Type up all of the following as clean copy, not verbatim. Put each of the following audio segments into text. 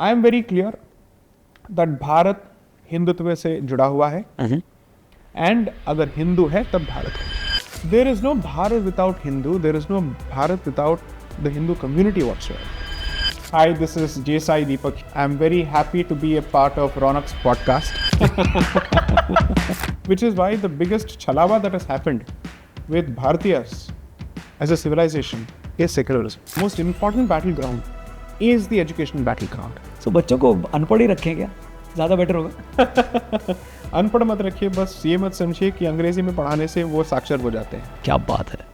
I am very clear that Bharat Hindutva से जुड़ा हुआ है, एंड अगर हिंदू है तब भारत है. There is no Bharat without Hindu, there is no Bharat without the Hindu community whatsoever. Hi, this is J Sai Deepak. I'm very happy to be a part of Ronak's podcast. Which is why the biggest chalawa that has happened with Bharatiyas as a civilization is secularism. Most important battleground is the education battleground. So बच्चों को अनपढ़ ही रखें क्या? ज़्यादा better होगा. अनपढ़ मत रखिए, बस ये मत समझिए कि अंग्रेजी में पढ़ाने से वो साक्षर हो जाते हैं. क्या बात है.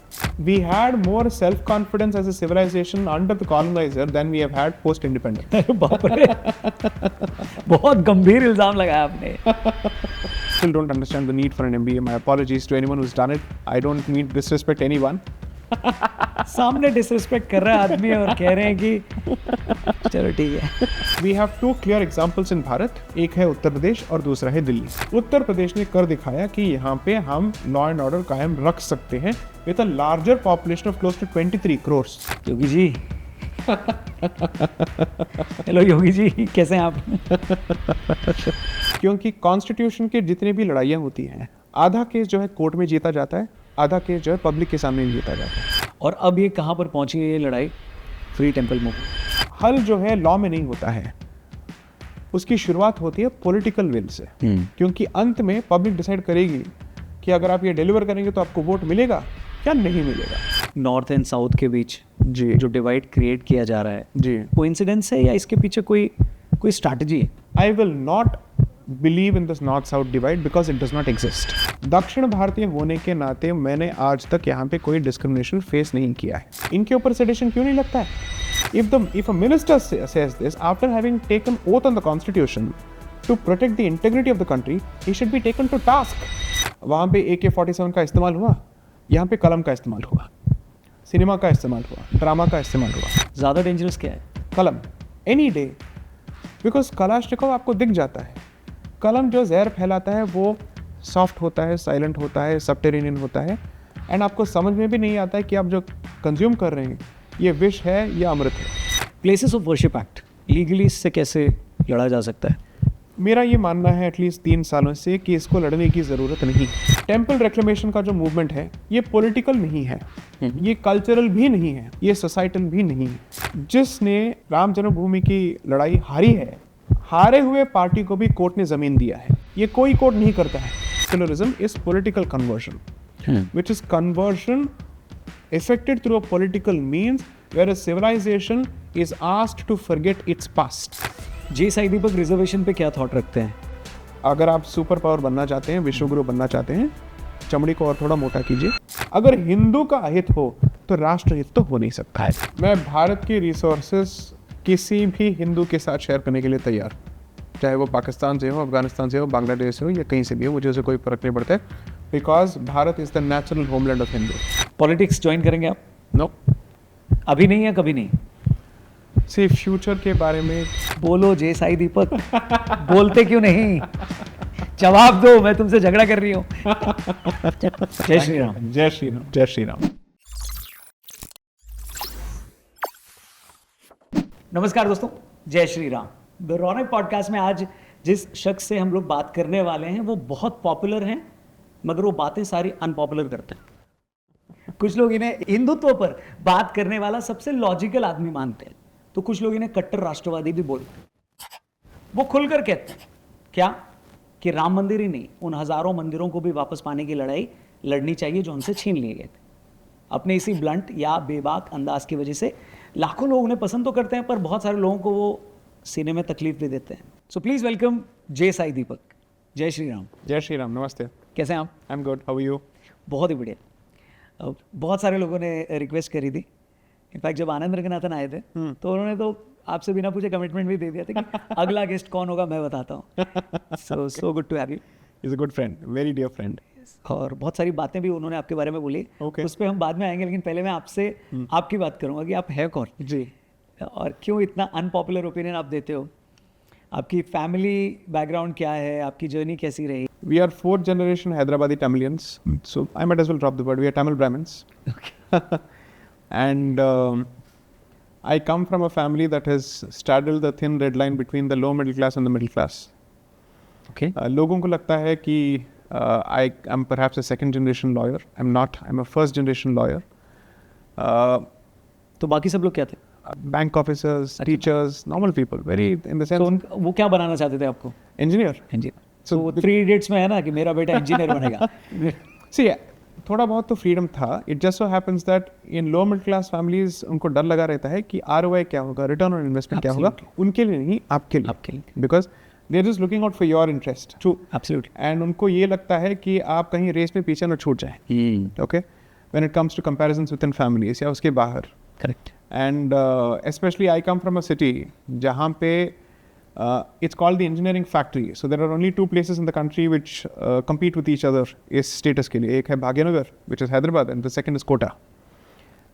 We had more self-confidence as a civilization under the colonizer than we have had post-independence. बाप रे. बहुत गंभीर इल्जाम लगाया आपने. Still don't understand the need for an MBA. My apologies to anyone who's done it. I don't mean to disrespect anyone. सामने disrespect कर रहा है आदमी और कह रहे हैं कि चलो ठीक है. We have two clear examples in Bharat. एक है उत्तर प्रदेश और दूसरा है दिल्ली. उत्तर प्रदेश ने कर दिखाया कि यहाँ पे हम लॉ एंड ऑर्डर कायम रख सकते हैं with a larger population of close to 23 crores. Yogi ji. Hello Yogi ji, कैसे हैं आप? क्योंकि कॉन्स्टिट्यूशन के जितने भी लड़ाइयाँ होती हैं, आधा केस जो है कोर्ट में जीता जाता है, आधा केस जो है पब्लिक के सामने जीता जाता है. और अब ये कहाँ पर पहुंची है ये लड़ाई? Free temple movement. हल जो है लॉ में नहीं होता है, उसकी शुरुआत होती है पॉलिटिकल विल से. क्योंकि अंत में पब्लिक डिसाइड करेगी कि अगर आप ये डिलीवर करेंगे तो आपको वोट मिलेगा या नहीं मिलेगा. नॉर्थ एंड साउथ के बीच जी जो डिवाइड क्रिएट किया जा रहा है, जी, कोइंसिडेंस है या इसके पीछे कोई स्ट्रैटेजी है? आई will not believe in this north south divide because it does not exist. दक्षिण भारतीय होने के नाते मैंने आज तक यहाँ पे कोई डिस्क्रिमिनेशन फेस नहीं किया है. इनके ऊपर सेडिशन क्यों नहीं लगता है? If a minister says this after having taken oath on the constitution to protect the integrity of the country, he should be taken to task. वहाँ पे AK-47 का इस्तेमाल हुआ, यहाँ पे कलम का इस्तेमाल हुआ, सिनेमा का इस्तेमाल हुआ, ड्रामा का इस्तेमाल हुआ. ज़्यादा डेंजरस क्या है? कलम एनी डे, बिकॉज कलाश्निकोव आपको दिख जाता है. कलम जो जहर फैलाता है वो सॉफ्ट होता है, साइलेंट होता है, सबटेरेनियन होता है, एंड आपको समझ में भी नहीं आता है कि आप जो कंज्यूम कर रहे हैं ये विष है या अमृत है. Places of worship act legally इससे कैसे लड़ा जा सकता है? मेरा ये मानना है एटलीस्ट 3 सालों से कि इसको लड़ने की ज़रूरत नहीं. टेम्पल रिक्लेमेशन का जो मूवमेंट है ये पॉलिटिकल नहीं है, ये कल्चरल भी नहीं है, ये सोसाइटल भी नहीं है. जिसने राम जन्मभूमि की लड़ाई हारी है, हारे हुए पार्टी को भी कोर्ट ने ज़मीन दिया है. ये कोई कोर्ट नहीं करता है. Secularism is political conversion, which is conversion effected through a political means where a civilization is asked to forget its past. J Sai Deepak reservation पे क्या थॉट रखते हैं? अगर आप सुपर पावर बनना चाहते हैं, विश्वगुरु बनना चाहते हैं, चमड़ी को और थोड़ा मोटा कीजिए. अगर हिंदू का हित हो तो राष्ट्र हित तो हो नहीं सकता है. मैं भारत की रिसोर्सेस किसी भी हिंदू के साथ शेयर करने के लिए तैयार, चाहे वो पाकिस्तान से हो, अफगानिस्तान से हो, बांग्लादेश से हो या कहीं से भी हो, मुझे उसे कोई फर्क नहीं पड़ता है. Because Bharat is the natural homeland of Hindu. Politics join करेंगे आप? नो, अभी नहीं या कभी नहीं? सिर्फ फ्यूचर के बारे में बोलो जे साई दीपक. बोलते क्यों नहीं? जवाब दो, मैं तुमसे झगड़ा कर रही हूँ. जय श्री राम. जय श्री राम. जय श्री राम. नमस्कार दोस्तों, जय Shri Ram. The Raunak podcast में आज जिस शख्स से हम लोग बात करने वाले हैं वो बहुत पॉपुलर हैं, मगर वो बातें सारी अनपॉपुलर करते हैं. कुछ लोग इन्हें हिंदुत्व पर बात करने वाला सबसे लॉजिकल आदमी मानते हैं, तो कुछ लोग इन्हें कट्टर राष्ट्रवादी भी बोलते हैं. वो खुलकर कहते हैं क्या कि राम मंदिर ही नहीं, उन हजारों मंदिरों को भी वापस पाने की लड़ाई लड़नी चाहिए जो हमसे छीन लिए गए थे. अपने इसी ब्लंट या बेबाक अंदाज की वजह से लाखों लोग उन्हें पसंद तो करते हैं, पर बहुत सारे लोगों को वो सीने में तकलीफ भी देते हैं. सो प्लीज वेलकम जे साई दीपक. जय श्री राम. जय श्री राम. नमस्ते. कैसे हैं आप? I am good. How are you? बहुत ही बढ़िया. बहुत सारे लोगों ने रिक्वेस्ट करी थी. इनफैक्ट जब आनंद रंगनाथन आए थे तो उन्होंने तो आपसे बिना पूछे कमिटमेंट भी दे दिया था कि अगला गेस्ट कौन होगा मैं बताता हूँ. So good to have you. Is a good friend, very dear friend. और बहुत सारी बातें भी उन्होंने आपके बारे में बोली. Okay. उस पर हम बाद में आएंगे, लेकिन पहले मैं आपसे आपकी बात करूंगा कि आप है कौन जी, और क्यों इतना अनपॉपुलर ओपिनियन आप देते हो. आपकी फैमिली बैकग्राउंड क्या है, आपकी जर्नी कैसी रही? We are 4th generation Hyderabadi Tamilians, so I might as well drop the word. We are Tamil Brahmins. And I come from a family that has straddled the thin red line between the low middle class and the middle class. Okay. लोगों को लगता है कि I am perhaps a second generation lawyer. I'm not. I'm a first generation lawyer. तो बाकी सब लोग क्या थे? Bank officers, teachers, normal people. Very in the sense. तो वो क्या बनाना चाहते थे आपको? Engineer. इंजीनियर. So तो 3 Idiots में है ना कि मेरा बेटा इंजीनियर बनेगा. See, थोड़ा बहुत तो फ्रीडम था. It just so happens that in low middle class families उनको डर लगा रहता है कि ROI क्या होगा, return on investment क्या होगा, उनके लिए नहीं, आपके लिए. आपके लिए. Because they're just looking out for your interest. True, absolutely. And उनको ये लगता है कि आप कहीं रेस में पीछे न छूट जाए. Okay? When it comes to comparisons within families या उसके बाहर. Correct. And especially I come from a city जहाँ पे it's called the engineering factory. So there are only 2 places in the country which compete with each other इस status के लिए. एक है Bhagyanagar, which is Hyderabad, and the second is Kota.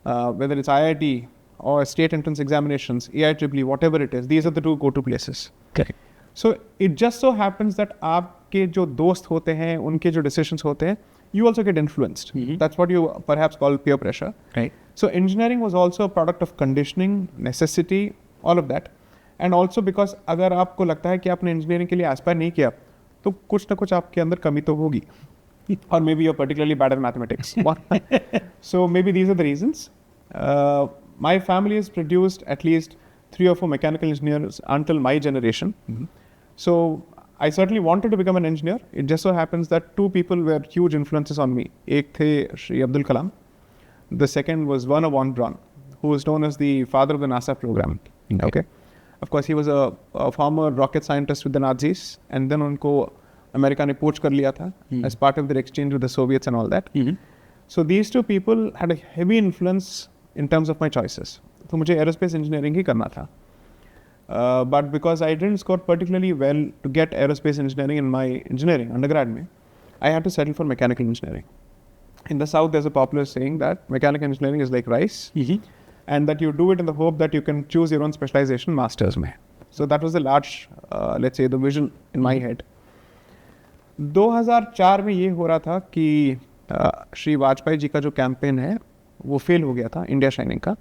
Whether it's IIT or state entrance examinations, AIEEE, whatever it is, these are the 2 go-to places. Correct. So it just so happens that आपके जो दोस्त होते हैं, उनके जो decisions होते हैं, you also get influenced. That's what you perhaps call peer pressure. Right. So engineering was also a product of conditioning, necessity, all of that. And also because अगर आपको लगता है कि आपने engineering के लिए aspire नहीं किया, तो कुछ ना कुछ आपके अंदर कमी तो होगी. Or maybe you're particularly bad at mathematics. So maybe these are the reasons. My family has produced at least 3 or 4 mechanical engineers until my generation. So I certainly wanted to become an engineer. It just so happens that 2 people were huge influences on me. एक थे Shri Abdul Kalam. The second was Werner von Braun, who is known as the father of the NASA program. Okay. Of course, he was a former rocket scientist with the Nazis, and then उनको America ने पोच कर लिया था as part of their exchange with the Soviets and all that. So these 2 people had a heavy influence in terms of my choices. तो मुझे aerospace engineering ही करना था. But because I didn't score particularly well to get aerospace engineering in my engineering undergrad में, I had to settle for mechanical engineering. In the South, there's a popular saying that mechanical engineering is like rice, and that you do it in the hope that you can choose your own specialization masters में. So that was the large, let's say, the vision in my head. 2004 में ये हो रहा था कि श्री वाजपेयी जी का जो campaign है वो फेल हो गया था, इंडिया शाइनिंग का.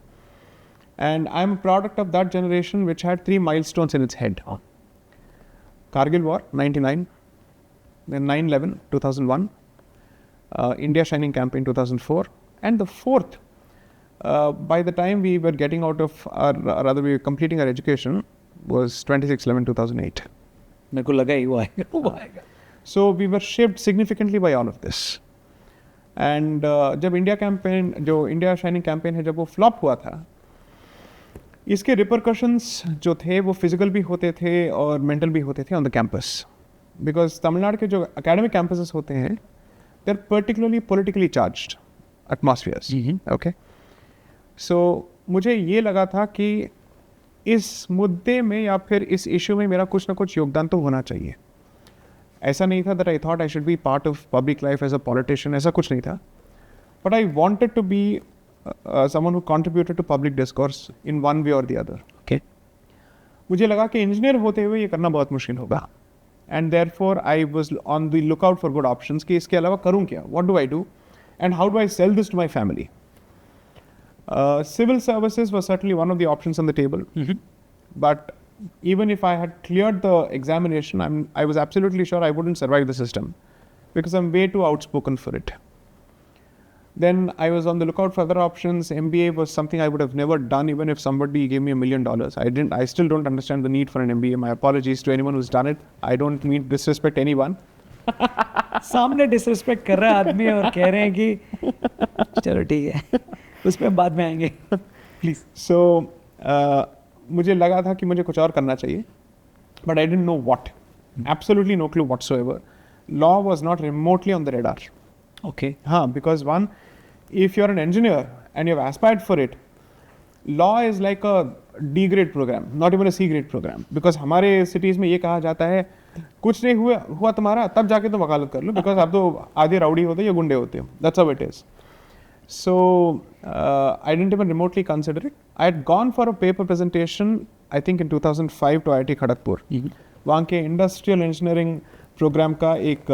And I'm a product of that generation which had 3 milestones in its head. Kargil War, 99, then 9/11, 2001, India Shining Campaign, 2004, and the 4th, by the time we were getting out of our, rather we were completing our education, was 26/11/2008. मेरे को लगा ही वो आएगा. So we were shaped significantly by all of this. And जब India campaign, जो India shining campaign है, जब वो फ्लॉप हुआ था, इसके रिपरकशंस जो थे वो फिजिकल भी होते थे और मेंटल भी होते थे on the campus. Because Tamil Nadu के जो एकेडमिक कैंपसेस होते हैं, they are particularly politically charged atmospheres. Okay. So मुझे ये लगा था कि इस मुद्दे में या फिर इस इशू में मेरा कुछ ना कुछ योगदान तो होना चाहिए. ऐसा नहीं था that I thought I should be part of public life as a politician, ऐसा कुछ नहीं था. But I wanted to be someone who contributed to public discourse in one way or the other. Okay. मुझे लगा कि engineer होते हुए ये करना बहुत मुश्किल होगा. And therefore I was on the lookout for good options कि इसके अलावा करूँ क्या? What do I do? And how do I sell this to my family? Civil services was certainly one of the options on the table. But even if I had cleared the examination, I was absolutely sure I wouldn't survive the system because I'm way too outspoken for it. Then I was on the lookout for other options. MBA was something I would have never done even if somebody gave me $1 million. I still don't understand the need for an MBA. My apologies to anyone who's done it. I don't mean disrespect anyone. सामने disrespect कर रहा है आदमी और कह रहे हैं कि चलो ठीक है, उस पर बाद में आएंगे. प्लीज. So मुझे लगा था कि मुझे कुछ और करना चाहिए. But I didn't know what. Absolutely no clue whatsoever. Law was not remotely on the radar. Okay. Because one, if you're an engineer and you've aspired for it, law is like a D grade program, not even a C grade program. Because हमारे cities में ये कहा जाता है, कुछ नहीं हुआ तुम्हारा, तब जाके तुम वकालत कर लो, because आप तो आधे राउडी होते हो या गुंडे होते हो. That's how it is. So I didn't even remotely consider it. I had gone for a paper presentation, I think in 2005 to IIT Kharagpur. वहाँ के industrial engineering program का एक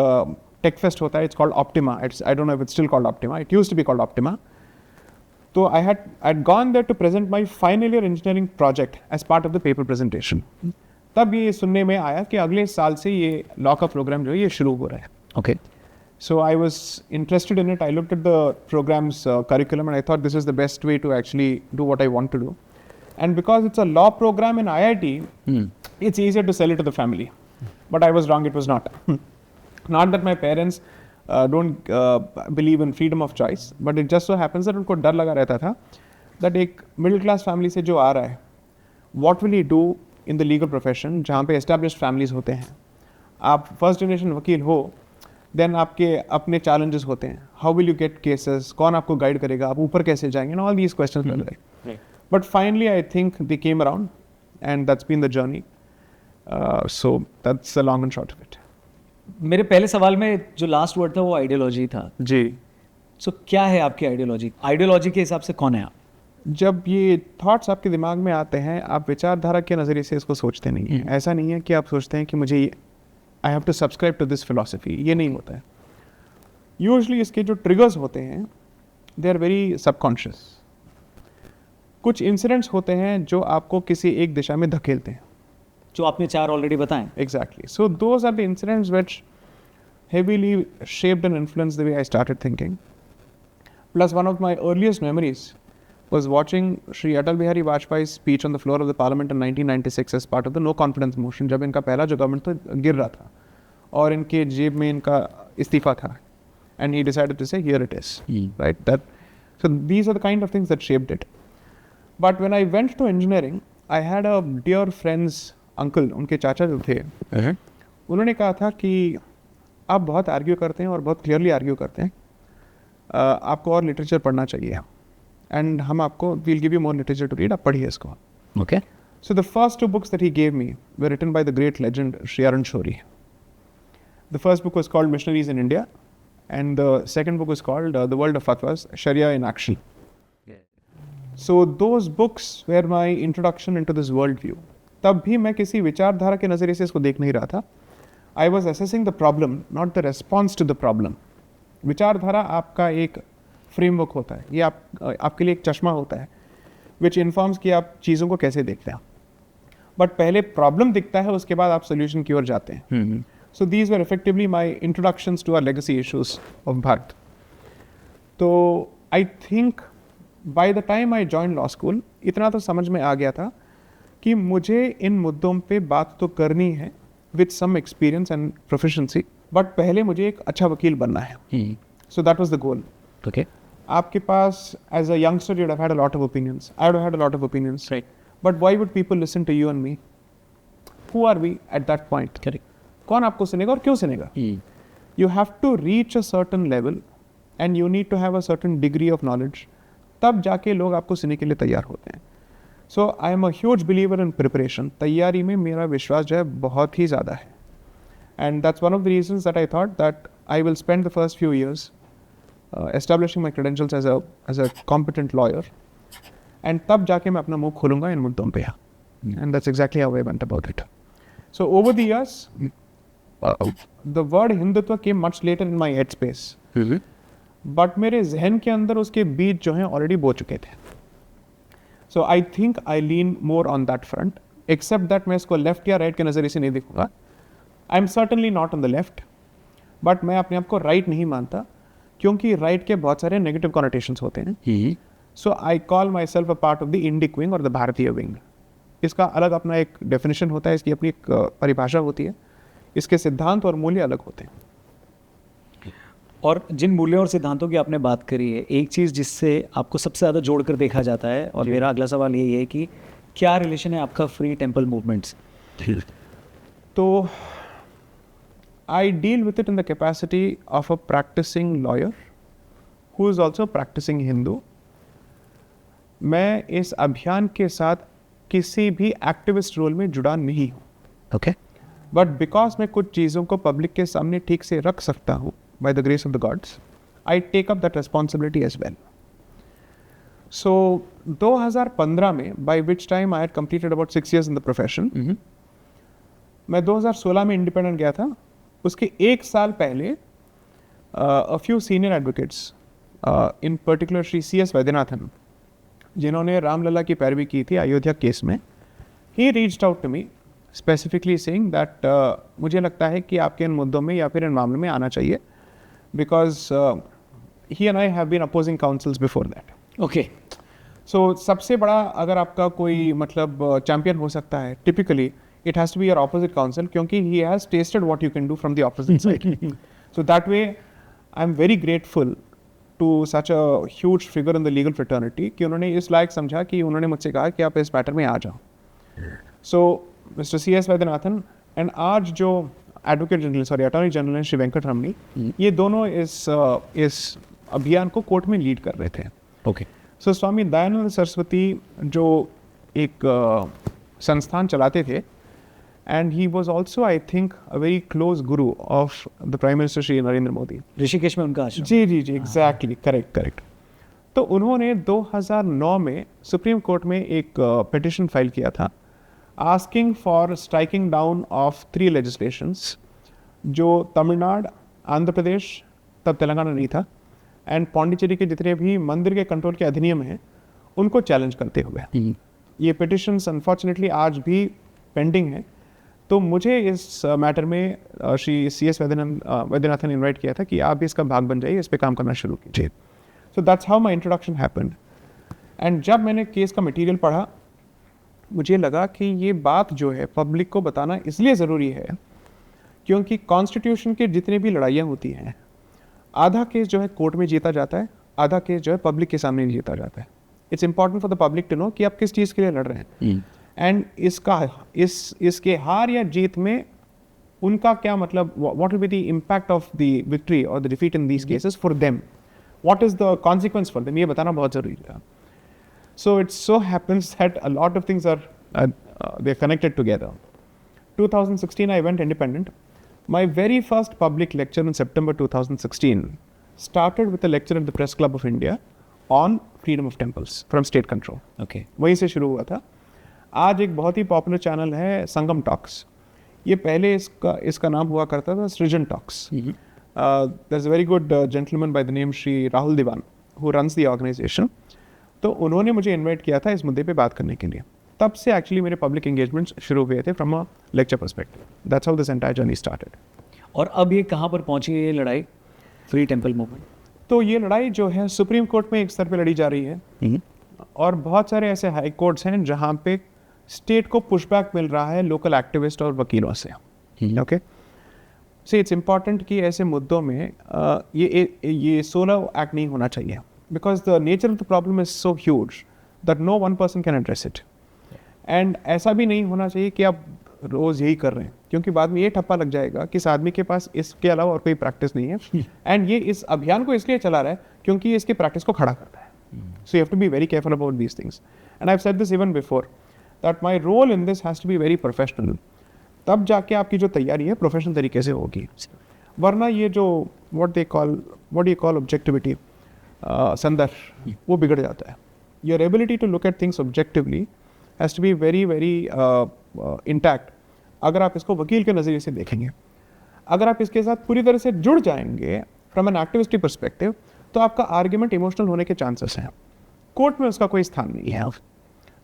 टेक फेस्ट होता है. It's called optima. I don't know if it's still called Optima. It used to be called Optima. तो I'd gone there to present my final year engineering project as part of the paper presentation. तब ये सुनने में आया कि अगले साल से ये लॉ का प्रोग्राम जो है ये शुरू हो रहा है. Okay. So I was interested in it. I looked at the program's curriculum and I thought this is the best way to actually do what I want to do. And because it's a law program in IIT, it's easier to sell it to the family. But I was wrong, it was not. Not that my parents don't believe in freedom of choice, but it just so happens that उनको डर लगा रहता था that एक middle class family से जो आ रहा है, what will he do in the legal profession जहाँ पे established families होते हैं. आप first generation वकील हो, then आपके अपने challenges होते हैं. How will you get cases? कौन आपको guide करेगा? आप ऊपर कैसे जाएंगे? And all these questions were there. Right. But finally, I think they came around, and that's been the journey. So that's the long and short of it. मेरे पहले सवाल में जो लास्ट वर्ड था वो आइडियोलॉजी था. जी. सो क्या है आपकी आइडियोलॉजी? आइडियोलॉजी के हिसाब से कौन है आप? जब ये थॉट्स आपके दिमाग में आते हैं, आप विचारधारा के नज़रिए से इसको सोचते नहीं हैं. ऐसा नहीं है कि आप सोचते हैं कि मुझे I have to subscribe to this philosophy. ये नहीं होता है. यूजुअली इसके जो ट्रिगर्स होते हैं, दे आर वेरी सबकॉन्शियस. कुछ इंसिडेंट्स होते हैं जो आपको किसी एक दिशा में धकेलते हैं. जो आपने 4 ऑलरेडी बताएं. Exactly. So those are the incidents which heavily shaped and influenced the way I started thinking. Plus, one of my earliest memories was watching Shri Atal Bihari Vajpayee's speech on the floor of the Parliament in 1996 as part of the No Confidence motion. जब इनका पहला जो government तो गिर रहा था और इनके जेब में इनका इस्तीफा था, and he decided to say, "Here it is." Right? So these are the kind of things that shaped it. But when I went to engineering, I had a dear friend's uncle, उनके चाचा जो थे, उन्होंने कहा था कि आप बहुत आर्ग्यू करते हैं और बहुत क्लियरली आर्ग्यू करते हैं, आपको और लिटरेचर पढ़ना चाहिए, एंड हम आपको we'll give you more literature to read, आप पढ़िए इसको. Okay. So the first 2 books that he gave me were written by the great legend Sri Arun Shourie. The first book was called Missionaries in India, and the second book was called The World of Fatwas, Sharia in Action. So those books were my introduction into this worldview. तब भी मैं किसी विचारधारा के नज़रिए से इसको देख नहीं रहा था. I was assessing the problem, not the response to the problem. विचारधारा आपका एक फ्रेमवर्क होता है, ये आपके लिए एक चश्मा होता है विच इन्फॉर्म्स कि आप चीज़ों को कैसे देखते हैं. बट पहले प्रॉब्लम दिखता है, उसके बाद आप सोल्यूशन की ओर जाते हैं. So these were effectively my introductions to our legacy issues of Bharat. तो I think by the time I join law school, इतना तो समझ में आ गया था कि मुझे इन मुद्दों पे बात तो करनी है with some experience and proficiency, but पहले मुझे एक अच्छा वकील बनना है. So that was the goal. Okay. आपके पास as a youngster you have had a lot of opinions, I have had a lot of opinions, right, but why would people listen to you and me? Who are we at that point? Correct. कौन आपको सुनेगा और क्यों सुनेगा? You have to reach a certain level and you need to have a certain degree of knowledge, तब जाके लोग आपको सुनने के लिए तैयार होते हैं. So I am a huge believer in preparation. तैयारी में मेरा विश्वास जो है बहुत ही ज़्यादा है, and that's one of the reasons that I thought that I will spend the first few years establishing my credentials as a competent lawyer, and तब जाके मैं अपना मुंह खोलूंगा इन मुद्दों पे. And that's exactly how I went about it. So over the years the word Hindutva came much later in my head space, but मेरे जहन के अंदर उसके बीज जो हैं ऑलरेडी बो चुके थे. So I think I lean more on that front, except that मैं इसको लेफ्ट या राइट के नज़रिए से नहीं देखूंगा. I am certainly not on the left, but मैं अपने आप को राइट नहीं मानता, क्योंकि राइट के बहुत सारे नेगेटिव कॉनोटेशंस होते हैं. So I call myself a part of the Indic wing और द भारतीय विंग. इसका अलग अपना एक डेफिनेशन होता है, इसकी अपनी एक परिभाषा होती है, इसके सिद्धांत और मूल्य अलग होते हैं. और जिन मूल्यों और सिद्धांतों की आपने बात करी है, एक चीज़ जिससे आपको सबसे ज़्यादा जोड़कर देखा जाता है, और मेरा अगला सवाल यही है कि क्या रिलेशन है आपका फ्री टेम्पल मूवमेंट्स? तो I deal with it in the capacity of a practising lawyer who is also practising Hindu. मैं इस अभियान के साथ किसी भी एक्टिविस्ट रोल में जुड़ा नहीं हूँ. ओके. बट बिकॉज मैं कुछ चीज़ों को पब्लिक के सामने ठीक से रख सकता हूँ, by the grace of the gods, I take up that responsibility as well. So 2015 में, by which time I had completed about 6 years in the profession, मैं 2016 में इंडिपेंडेंट गया था. उसके 1 साल पहले a few senior advocates, in particular Shri C.S. Vaidyanathan, जिन्होंने रामलला की पैरवी की थी अयोध्या केस में, he reached out to me specifically saying that मुझे लगता है कि आपके इन मुद्दों में या फिर इन मामलों में आना चाहिए, because he and I have been opposing counsels before that. Okay, so सबसे बड़ा अगर आपका कोई मतलब चैंपियन हो सकता है, typically it has to be your opposite counsel, क्योंकि he has tested what you can do from the opposite side. So that way I am very grateful to such a huge figure in the legal fraternity कि उन्होंने इस लायक समझा कि उन्होंने मुझसे कहा कि आप इस मैटर में आ जाओ। सो मिस्टर C.S. वैद्यनाथन एंड आज जो advocate general sorry attorney general हैं श्री वेंकट रमनी, ये दोनों इस अभियान को कोर्ट में लीड कर रहे थे। ओके, सो स्वामी दयानंद सरस्वती जो एक संस्थान चलाते थे, and he was also I think a very close guru of the prime minister Shri Narendra Modi. Rishikesh में उनका आश्रम। जी जी जी, एग्जैक्टली, करेक्ट। तो उन्होंने 2009 में सुप्रीम कोर्ट में एक पिटिशन फाइल किया था asking for striking down of 3 legislations जो तमिलनाडु, आंध्र प्रदेश, तब तेलंगाना नहीं था, एंड पौंडीचेरी के जितने भी मंदिर के कंट्रोल के अधिनियम हैं उनको चैलेंज करते हुए। ये पिटिशंस अनफॉर्चुनेटली आज भी पेंडिंग है। तो मुझे इस मैटर में श्री C.S. वैद्यनाथन ने इन्वाइट किया था कि आप भी इसका भाग बन जाइए, इस पे काम करना शुरू कीजिए। So that's how my introduction happened. And जब मैंने केस का मटेरियल पढ़ा, मुझे लगा कि ये बात जो है पब्लिक को बताना इसलिए ज़रूरी है क्योंकि कॉन्स्टिट्यूशन के जितने भी लड़ाइयाँ होती हैं, आधा केस जो है कोर्ट में जीता जाता है, आधा केस जो है पब्लिक के सामने जीता जाता है। It's important for the public to know कि आप किस चीज़ के लिए लड़ रहे हैं, एंड इसके हार या जीत में उनका क्या मतलब, what will be the impact of the victory और the defeat in these cases for them, what is the consequence for them, ये बताना बहुत ज़रूरी है। So it so happens that a lot of things are they're connected together. 2016 I went independent. My very first public lecture in September 2016 started with a lecture at the Press Club of India on freedom of temples from state control. Okay. वहीं से शुरू हुआ था। आज एक बहुत ही popular channel है संगम talks. ये पहले इसका नाम हुआ करता था Srijan talks. There's a very good gentleman by the name Shri Rahul Diwan who runs the organization. तो उन्होंने मुझे इनवाइट किया था इस मुद्दे पे बात करने के लिए। तब से एक्चुअली मेरे पब्लिक एंगेजमेंट्स शुरू हुए थे from a lecture perspective. That's how this entire journey started. और अब ये कहाँ पर पहुंची है ये लड़ाई, फ्री टेम्पल मूवमेंट? तो ये लड़ाई जो है सुप्रीम कोर्ट में एक स्तर पे लड़ी जा रही है, और बहुत सारे ऐसे हाई कोर्ट्स हैं जहाँ पे स्टेट को पुशबैक मिल रहा है लोकल एक्टिविस्ट और वकीलों से। ओके, सो इट्स इम्पॉर्टेंट कि ऐसे मुद्दों में ये सोलो एक्ट नहीं होना चाहिए, because the nature of the problem is so huge that no one person can address it. And ऐसा भी नहीं होना चाहिए कि आप रोज़ यही कर रहे हैं, क्योंकि बाद में ये ठप्पा लग जाएगा कि इस आदमी के पास इसके अलावा और कोई प्रैक्टिस नहीं है, एंड ये इस अभियान को इसलिए चला रहा है क्योंकि ये इसकी प्रैक्टिस को खड़ा करता है। So you have to be very careful about these things. And I've said this even before, that my role in this has to be very professional. तब जाके आपकी जो तैयारी है प्रोफेशनल तरीके से होगी, वरना ये जो what do you call objectivity, संदर्भ, वो बिगड़ जाता है। Your ability to look at things objectively has to be very very intact. अगर आप इसको वकील के नज़रिए से देखेंगे, अगर आप इसके साथ पूरी तरह से जुड़ जाएंगे फ्रॉम एन एक्टिविस्टिक परस्पेक्टिव, तो आपका आर्ग्यूमेंट इमोशनल होने के चांसेस हैं। कोर्ट में उसका कोई स्थान नहीं है।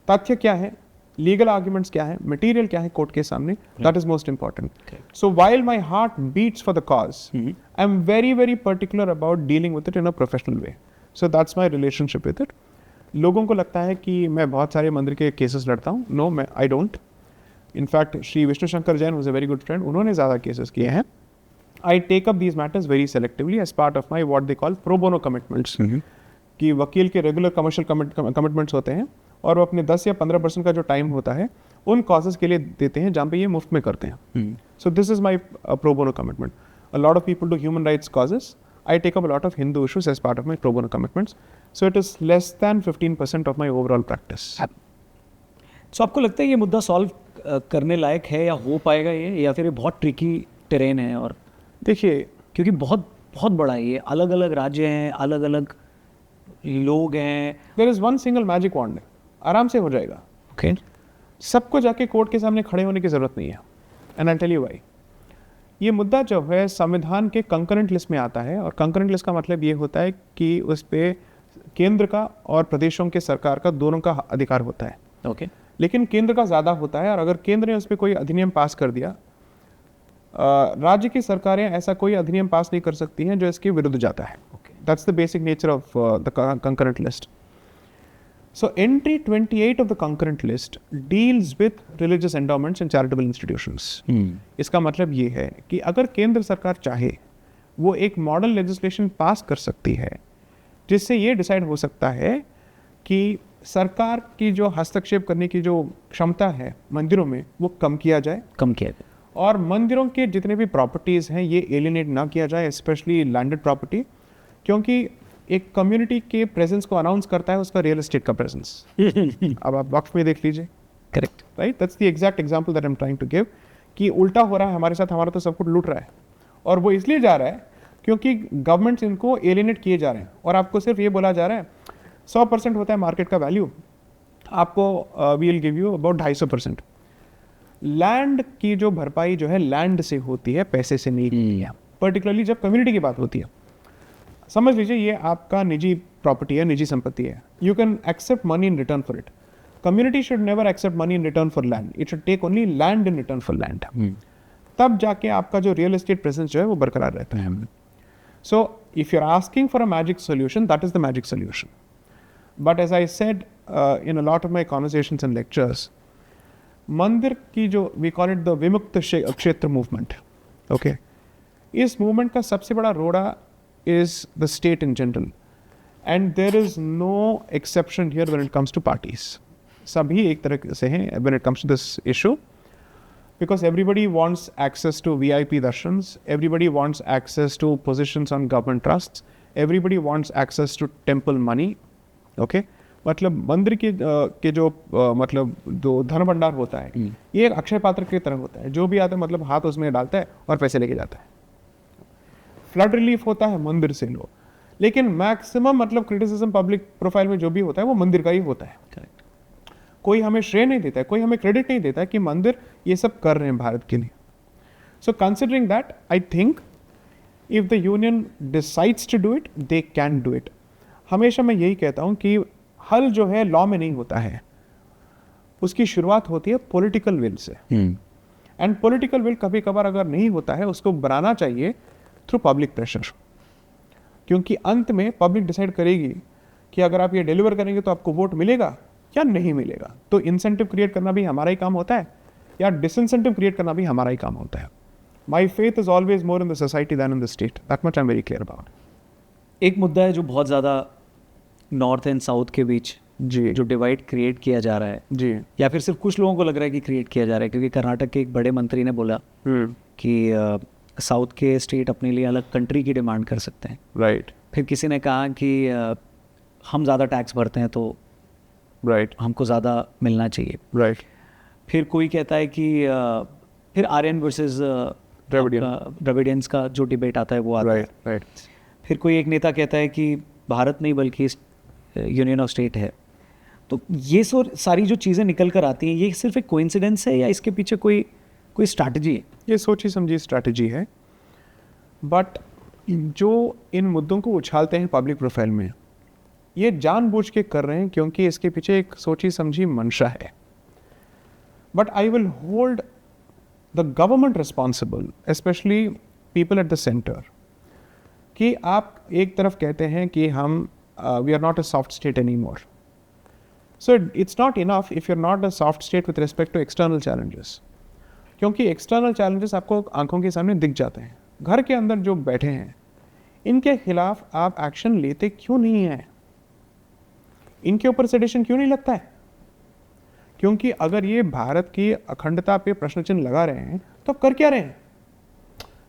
तथ्य क्या है, लीगल आर्ग्यूमेंट्स क्या है, मटेरियल क्या है कोर्ट के सामने, that is most important. So while my heart beats for the cause, I am very very particular about dealing with it in a professional way. So that's my relationship with it. लोगों को लगता है कि मैं बहुत सारे मंदिर के केसेस लड़ता हूँ, नो, मैं I don't. In fact Shri Vishnu Shankar Jain was a very good friend, उन्होंने ज़्यादा केसेस किए हैं। I take up these matters very selectively as part of my what they call pro bono commitments, कि वकील के रेगुलर कमर्शियल कमिटमेंट्स होते हैं और वो अपने 10 या 15% का जो टाइम होता है उन कॉजेज के लिए देते हैं जहाँ पे ये मुफ्त में करते हैं। So this is my pro bono commitment. A lot of people do human rights causes, I take up a lot of Hindu issues as part of my pro bono commitments. So it is less than 15% of my overall practice. So आपको लगता है ये मुद्दा solve करने लायक है या हो पाएगा ये, या फिर ये बहुत ट्रिकी टेरेन है? और देखिए, क्योंकि बहुत बहुत बड़ा है ये, अलग अलग राज्य हैं, अलग अलग लोग हैं। There is one single magic wand, आराम से हो जाएगा। ओके, सबको जाके कोर्ट के सामने खड़े होने की ज़रूरत नहीं है, and I tell you why. ये मुद्दा जो है संविधान के कंकरेंट लिस्ट में आता है, और कंकरेंट लिस्ट का मतलब ये होता है कि उस पर केंद्र का और प्रदेशों के सरकार का दोनों का अधिकार होता है। ओके। लेकिन केंद्र का ज़्यादा होता है, और अगर केंद्र ने उस पर कोई अधिनियम पास कर दिया, राज्य की सरकारें ऐसा कोई अधिनियम पास नहीं कर सकती हैं जो इसके विरुद्ध जाता है। That's the basic nature of the concurrent list. So entry 28 of the concurrent list deals with religious endowments and charitable institutions. इसका मतलब ये है कि अगर केंद्र सरकार चाहे वो एक मॉडल लेजिस्लेशन पास कर सकती है जिससे ये डिसाइड हो सकता है कि सरकार की जो हस्तक्षेप करने की जो क्षमता है मंदिरों में वो कम किया जाए, और मंदिरों के जितने भी प्रॉपर्टीज़ हैं ये एलिनेट ना किया जाए, स्पेशली लैंडेड प्रॉपर्टी, क्योंकि एक कम्युनिटी के प्रेजेंस को अनाउंस करता है उसका रियल एस्टेट का प्रेजेंस। अब आप वक्फ में देख लीजिए। Correct, right, that's the exact example that I am trying to give, कि उल्टा हो रहा है हमारे साथ, हमारा तो सब कुछ लूट रहा है, और वो इसलिए जा रहा है क्योंकि गवर्नमेंट्स इनको एलिनेट किए जा रहे हैं, और आपको सिर्फ ये बोला जा रहा है 100% होता है मार्केट का वैल्यू, आपको we will give you about 250%। Land की जो भरपाई जो है लैंड से होती है, पैसे से नहीं। पर्टिकुलरली जब कम्युनिटी की बात होती है, समझ लीजिए ये आपका निजी प्रॉपर्टी है, निजी संपत्ति है, you can accept money in return for it. Community should never accept money in return for land, it should take only land in return for land. तब जाके आपका जो रियल एस्टेट प्रेजेंस जो है वो बरकरार रहता है। So if you are asking for a magic solution, that is the magic solution. But as I said in a lot of my conversations and lectures, मंदिर की जो वी कॉल इट द विमुक्त क्षेत्र मूवमेंट, ओके, इस movement का सबसे बड़ा रोड़ा is the state in general, and there is no exception here when it comes to parties. सभी एक तरह से हैं when it comes to this issue, because everybody wants access to VIP darshans, everybody wants access to positions on government trusts, everybody wants access to temple money, okay? मतलब मंदिर के जो मतलब जो धन भंडार होता है ये एक अक्षय पात्र की तरह होता है, जो भी आता है मतलब हाथ उसमें डालता है और पैसे लेके जाता है। फ्लड रिलीफ होता है मंदिर से लो, लेकिन मैक्सिमम मतलब क्रिटिसिज्म पब्लिक प्रोफाइल में जो भी होता है वो मंदिर का ही होता है। करेक्ट। कोई हमें श्रेय नहीं देता है, कोई हमें क्रेडिट नहीं देता है कि मंदिर ये सब कर रहे हैं भारत के लिए। So considering that, I think if the union decides to do it, they can do it. हमेशा मैं यही कहता हूँ कि हल जो है लॉ में नहीं होता है, उसकी शुरुआत होती है political will say, and political will कभी कभार अगर नहीं होता है उसको बनाना चाहिए थ्रू पब्लिक प्रेशर, क्योंकि अंत में पब्लिक डिसाइड करेगी कि अगर आप ये डिलीवर करेंगे तो आपको वोट मिलेगा या नहीं मिलेगा। तो इंसेंटिव क्रिएट करना भी हमारा ही काम होता है, या डिसइंसेंटिव क्रिएट करना भी हमारा ही काम होता है। My faith is always more in the society than in the state, that much I am very clear about. एक मुद्दा है जो बहुत ज़्यादा नॉर्थ एंड साउथ के बीच जी, जो डिवाइड क्रिएट किया जा रहा है जी, या फिर सिर्फ कुछ लोगों को लग रहा है कि क्रिएट किया जा रहा है, क्योंकि कर्नाटक के एक बड़े मंत्री ने बोला कि साउथ के स्टेट अपने लिए अलग कंट्री की डिमांड कर सकते हैं। राइट। फिर किसी ने कहा कि हम ज़्यादा टैक्स भरते हैं तो राइट, हमको ज़्यादा मिलना चाहिए। राइट। फिर कोई कहता है कि फिर आर्यन वर्सेस द्रविडियंस का जो डिबेट आता है वो आता है। राइट। फिर कोई एक नेता कहता है कि भारत नहीं बल्कि यूनियन ऑफ स्टेट है। तो ये सारी जो चीज़ें निकल कर आती हैं, ये सिर्फ एक कोइंसिडेंस है या इसके पीछे कोई स्ट्रैटेजी है? ये सोची समझी स्ट्रैटेजी है, बट जो इन मुद्दों को उछालते हैं पब्लिक प्रोफाइल में, ये जानबूझ के कर रहे हैं क्योंकि इसके पीछे एक सोची समझी मंशा है। But I will hold the government responsible, specially people at the centre, कि आप एक तरफ कहते हैं कि हम we are not a soft state any more. So it's not enough if you are not a soft state with respect to external challenges, क्योंकि external challenges आपको आंखों के सामने दिख जाते हैं। घर के अंदर जो बैठे हैं इनके खिलाफ आप एक्शन लेते क्यों नहीं हैं? इनके ऊपर सेडिशन क्यों नहीं लगता है? क्योंकि अगर ये भारत की अखंडता पे प्रश्न चिन्ह लगा रहे हैं तो कर क्या रहे हैं?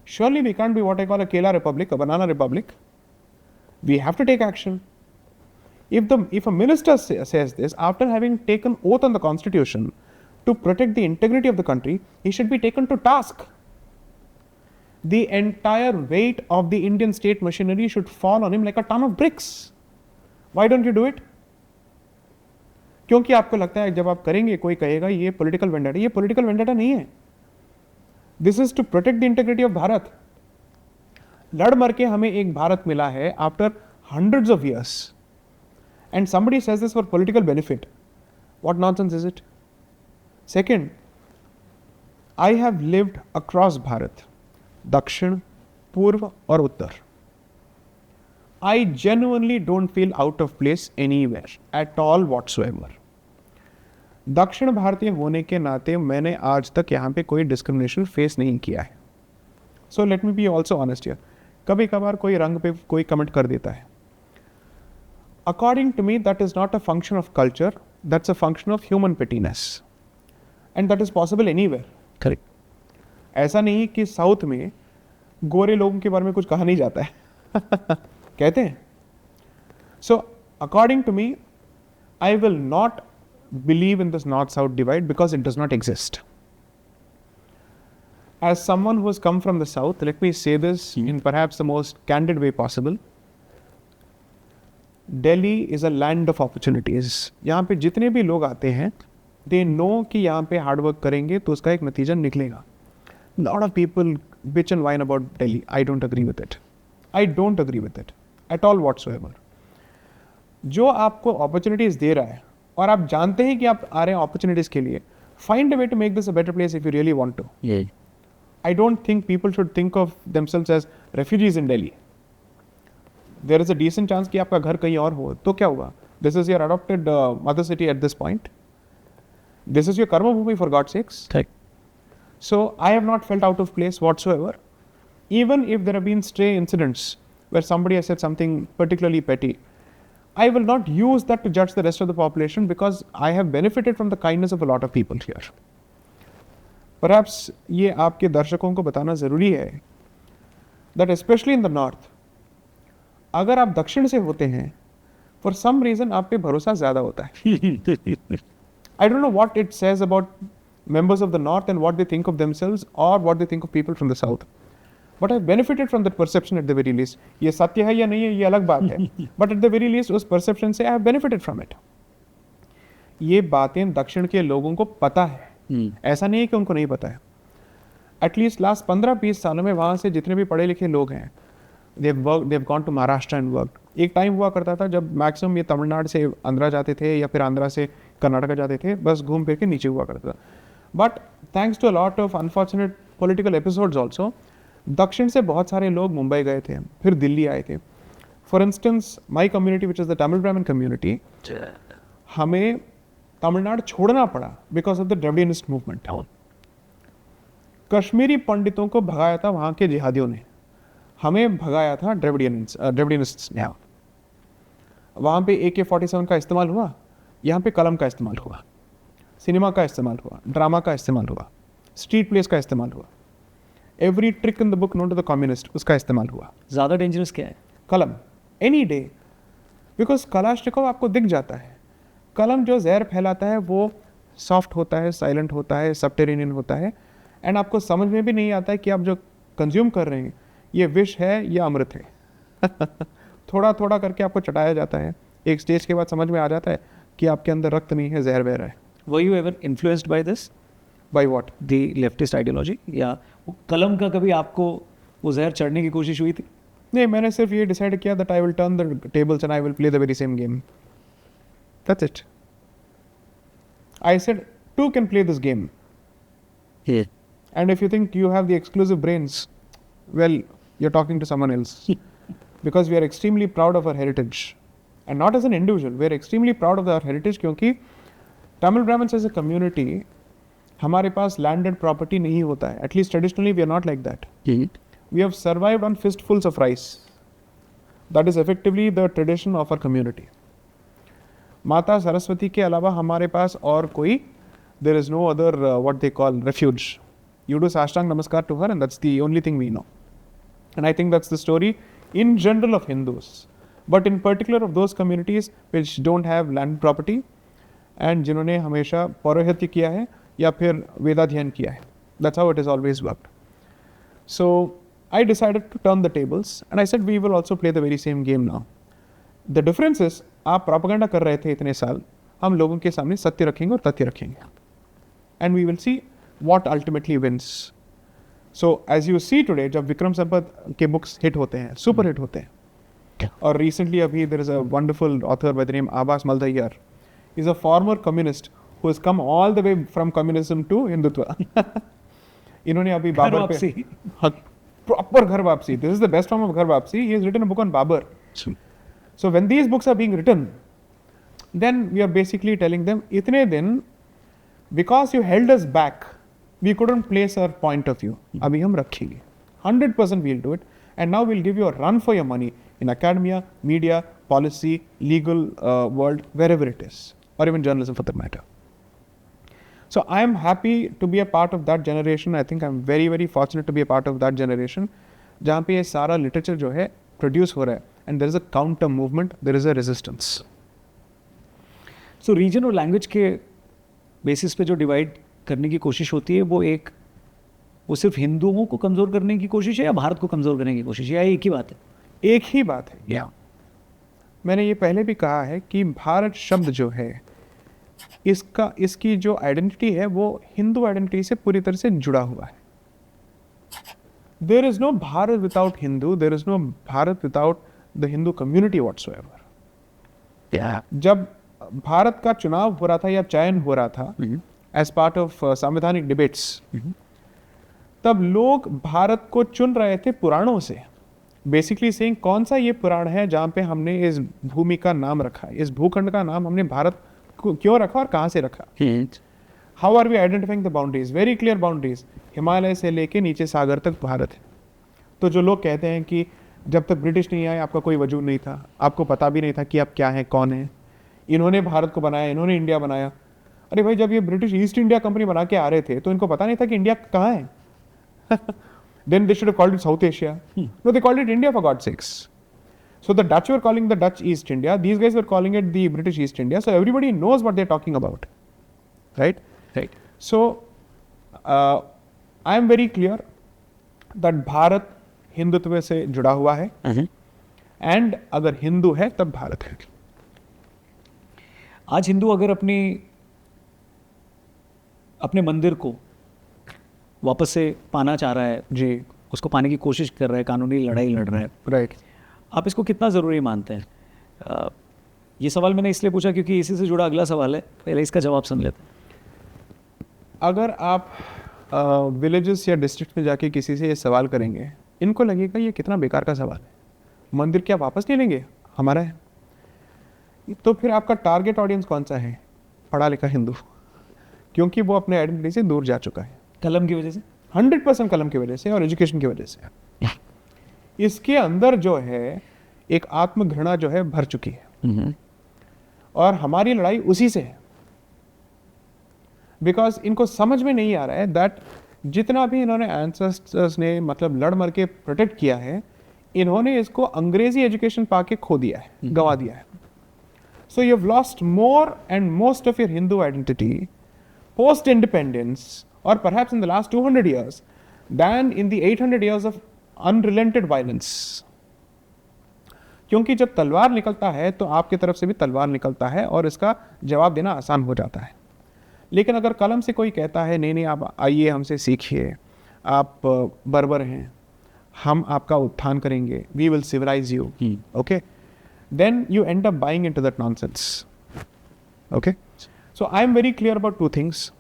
Surely we can't be what I call a Kela Republic, a banana republic. We have to take action. If a minister says this after having taken oath on the constitution to protect the integrity of the country, he should be taken to task. The entire weight of the Indian state machinery should fall on him like a ton of bricks. Why don't you do it? क्योंकि आपको लगता है जब आप करेंगे कोई कहेगा ये पॉलिटिकल वेंडेटा, ये पॉलिटिकल वेंडेटा नहीं है। This is to protect the integrity of Bharat. लड़ मर के हमें एक भारत मिला है after hundreds of years, and somebody says this for political benefit, what nonsense is it? Second, I have lived across Bharat, Dakshin, Purva और उत्तर. I genuinely don't feel out of place anywhere at all whatsoever. दक्षिण भारतीय होने के नाते मैंने आज तक यहाँ पे कोई डिस्क्रिमिनेशन फेस नहीं किया है. So let me be also honest here. कभी कभार कोई रंग पे कोई कमेंट कर देता है. According to me that is not a function of culture, that's a function of human pettiness, and that is possible anywhere. Correct. ऐसा नहीं कि साउथ में गोरे लोगों के बारे में कुछ कहा नहीं जाता है. कहते हैं. So according to me, I will not believe in this north-south divide because it does not exist. As someone who has come from the south, let me say this in perhaps the most candid way possible. Delhi is a land of opportunities. यहाँ पे जितने भी लोग आते हैं, they know कि यहाँ पे hard work करेंगे तो उसका एक नतीजा निकलेगा. Lot of people bitch and whine about Delhi. I don't agree with it. I don't agree with it at all whatsoever. जो आपको opportunities दे रहा है और आप जानते हैं कि आप आ रहे हैं अपॉर्चुनिटीज के लिए, find a way to make this a better place if you really want to. I don't think people should think of themselves as refugees in Delhi. There is a decent chance कि आपका घर कहीं और हो, तो क्या हुआ? This is your adopted mother city at this point. This is your कर्म भूमि for God sakes. So I have not felt out of place whatsoever, even if there have been stray incidents where somebody has said something particularly petty. I will not use that to judge the rest of the population because I have benefited from the kindness of a lot of people here. Perhaps ये आपके दर्शकों को बताना ज़रूरी है that especially in the north, अगर आप दक्षिण से होते हैं, for some reason आप पे भरोसा ज़्यादा होता है. I don't know what it says about members of the north and what they think of themselves or what they think of people from the south. But I've benefited from that perception at the very least. ये सत्य है या नहीं है ये अलग बात है. But at the very least उस perception से I have benefited from it. ये बातें दक्षिण के लोगों को पता है. ऐसा नहीं है कि उनको नहीं पता है. At least last 15-20 सालों में वहाँ से जितने भी पढ़े लिखे लोग हैं, they've gone to Maharashtra and worked. एक टाइम हुआ करता था जब मैक्सिमम ये तमिलनाडु से आंध्रा जाते थे या फिर आंध्रा से कर्नाटका जाते थे, बस घूम फिर के नीचे हुआ करता था. But thanks to a lot of unfortunate political episodes also, दक्षिण से बहुत सारे लोग मुंबई गए थे, फिर दिल्ली आए थे. For instance my community which is the Tamil Brahmin community, हमें तमिलनाडु छोड़ना पड़ा because of the Dravidianist movement. Kashmiri पंडितों को भगाया था वहाँ के जिहादियों ने, हमें भगाया था द्रविडियनिस्ट्स ने. वहाँ पे AK-47 का इस्तेमाल हुआ, यहाँ पे कलम का इस्तेमाल हुआ, सिनेमा का इस्तेमाल हुआ, ड्रामा का इस्तेमाल हुआ, स्ट्रीट प्लेस का इस्तेमाल हुआ. Every trick in the book known to the communist उसका इस्तेमाल हुआ. ज़्यादा डेंजरस क्या है? कलम एनी डे, बिकॉज कलाश्निकोव आपको दिख जाता है. कलम जो जहर फैलाता है वो सॉफ्ट होता है, साइलेंट होता है, सबटेरेनियन होता है, एंड आपको समझ में भी नहीं आता है कि आप जो कंज्यूम कर रहे हैं ये विष है या अमृत है. थोड़ा थोड़ा करके आपको चटाया जाता है, एक स्टेज के बाद समझ में आ जाता है कि आपके अंदर रक्त नहीं है, जहर बह रहा है. Were you ever influenced by this? By what? The leftist ideology? या कलम का कभी आपको वो जहर चढ़ने की कोशिश हुई थी? नहीं, मैंने सिर्फ ये डिसाइड किया that I will turn the tables and I will play the very same game. That's it. I said two can play this game. Yeah. And if you think you have the exclusive brains, well, you're talking to someone else. Because we are extremely proud of our heritage. And not as an individual, we are extremely proud of our heritage क्योंकि Tamil Brahmins as a community, हमारे पास landed property नहीं होता है. At least traditionally we are not like that. We have survived on fistfuls of rice. That is effectively the tradition of our community. माता सरस्वती के अलावा हमारे पास और कोई, there is no other what they call refuge. You do Ashtang Namaskar to her and that's the only thing we know. And I think that's the story in general of Hindus. But in particular of those communities which don't have land property and जिन्होंने हमेशा पौरोहित्य किया है या फिर वेदाध्ययन किया है. That's how it has always worked. So I decided to turn the tables and I said we will also play the very same game now. The difference is आप propaganda कर रहे थे इतने साल, हम लोगों के सामने सत्य रखेंगे और तथ्य रखेंगे. And we will see what ultimately wins. So as you see today, जब विक्रम संपत के बुक्स हिट होते हैं, सुपर हिट होते हैं, और recently अभी there is a wonderful author by the name Abbas Maldayyar. He's a former communist who has come all the way from communism to Hindutva. इन्होंने अभी बाबर पे proper घर वापसी. This is the best form of घर वापसी. He has written a book on Babur. So when these books are being written, then we are basically telling them, इतने दिन because you held us back, we couldn't place our point of view. अभी हम रखेंगे. 100% we'll do it. And now we'll give you a run for your money in academia, media, policy, legal world, wherever it is, or even journalism for that matter. So I am happy to be a part of that generation. I think I'm very, very fortunate to be a part of that generation, जहाँ पे ये सारा literature जो है produce हो रहा है, and there is a counter movement, there is a resistance. So region और language के basis पे जो divide करने की कोशिश होती है, वो सिर्फ हिंदुओं को कमज़ोर करने की कोशिश है या भारत को कमज़ोर करने की कोशिश है, या एक ही बात है? एक ही बात है. या मैंने ये पहले भी कहा है कि भारत शब्द जो है इसकी जो आइडेंटिटी है वो हिंदू आइडेंटिटी से पूरी तरह से जुड़ा हुआ है. There is no Bharat without Hindu, there is no Bharat without the Hindu community whatsoever. जब भारत का चुनाव हो रहा था या चयन हो रहा था एज पार्ट ऑफ संवैधानिक डिबेट्स, तब लोग भारत को चुन रहे थे पुराणों से, बेसिकली सेइंग कौन सा ये पुराण है जहाँ पे हमने इस भूमि का नाम रखा है, इस भूखंड का नाम हमने भारत को क्यों रखा और कहाँ से रखा. How are we identifying the boundaries, very clear boundaries, Himalaya से लेके नीचे सागर तक भारत है. तो जो लोग कहते हैं कि जब तक ब्रिटिश नहीं आए आपका कोई वजूद नहीं था, आपको पता भी नहीं था कि आप क्या हैं, कौन है, इन्होंने भारत को बनाया, इन्होंने इंडिया बनाया. अरे भाई, जब ये ब्रिटिश ईस्ट इंडिया कंपनी बना के आ रहे थे तो इनको पता नहीं था कि इंडिया कहाँ है. Then they should have called it South Asia. No, they called it India for God's sakes. So the Dutch were calling the Dutch East India. These guys were calling it the British East India. So everybody knows what they're talking about, right? Right. So I am very clear that Bharat Hindutva से जुड़ा हुआ है. And अगर हिंदू है तब भारत है. आज हिंदू अगर अपने मंदिर को वापस से पाना चाह रहा है, जी, उसको पाने की कोशिश कर रहा है, कानूनी लड़ाई लड़ रहा है, राइट, आप इसको कितना ज़रूरी मानते हैं? ये सवाल मैंने इसलिए पूछा क्योंकि इसी से जुड़ा अगला सवाल है, पहले इसका जवाब सुन लेते हैं. अगर आप विलेजेस या डिस्ट्रिक्ट में जाके किसी से ये सवाल करेंगे, इनको लगेगा ये कितना बेकार का सवाल है, मंदिर क्या वापस नहीं लेंगे, हमारा है. तो फिर आपका टारगेट ऑडियंस कौन सा है? पढ़ा लिखा हिंदू, क्योंकि वो अपने आइडेंटिटी से दूर जा चुका है. कलम की वजह से, 100% कलम की वजह से और एजुकेशन की वजह से. इसके अंदर जो है एक आत्मघृणा जो है भर चुकी है, और हमारी लड़ाई उसी से है. बिकॉज इनको समझ में नहीं आ रहा है दैट जितना भी इन्होंने एंसेस्टर्स ने मतलब लड़ मर के प्रोटेक्ट किया है, इन्होंने इसको अंग्रेजी एजुकेशन पाके खो दिया है, गवा दिया है. सो you have lost more and most of your Hindu identity post independence, or perhaps in the last 200 years, than in the 800 years of unrelented violence. क्योंकि जब तलवार निकलता है तो आपकी तरफ से भी तलवार निकलता है और इसका जवाब देना आसान हो जाता है. लेकिन अगर कलम से कोई कहता है नहीं आप आइए हमसे सीखिए, आप बर्बर हैं, हम आपका उत्थान करेंगे, we will civilise you, okay, then you end up buying into that nonsense. Okay, so I am very clear about two things.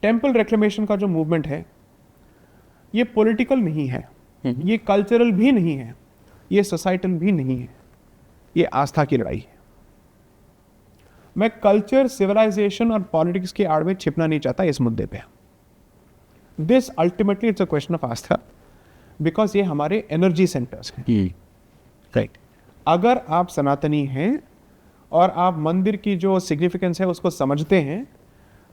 Temple reclamation का जो मूवमेंट है ये पॉलिटिकल नहीं है, ये कल्चरल भी नहीं है, ये सोसाइटल भी नहीं है, ये आस्था की लड़ाई है. मैं कल्चर, सिविलाइजेशन और पॉलिटिक्स के आड़ में छिपना नहीं चाहता इस मुद्दे पे. This ultimately it's a question of Aastha, because ये हमारे एनर्जी सेंटर्स हैं. राइट. अगर आप सनातनी हैं और आप मंदिर की जो सिग्निफिकेंस है उसको समझते हैं,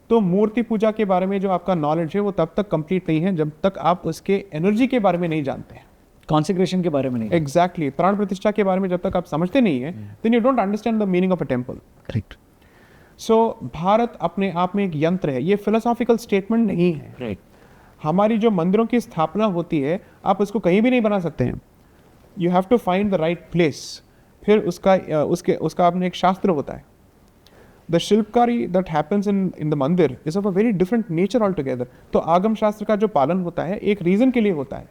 तो मूर्ति पूजा के बारे में जो आपका नॉलेज है वो तब तक कंप्लीट नहीं है जब तक आप उसके एनर्जी के बारे में नहीं जानते हैं, कॉन्सेक्रेशन के बारे में नहीं. एग्जैक्टली, प्राण प्रतिष्ठा के बारे में जब तक आप समझते नहीं है, then you don't understand the meaning of a temple. Correct. So Bharat अपने आप में एक यंत्र है, ये फिलोसॉफिकल स्टेटमेंट नहीं है. राइट. हमारी जो मंदिरों की स्थापना होती है आप उसको कहीं भी नहीं बना सकते हैं, you have to find the right place. फिर उसका अपने एक शास्त्र होता है. The शिल्पकारी that happens in the मंदिर is of a very different nature altogether. तो आगम शास्त्र का जो पालन होता है एक रीजन के लिए होता है.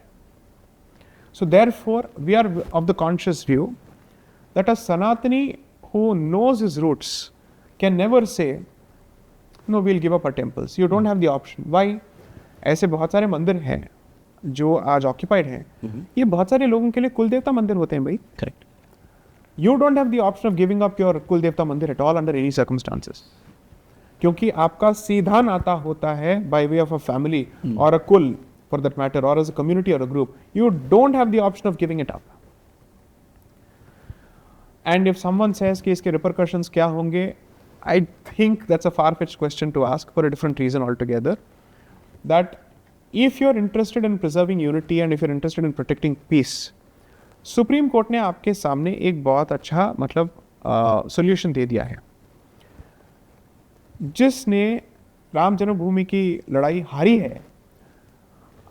So therefore, we are of the conscious view that a Sanatani who knows his roots can never say, no, we'll give up our temples. You don't have the option. Why? ऐसे बहुत सारे मंदिर हैं जो आज ऑक्यूपाइड हैं. ये बहुत सारे लोगों के लिए कुल देवता मंदिर होते हैं भाई. Correct. You don't have the option of giving up your कुल देवता मंदिर at all under any circumstances. क्योंकि आपका सीधा नाता होता है by way of a family or a कुल for that matter, or as a community or a group. You don't have the option of giving it up. And if someone says कि इसके repercussions क्या होंगे, I think that's a far-fetched question to ask for a different reason altogether. That if you're interested in preserving unity and if you're interested in protecting peace, supreme court ने आपके सामने एक बहुत अच्छा मतलब सॉल्यूशन दे दिया है. जिसने राम जन्मभूमि की लड़ाई हारी है,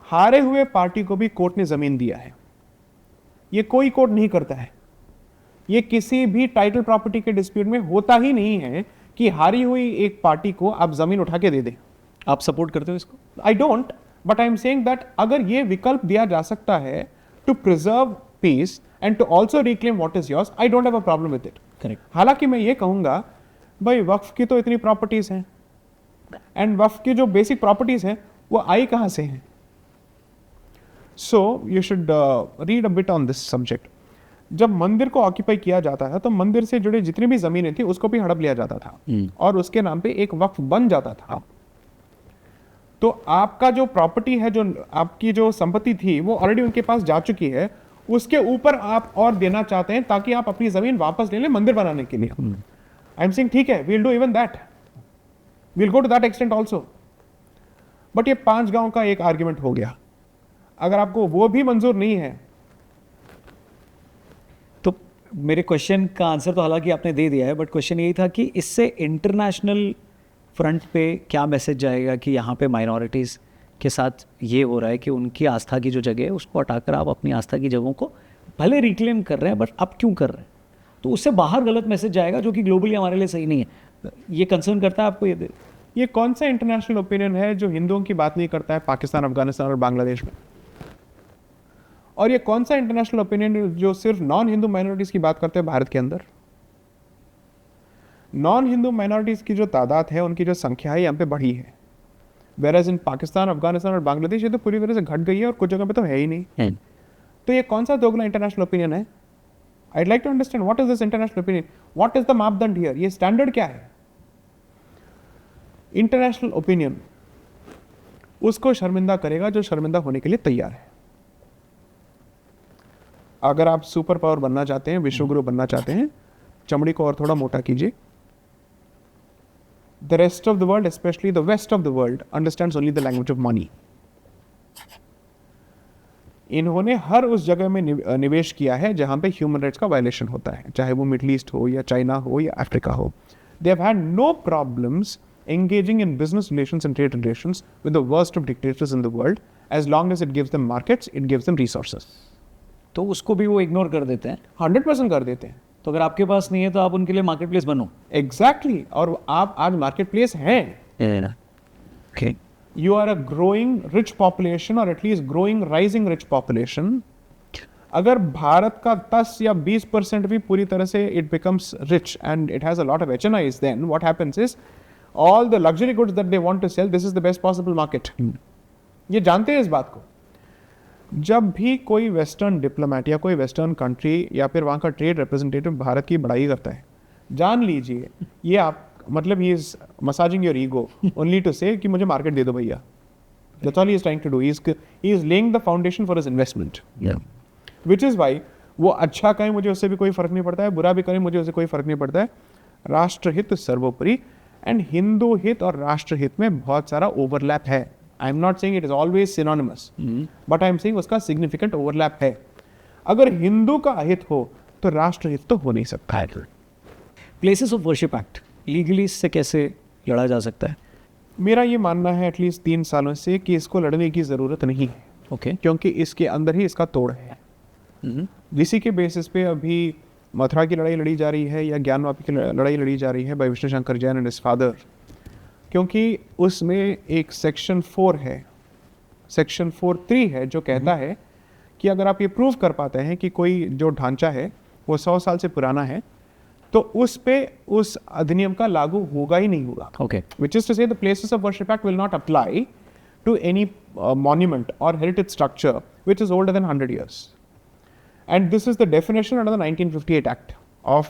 हारे हुए पार्टी को भी कोर्ट ने जमीन दिया है. ये कोई कोर्ट नहीं करता है. ये किसी भी टाइटल प्रॉपर्टी के डिस्प्यूट में होता ही नहीं है कि हारी हुई एक पार्टी को आप जमीन उठा के दे दें. आप सपोर्ट करते हो इसको? I don't, but I am saying that अगर ये विकल्प दिया जा सकता है to preserve peace and to also reclaim what is yours, I don't have a problem with it. Correct. हालांकि मैं ये कहूंगा भाई वक्फ की तो इतनी प्रॉपर्टीज हैं एंड वक्फ की जो बेसिक प्रॉपर्टीज हैं वो आई कहां से हैं. So you should read a bit on this subject. जब मंदिर को ऑक्यूपाई किया जाता है तो मंदिर से जुड़े जितनी भी जमीनें थी उसको भी हड़प लिया जाता था और उसके नाम पे एक वक्फ बन जाता था. तो आपका जो प्रॉपर्टी है, जो आपकी जो संपत्ति थी वो ऑलरेडी उनके पास जा चुकी है, उसके ऊपर आप और देना चाहते हैं ताकि आप अपनी जमीन वापस ले लें मंदिर बनाने के लिए. आई एम सेइंग ठीक है, we'll do even that, we'll go to that extent also. But ये 5 गांव का एक आर्ग्यूमेंट हो गया. अगर आपको वो भी मंजूर नहीं है तो मेरे क्वेश्चन का आंसर तो हालांकि आपने दे दिया है, बट क्वेश्चन यही था कि इससे इंटरनेशनल फ्रंट पे क्या मैसेज जाएगा कि यहाँ पे माइनॉरिटीज़ के साथ ये हो रहा है कि उनकी आस्था की जो जगह है उसको हटाकर आप अपनी आस्था की जगहों को भले रिक्लेम कर रहे हैं, बट आप क्यों कर रहे हैं? तो उससे बाहर गलत मैसेज जाएगा जो कि ग्लोबली हमारे लिए सही नहीं है. ये कंसर्न करता है आपको? ये कौन सा इंटरनेशनल ओपिनियन है जो हिंदुओं की बात नहीं करता है पाकिस्तान, अफगानिस्तान और बांग्लादेश में? और ये कौन सा इंटरनेशनल ओपिनियन जो सिर्फ नॉन हिंदू माइनॉरिटीज की बात करते हैं भारत के अंदर? नॉन हिंदू माइनॉरिटीज की जो तादाद है, उनकी जो संख्या है यहाँ पे बढ़ी है. वेरएज इन पाकिस्तान, अफगानिस्तान और बांग्लादेश ये तो पूरी तरह से घट गई है और कुछ जगह पे तो है ही नहीं. तो ये कौन सा दोगला इंटरनेशनल ओपिनियन है? I'd like to understand what is this international opinion? What is the मापदंड here? ये स्टैंडर्ड क्या है? इंटरनेशनल ओपिनियन उसको शर्मिंदा करेगा जो शर्मिंदा होने के लिए तैयार है. अगर आप सुपर पावर बनना चाहते हैं, विश्वगुरु बनना चाहते हैं, चमड़ी को और थोड़ा मोटा कीजिए. The rest of the world, especially the west of the world, understands only the language of money. इन्होंने हर उस जगह में निवेश किया है जहां पे ह्यूमन राइट्स का वायलेशन होता है, चाहे वो मिडल ईस्ट हो या चाइना हो या अफ्रीका हो. They have had no problems engaging in business relations and trade relations with the worst of dictators in the world, as long as it gives them markets, it gives them resources. तो उसको भी वो ignore कर देते हैं. 100% कर देते हैं. तो अगर आपके पास नहीं है तो आप उनके लिए मार्केट प्लेस बनो. एग्जैक्टली. और आप आज मार्केट प्लेस हैं. Okay. You are a growing rich population, or at least growing rising rich population. अगर भारत का 10 या 20% भी पूरी तरह से it becomes rich and it has a lot of HNIs, then what happens is all the luxury goods that they want to sell, this is the best possible market. ये जानते हैं इस बात को. जब भी कोई वेस्टर्न डिप्लोमेट या कोई वेस्टर्न कंट्री या फिर वहाँ का ट्रेड रिप्रेजेंटेटिव भारत की बड़ाई करता है, जान लीजिए ये आप मतलब he is massaging your ego only to say कि मुझे मार्केट दे दो भैया. That's all he is trying to do. He is laying the foundation for his investment. Which is why वो अच्छा कहें मुझे उससे भी कोई फर्क नहीं पड़ता है, बुरा भी करें मुझे उससे कोई फर्क नहीं पड़ता है. राष्ट्रहित सर्वोपरि. एंड हिंदू हित और राष्ट्रहित में बहुत सारा ओवरलैप है. आई am not saying it is always synonymous, but I am saying उसका सिग्निफिकेंट ओवरलैप है. अगर हिंदू का हित हो तो राष्ट्रहित तो हो नहीं सकता है. Places of worship act legally इससे कैसे लड़ा जा सकता है? मेरा ये मानना है एटलीस्ट 3 सालों से कि इसको लड़ने की ज़रूरत नहीं है. ओके. क्योंकि इसके अंदर ही इसका तोड़ है. इसी के बेसिस पे अभी मथुरा की लड़ाई लड़ी जा रही है या ज्ञानवापी की लड़ाई लड़ी जा रही है by Vishnu Shankar Jain and his father, क्योंकि उसमें एक सेक्शन 4 है, सेक्शन 4(3) है जो कहता है कि अगर आप ये प्रूव कर पाते हैं कि कोई जो ढांचा है वो 100 साल से पुराना है, तो उस पे उस अधिनियम का लागू होगा ही नहीं होगा. Okay. Which is to say the Places of Worship Act will not apply to any monument or heritage structure which is older than 100 years. And this is the definition under the 1958 Act of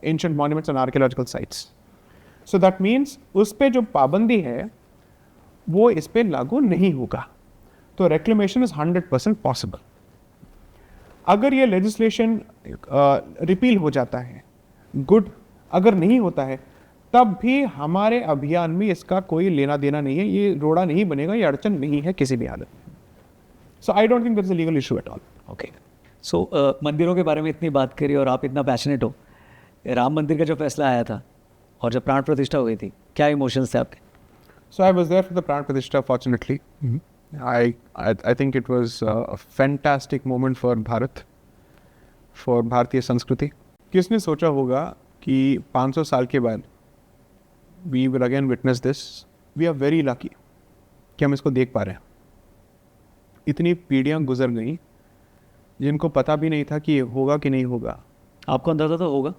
ancient monuments and archaeological sites. So that means उस पे जो पाबंदी है वो इस पे लागू नहीं होगा. तो reclamation is 100% possible. अगर ये legislation repeal हो जाता है, गुड. अगर नहीं होता है तब भी हमारे अभियान में इसका कोई लेना देना नहीं है. ये रोड़ा नहीं बनेगा, ये अड़चन नहीं है किसी भी हालत में. So I don't think that's a legal issue at all. Okay. So मंदिरों के बारे में इतनी बात करी और आप इतना पैशनेट हो, राम मंदिर का जो फैसला आया था और जब प्राण प्रतिष्ठा हुई थी, क्या इमोशंस थे आपके? So I was there for the Pran Pratishtha fortunately. I think it was a fantastic moment for Bharat, for भारतीय संस्कृति. किसने सोचा होगा कि 500 साल के बाद we will again witness this. We are very lucky कि हम इसको देख पा रहे हैं. इतनी पीढ़ियां गुजर गई जिनको पता भी नहीं था कि ये होगा कि नहीं होगा. आपको अंदाजा तो होगा?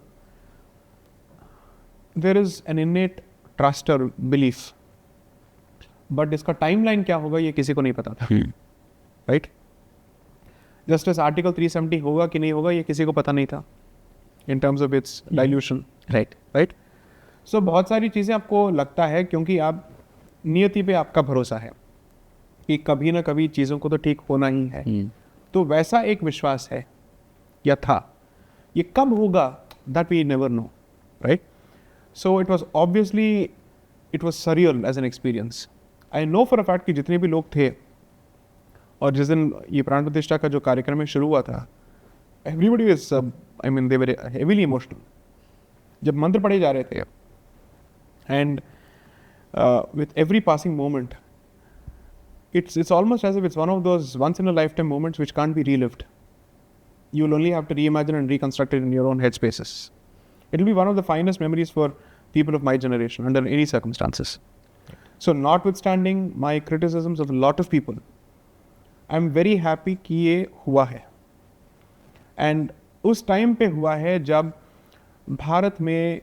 There is an innate trust और बिलीफ, बट इसका टाइमलाइन क्या होगा ये किसी को नहीं पता था. राइट. जस्ट एज आर्टिकल 370 होगा कि नहीं होगा ये किसी को पता नहीं था in terms of its dilution. right. So बहुत सारी चीज़ें आपको लगता है क्योंकि आप नियति पे आपका भरोसा है कि कभी ना कभी चीज़ों को तो ठीक होना ही है. तो वैसा एक विश्वास है या था. ये कब होगा that we never know. right. So it was obviously it was surreal as an experience. I know for a fact कि जितने भी लोग थे और जिस दिन ये प्राण प्रतिष्ठा का जो कार्यक्रम में शुरू हुआ था, everybody was I mean they were heavily emotional जब मंत्र पढ़े जा रहे थे. and with every passing moment it's almost as if it's one of those once in a lifetime moments which can't be relived. You'll only have to reimagine and reconstruct it in your own headspaces. It'll be one of the finest memories for people of my generation under any circumstances. So notwithstanding my criticisms of a lot of people, I'm very happy कि ये हुआ है. And उस time पे हुआ है जब भारत में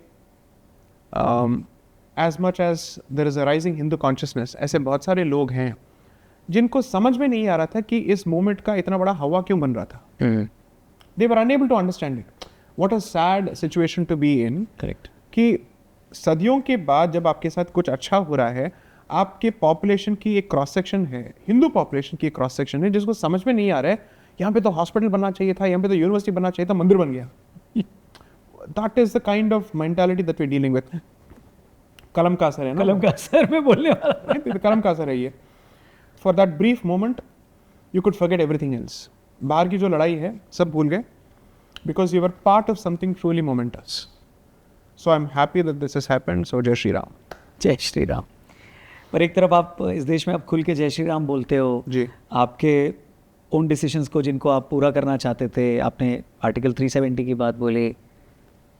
as much as there is a rising Hindu consciousness, ऐसे बहुत सारे लोग हैं जिनको समझ में नहीं आ रहा था कि इस मूवमेंट का इतना बड़ा हवा क्यों बन रहा था. They were unable to understand it. What a sad situation to be in. Correct. कि सदियों के बाद जब आपके साथ कुछ अच्छा हो रहा है, आपके पॉपुलेशन की एक क्रॉस सेक्शन है, हिंदू पॉपुलेशन की एक क्रॉस सेक्शन है जिसको समझ में नहीं आ रहा है यहाँ पे तो हॉस्पिटल बनना चाहिए था, यहाँ पे तो यूनिवर्सिटी बनना चाहिए था, मंदिर बन गया. That is the kind of mentality that we dealing with. कलम का असर है ना. कलम का असर में बोलने वाला. कलम का असर है ये. For that brief moment you could forget everything else. बाहर की जो लड़ाई है सब भूल गए because you are part of something truly momentous. So I am happy that this has happened. So जय श्री राम. जय श्री राम. पर एक तरफ आप इस देश में आप खुल के जय श्री राम बोलते हो जी. आपके उन डिसीजंस को जिनको आप पूरा करना चाहते थे, आपने आर्टिकल 370 की बात बोली,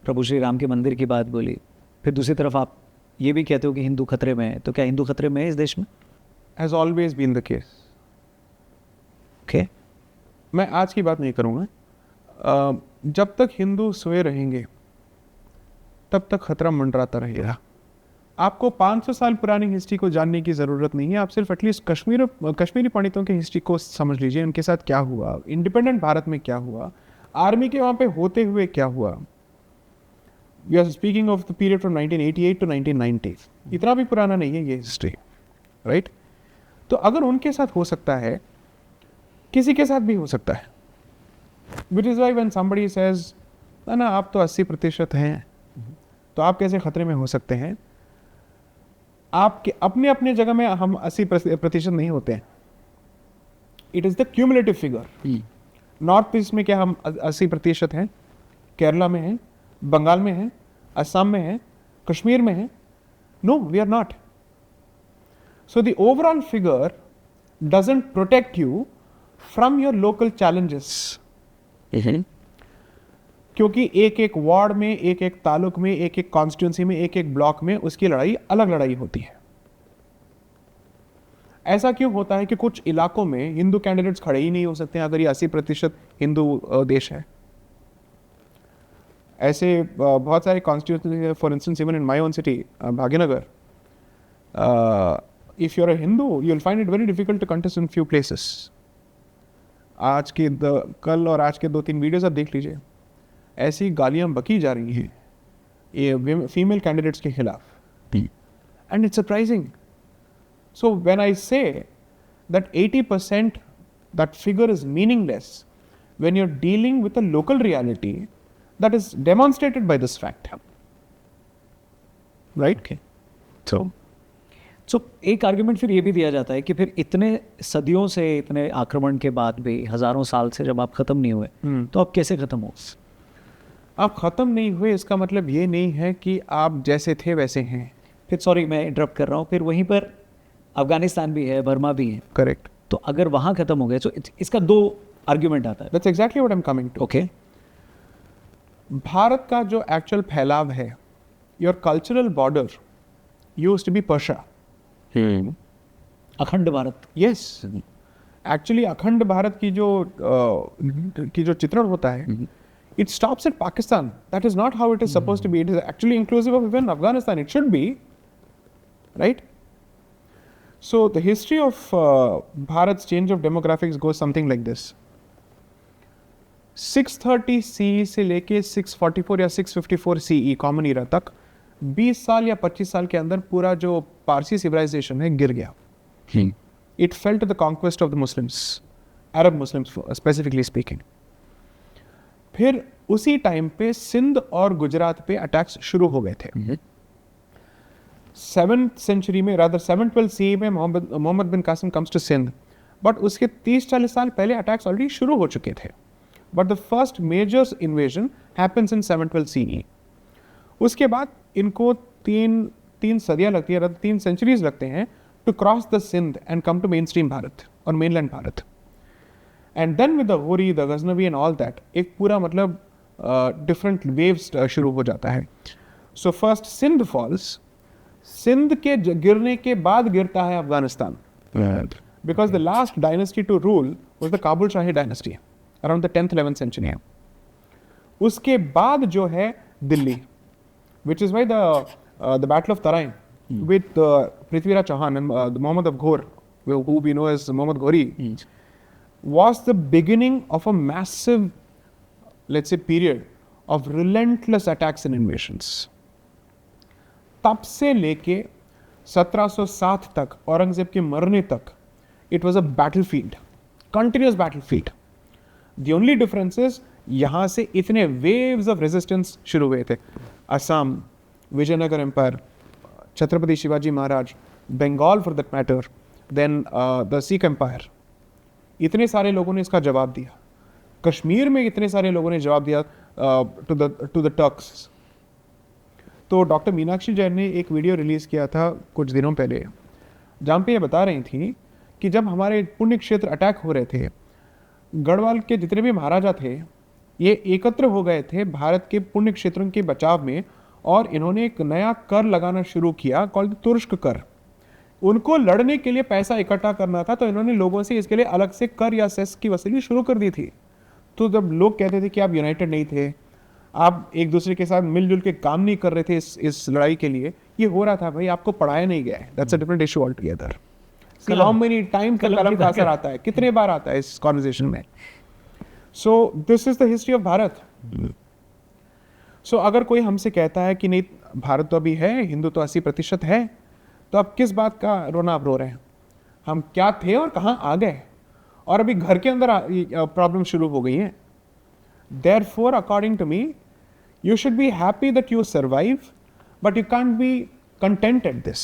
प्रभु श्री राम के मंदिर की बात बोली, फिर दूसरी तरफ आप ये भी कहते हो कि हिंदू खतरे में है. तो क्या हिंदू खतरे में है इस देश में? Has always been the case. Okay. मैं आज की बात नहीं करूँगा. जब तक हिंदू सोए रहेंगे तब तक खतरा मंडराता रहेगा. आपको 500 साल पुरानी हिस्ट्री को जानने की ज़रूरत नहीं है. आप सिर्फ एटलीस्ट कश्मीरी पंडितों की हिस्ट्री को समझ लीजिए. उनके साथ क्या हुआ, इंडिपेंडेंट भारत में क्या हुआ, आर्मी के वहाँ पे होते हुए क्या हुआ. We are speaking of the period from 1988 to 1990. इतना भी पुराना नहीं है ये हिस्ट्री. राइट. तो अगर उनके साथ हो सकता है, किसी के साथ भी हो सकता है. Which is why when somebody says ना आप तो 80% हैं, तो आप कैसे खतरे में हो सकते हैं. आपके अपने अपने जगह में हम 80% नहीं होते हैं. It is the cumulative figure. North east में क्या हम 80% हैं? केरला में हैं, बंगाल में हैं, असम में हैं, कश्मीर में हैं? No, we are not. So the overall figure doesn't protect you from your local challenges. क्योंकि एक एक वार्ड में, एक एक तालुक में, एक एक कॉन्स्टिट्यूंसी में, एक एक ब्लॉक में उसकी लड़ाई अलग लड़ाई होती है. ऐसा क्यों होता है कि कुछ इलाकों में हिंदू कैंडिडेट्स खड़े ही नहीं हो सकते हैं अगर ये 80% हिंदू देश है? ऐसे बहुत सारे constituency, for instance even in my own city Bhagyanagar, if you are a Hindu you will find it very difficult to contest in few places. कल और आज के 2-3 वीडियोस आप देख लीजिए, ऐसी गालियां बकी जा रही हैं ये फीमेल कैंडिडेट्स के खिलाफ, and it's surprising. So when I say that 80% that figure is meaningless when you're dealing with a local reality, that is demonstrated by this fact, right? Okay. So एक आर्गुमेंट फिर ये भी दिया जाता है कि फिर इतने सदियों से, इतने आक्रमण के बाद भी, हजारों साल से जब आप खत्म नहीं हुए तो आप कैसे खत्म हो? आप खत्म नहीं हुए इसका मतलब ये नहीं है कि आप जैसे थे वैसे हैं। फिर सॉरी मैं इंटरप्ट कर रहा हूँ, फिर वहीं पर अफगानिस्तान भी है, बर्मा भी है, करेक्ट। तो अगर वहाँ खत्म हो गए तो इसका 2 आर्ग्यूमेंट आता है। That's exactly what I am coming to. Okay, Bharat का जो एक्चुअल फैलाव है, your cultural border used to be Persia. Akhand Bharat. Yes, actually अखंड भारत की जो चित्रण होता है, it stops at Pakistan. That is not how it is supposed to be. It is actually inclusive of even Afghanistan. It should be, right? So the history of Bharat's change of demographics goes something like this. 630 CE से लेके 644 या 654 CE common Ira तक 20 साल या 25 साल के अंदर पूरा जो पारसी सिविलाइजेशन है गिर गया। It fell to the conquest of the Muslims, Arab Muslims specifically speaking. फिर उसी टाइम पे सिंध और गुजरात पे अटैक्स शुरू हो गए थे। 7th century में, rather 712 CE में Mohammad bin Qasim comes to Sindh, but उसके 30-40 साल पहले अटैक्स ऑलरेडी शुरू हो चुके थे। But the first major invasion happens in 712 CE। उसके बाद इनको तीन सदियां लगती है, 3 सेंचुरीज लगते हैं to cross the Sindh and come to mainstream Bharat और mainland Bharat. And then with the Ghori, the Ghaznavi and all that, एक पूरा मतलब डिफरेंट वेव्स शुरू हो जाता है। So first Sindh falls, Sindh के गिरने के बाद गिरता है Afghanistan, because the last dynasty to rule was the Kabul Shahi dynasty around the 10th-11th century। उसके बाद जो है Delhi, which is Y the battle of Tarain with Prithviraj Chauhan and Mohammad of Ghor, who we know as Muhammad Ghori, was the beginning of a massive, let's say, period of relentless attacks and invasions. तब से लेके 1707 तक, औरंगजेब के मरने तक, it was a battlefield, continuous battlefield. The only difference is यहाँ से इतने waves of resistance शुरू हुए थे। Assam, Vijayanagar empire, Chhatrapati Shivaji Maharaj, Bengal for that matter, then the Sikh empire, इतने सारे लोगों ने इसका जवाब दिया। कश्मीर में इतने सारे लोगों ने जवाब दिया टू द टर्क्स। तो डॉक्टर मीनाक्षी जैन ने एक वीडियो रिलीज़ किया था कुछ दिनों पहले, जहाँ पे ये बता रही थी कि जब हमारे पुण्य क्षेत्र अटैक हो रहे थे, गढ़वाल के जितने भी महाराजा थे ये एकत्र हो गए थे भारत के पुण्य क्षेत्रों के बचाव में, और इन्होंने एक नया कर लगाना शुरू किया कॉल्ड तुर्क कर। उनको लड़ने के लिए पैसा इकट्ठा करना था, तो इन्होंने लोगों से इसके लिए अलग से कर या सेस की वसूली शुरू कर दी थी। तो जब लोग कहते थे कि आप यूनाइटेड नहीं थे, आप एक दूसरे के साथ मिलजुल के काम नहीं कर रहे थे इस लड़ाई के लिए, ये हो रहा था भाई, आपको पढ़ाया नहीं गया है। That's a different issue all together. How many time कलम का असर आता है, कितने बार आता है इस कॉन्वर्सेशन में। So this is the history of Bharat. सो अगर कोई हमसे कहता है कि नहीं भारत तो अभी है, हिंदू तो 80% है, तो अब किस बात का रोना आप रो रहे हैं? हम क्या थे और कहाँ आ गए, और अभी घर के अंदर प्रॉब्लम शुरू हो गई है। Therefore, according to me, you should be happy that you survive, but you can't be content at this.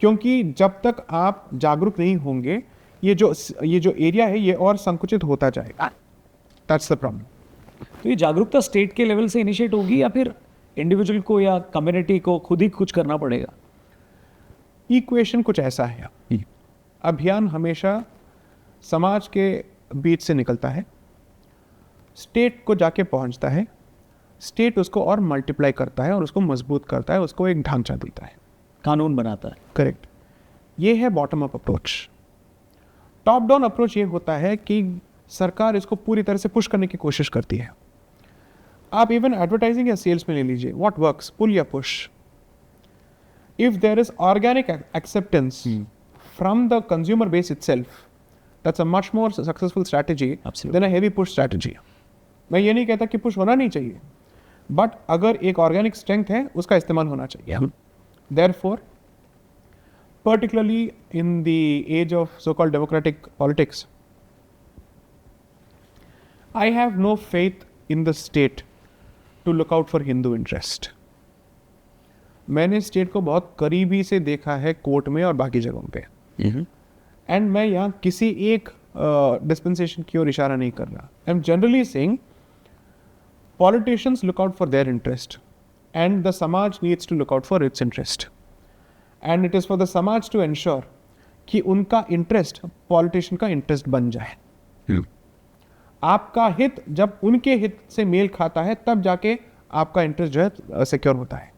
क्योंकि जब तक आप जागरूक नहीं होंगे, ये जो एरिया है ये और संकुचित होता जाएगा। That's the problem. तो ये जागरूकता स्टेट के लेवल से इनिशिएट होगी या फिर इंडिविजुअल को या कम्युनिटी को खुद ही कुछ करना पड़ेगा? इक्वेशन कुछ ऐसा है, अभियान हमेशा समाज के बीच से निकलता है, स्टेट को जाके पहुंचता है, स्टेट उसको और मल्टीप्लाई करता है और उसको मजबूत करता है, उसको एक ढांचा देता है, कानून बनाता है। करेक्ट। ये है bottom up approach. Top down approach ये होता है कि सरकार इसको पूरी तरह से पुश करने की कोशिश करती है। आप इवन एडवर्टाइजिंग या सेल्स में ले लीजिए, व्हाट वर्क्स, पुल या push. If there is organic acceptance from the consumer base itself, that's a much more successful strategy than a heavy push strategy. मैं ये नहीं कहता कि पुश होना नहीं चाहिए, बट अगर एक ऑर्गेनिक स्ट्रेंथ है उसका इस्तेमाल होना चाहिए। Therefore, particularly in the age of so-called democratic politics, I have no faith in the state to look out for Hindu interest. मैंने स्टेट को बहुत करीबी से देखा है कोर्ट में और बाकी जगहों पे, एंड मैं यहाँ किसी एक डिस्पेंसेशन की ओर इशारा नहीं कर रहा। I am generally saying politicians look out for their interest and the samaj needs to look out for its interest, and it is for the samaj to ensure कि उनका इंटरेस्ट पॉलिटिशियन का interest बन जाए। आपका हित जब उनके हित से मेल खाता है तब जाके आपका इंटरेस्ट जो है सिक्योर होता है।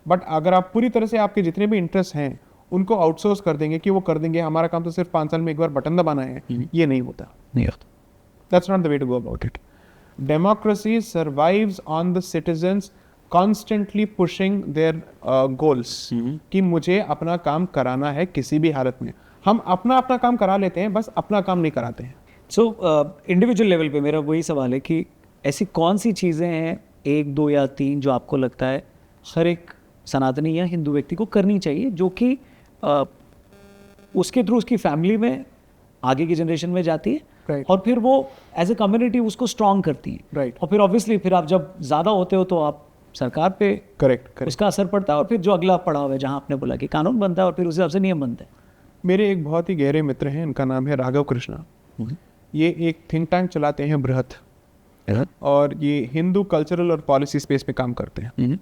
बट अगर आप पूरी तरह से आपके जितने भी इंटरेस्ट हैं उनको आउटसोर्स कर देंगे कि वो कर देंगे, हमारा काम तो सिर्फ 5 साल में एक बार बटन दबाना है, ये नहीं होता। That's not the way to go about it. Democracy survives on the citizens constantly pushing their goals कि मुझे अपना काम कराना है किसी भी हालत में। हम अपना काम करा लेते हैं, बस अपना काम नहीं कराते हैं। सो इंडिविजुअल लेवल पे मेरा वही सवाल है कि ऐसी कौन सी चीज़ें हैं, 1, 2 या 3, जो आपको लगता है हर एक सनातनी या हिंदू व्यक्ति को करनी चाहिए, जो कि उसके थ्रू उसकी फैमिली में आगे की जनरेशन में जाती है, Right. और फिर वो एज ए कम्युनिटी उसको स्ट्रॉन्ग करती है। Right. और फिर ऑब्वियसली फिर आप जब ज़्यादा होते हो तो आप सरकार पे करेक्ट उसका असर पड़ता है, और फिर जो अगला पड़ाव है जहाँ आपने बोला कि कानून बनता है और फिर उस हिसाब से नियम बनते हैं। मेरे एक बहुत ही गहरे मित्र हैं, इनका नाम है राघव कृष्णा। ये एक थिंक टैंक चलाते हैं बृहत, और ये हिंदू कल्चरल और पॉलिसी स्पेस पे काम करते हैं।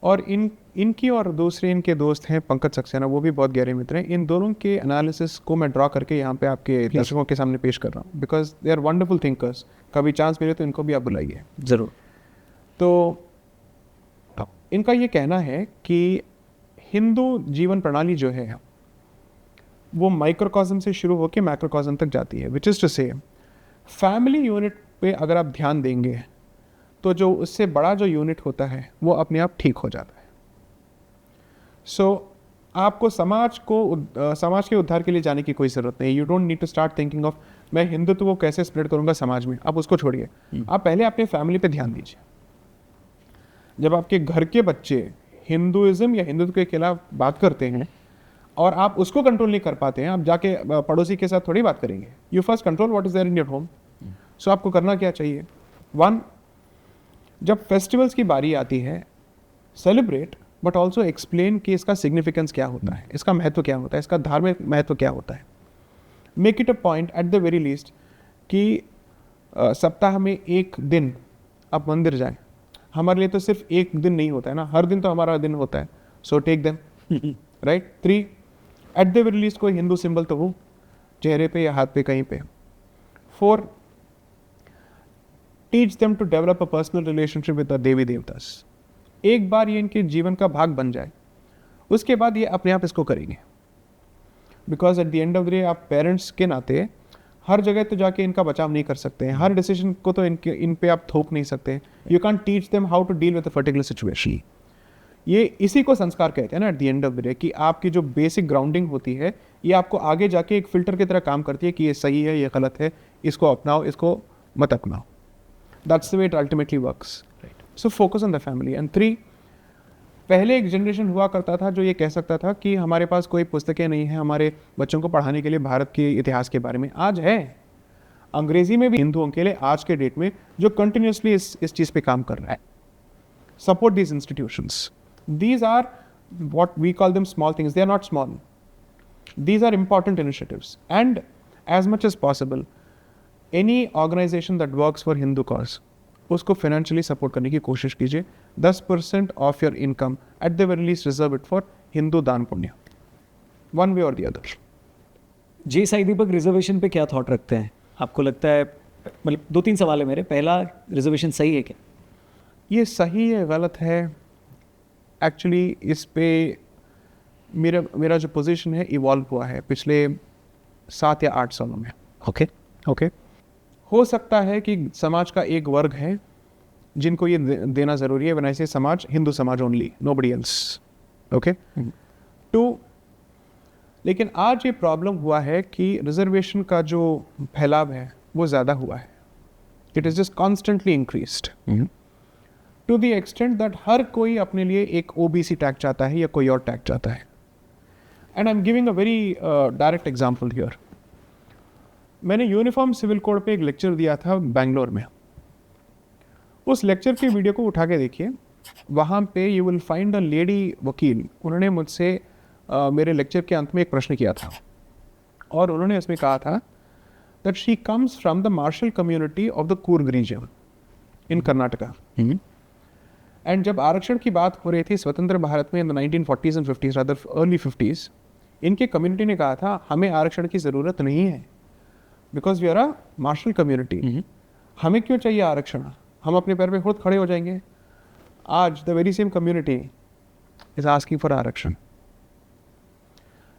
और इनकी और दूसरे इनके दोस्त हैं पंकज सक्सेना, वो भी बहुत गहरे मित्र हैं। इन दोनों के एनालिसिस को मैं ड्रॉ करके यहाँ पे आपके दर्शकों के सामने पेश कर रहा हूँ, because they are wonderful thinkers. कभी चांस मिले तो इनको भी आप बुलाइए। ज़रूर। तो इनका ये कहना है कि हिंदू जीवन प्रणाली जो है वो माइक्रोकॉज्म से शुरू होकर मैक्रोकॉज्म तक जाती है, विच इज़ टू से फैमिली यूनिट पे अगर आप ध्यान देंगे तो जो उससे बड़ा जो यूनिट होता है वो अपने आप ठीक हो जाता है। सो आपको समाज के उद्धार के लिए जाने की कोई ज़रूरत नहीं। You don't need to start thinking of मैं हिंदुत्व को कैसे स्प्रेड करूंगा समाज में। आप उसको छोड़िए, आप पहले अपने फैमिली पे ध्यान दीजिए। जब आपके घर के बच्चे हिंदुइज्म या हिंदुत्व के खिलाफ बात करते हैं और आप उसको कंट्रोल नहीं कर पाते हैं, आप जाके पड़ोसी के साथ थोड़ी बात करेंगे। You first control what is there in your home. So आपको करना क्या चाहिए? 1, जब फेस्टिवल्स की बारी आती है, सेलिब्रेट बट ऑल्सो एक्सप्लेन कि इसका सिग्निफिकेंस क्या होता है, इसका महत्व क्या होता है, इसका धार्मिक महत्व क्या होता है। Make it a point eight the very least कि सप्ताह में एक दिन आप मंदिर जाएं। हमारे लिए तो सिर्फ एक दिन नहीं होता है ना, हर दिन तो हमारा दिन होता है। So take them, right. 3, at the very least कोई हिंदू सिंबल तो हो, चेहरे पे या हाथ पे कहीं पे। 4, teach them to develop a personal relationship with the देवी देवतास। एक बार ये इनके जीवन का भाग बन जाए, उसके बाद ये अपने आप इसको करेंगे। Because at the end of the day आप पेरेंट्स के नाते हर जगह तो जाके इनका बचाव नहीं कर सकते हैं, हर डिसीजन को तो इन पे आप थोप नहीं सकते। You can teach them how to deal with a particular situation. ये इसी को संस्कार कहते हैं ना at the end of the day, कि आपकी जो बेसिक ग्राउंडिंग होती है ये आपको आगे जाके एक फिल्टर की तरह काम करती है कि ये सही है, ये गलत है, इसको अपनाओ, इसको मत अपनाओ। That's the way it ultimately works. So focus on the family. And 3, पहले एक जनरेशन हुआ करता था जो ये कह सकता था कि हमारे पास कोई पुस्तकें नहीं है हमारे बच्चों को पढ़ाने के लिए भारत के इतिहास के बारे में। आज है, अंग्रेजी में भी हिंदुओं के लिए आज के डेट में जो कंटिन्यूसली इस चीज़ पे काम कर रहा है। Support these institutions. These are what we call them small things. They are not small. These are important initiatives. And as much as possible, any organization that works for Hindu cause, उसको financially support करने की कोशिश कीजिए। 10% of your income, at the very least, reserve it for Hindu दान पुण्य, one way or the other. J Sai Deepak, reservation पे क्या thought रखते हैं? आपको लगता है, मतलब 2-3 सवाल है मेरे। पहला, रिजर्वेशन सही है क्या? ये सही है, गलत है? एक्चुअली इस पे मेरा जो पोजीशन है इवॉल्व हुआ है पिछले 7 या 8 सालों में। ओके। हो सकता है कि समाज का एक वर्ग है जिनको ये देना ज़रूरी है, वैसे समाज, हिंदू समाज ओनली, नोबडी एल्स। ओके। तो लेकिन आज ये प्रॉब्लम हुआ है कि रिजर्वेशन का जो फैलाव है वो ज़्यादा हुआ है। It is just constantly increased to the extent that हर कोई अपने लिए एक ओबीसी टैग चाहता है या कोई और टैग चाहता है। And I am giving a very direct example here. मैंने यूनिफॉर्म सिविल कोड पे एक लेक्चर दिया था बेंगलोर में। उस लेक्चर की वीडियो को उठा के देखिए, वहाँ पे you will find a lady वकील। उन्होंने मुझसे मेरे लेक्चर के अंत में एक प्रश्न किया था और उन्होंने इसमें कहा था that she comes from the martial community of the Coorg region in Karnataka. And जब आरक्षण की बात हो रही थी स्वतंत्र भारत में in the 1940s and 50s, rather early 50s, इनके कम्युनिटी ने कहा था हमें आरक्षण की ज़रूरत नहीं है because we are a martial community. हमें क्यों चाहिए आरक्षण, हम अपने पैर पे खुद खड़े हो जाएंगे। आज the very same community is asking for आरक्षण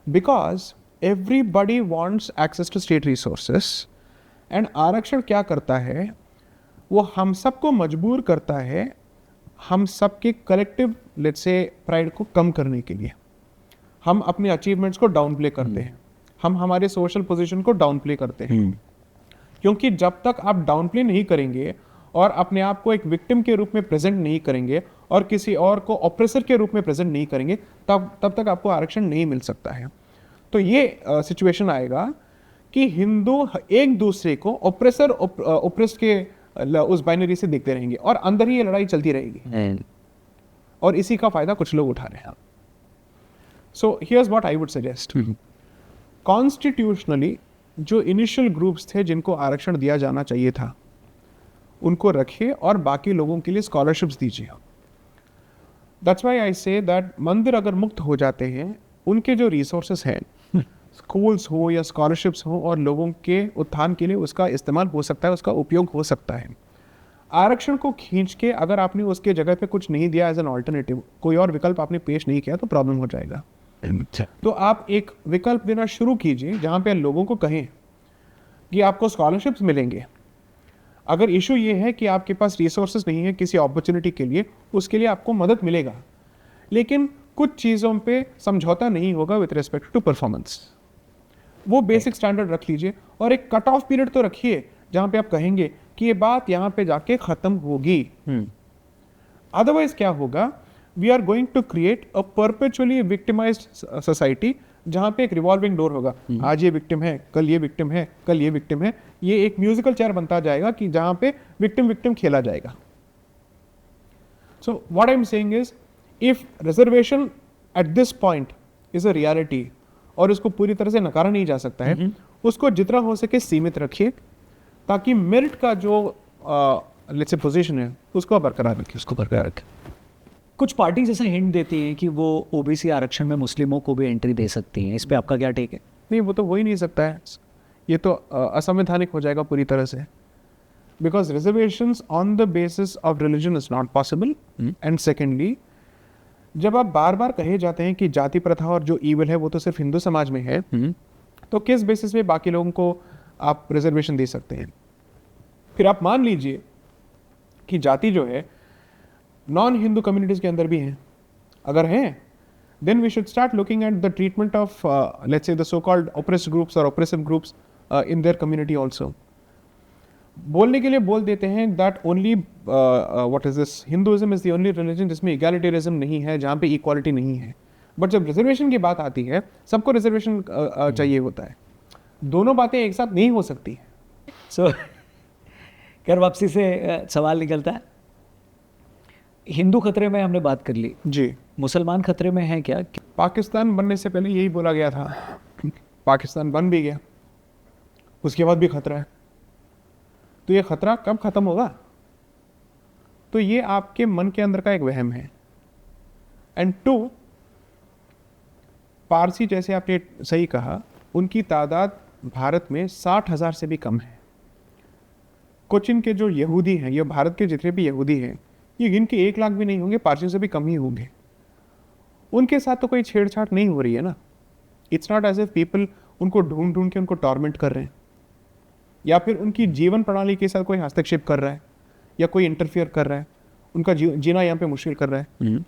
because everybody wants access to state resources. And आरक्षण क्या करता है, वो हम सबको मजबूर करता है हम सबके कलेक्टिव लेट्स से प्राइड को कम करने के लिए। हम अपने अचीवमेंट्स को डाउन प्ले करते हैं, हम हमारे सोशल पोजीशन को डाउन प्ले करते हैं। क्योंकि जब तक आप डाउन प्ले नहीं करेंगे और अपने आप को एक विक्टिम के रूप में प्रेजेंट नहीं करेंगे और किसी और को ऑप्रेसर के रूप में प्रेजेंट नहीं करेंगे, तब तक आपको आरक्षण नहीं मिल सकता है। तो ये सिचुएशन आएगा कि हिंदू एक दूसरे को ऑप्रेसर ऑप्रेस्ड के उस बाइनरी से देखते रहेंगे और अंदर ही ये लड़ाई चलती रहेगी और इसी का फायदा कुछ लोग उठा रहे हैं। So here's what I would suggest. Constitutionally जो इनिशियल ग्रुप्स थे जिनको आरक्षण दिया जाना चाहिए था उनको रखिए और बाकी लोगों के लिए स्कॉलरशिप्स दीजिए। That's why I say that मंदिर अगर मुक्त हो जाते हैं, उनके जो रिसोर्सेस हैं, स्कूल्स हो या स्कॉलरशिप्स हो, और लोगों के उत्थान के लिए उसका इस्तेमाल हो सकता है, उसका उपयोग हो सकता है। आरक्षण को खींच के अगर आपने उसके जगह पे कुछ नहीं दिया एज एन ऑल्टरनेटिव, कोई और विकल्प आपने पेश नहीं किया, तो प्रॉब्लम हो जाएगा। तो आप एक विकल्प देना शुरू कीजिए जहाँ पे लोगों को कहें कि आपको स्कॉलरशिप्स मिलेंगे। अगर इशू ये है कि आपके पास रिसोर्सेज नहीं है किसी अपॉर्चुनिटी के लिए, उसके लिए आपको मदद मिलेगा, लेकिन कुछ चीज़ों पे समझौता नहीं होगा विद रिस्पेक्ट टू परफॉर्मेंस। वो बेसिक स्टैंडर्ड रख लीजिए और एक कट ऑफ पीरियड तो रखिए जहाँ पे आप कहेंगे कि ये बात यहाँ पे जाके ख़त्म होगी। अदरवाइज क्या होगा, we are going to create a perpetually victimized society जहाँ पे एक रिवॉल्विंग डोर होगा। आज ये विक्टिम है, कल ये विक्टिम है, कल ये विक्टिम है। ये एक म्यूजिकल चेयर बनता जाएगा कि जहाँ पे विक्टिम विक्टिम खेला जाएगा। So what I am saying is, if reservation eight this point is a reality और इसको पूरी तरह से नकारा नहीं जा सकता है, उसको जितना हो सके सीमित रखिए ताकि मेरिट का जो लेट्स से पोजीशन है उसको बरकरार रखिए। कुछ पार्टीज ऐसा हिंट देती हैं कि वो ओबीसी आरक्षण में मुस्लिमों को भी एंट्री दे सकती हैं, इस पे आपका क्या टेक है? नहीं, वो तो हो ही नहीं सकता है, ये तो असंवैधानिक हो जाएगा पूरी तरह से, because reservations on the basis of religion is not possible. And secondly, जब आप बार बार कहे जाते हैं कि जाति प्रथा और जो ईविल है वो तो सिर्फ हिंदू समाज में है, तो किस बेसिस पे बाकी लोगों को आप रिजर्वेशन दे सकते हैं? फिर आप मान लीजिए कि जाति जो है नॉन हिंदू कम्युनिटीज के अंदर भी हैं, अगर हैं then we should start looking at the treatment of let's say the so called oppressed groups or oppressive groups in their community also. बोलने के लिए बोल देते हैं that only what is this, Hinduism is the only religion जिसमें egalitarianism नहीं है, जहाँ पे equality नहीं है। बट जब रिजर्वेशन की बात आती है, सबको रिजर्वेशन चाहिए होता है। दोनों बातें एक साथ नहीं हो सकती। सो कर वापसी से सवाल निकलता है, हिंदू खतरे में हमने बात कर ली जी, मुसलमान खतरे में है क्या? पाकिस्तान बनने से पहले यही बोला गया था, पाकिस्तान बन भी गया, उसके बाद भी खतरा है। तो ये खतरा कब खत्म होगा? तो ये आपके मन के अंदर का एक वहम है। एंड टू, पारसी जैसे आपने सही कहा, उनकी तादाद भारत में 60,000 से भी कम है। कुछ इनके जो यहूदी हैं, ये भारत के जितने भी यहूदी हैं, ये गिन के 1 लाख भी नहीं होंगे, पारसियों से भी कम ही होंगे। उनके साथ तो कोई छेड़छाड़ नहीं हो रही है ना. It's not as if people उनको ढूंढ ढूंढ के उनको टॉर्मेंट कर रहे हैं या फिर उनकी जीवन प्रणाली के साथ कोई हस्तक्षेप कर रहा है या कोई इंटरफियर कर रहा है, उनका जीना यहाँ पे मुश्किल कर रहा है.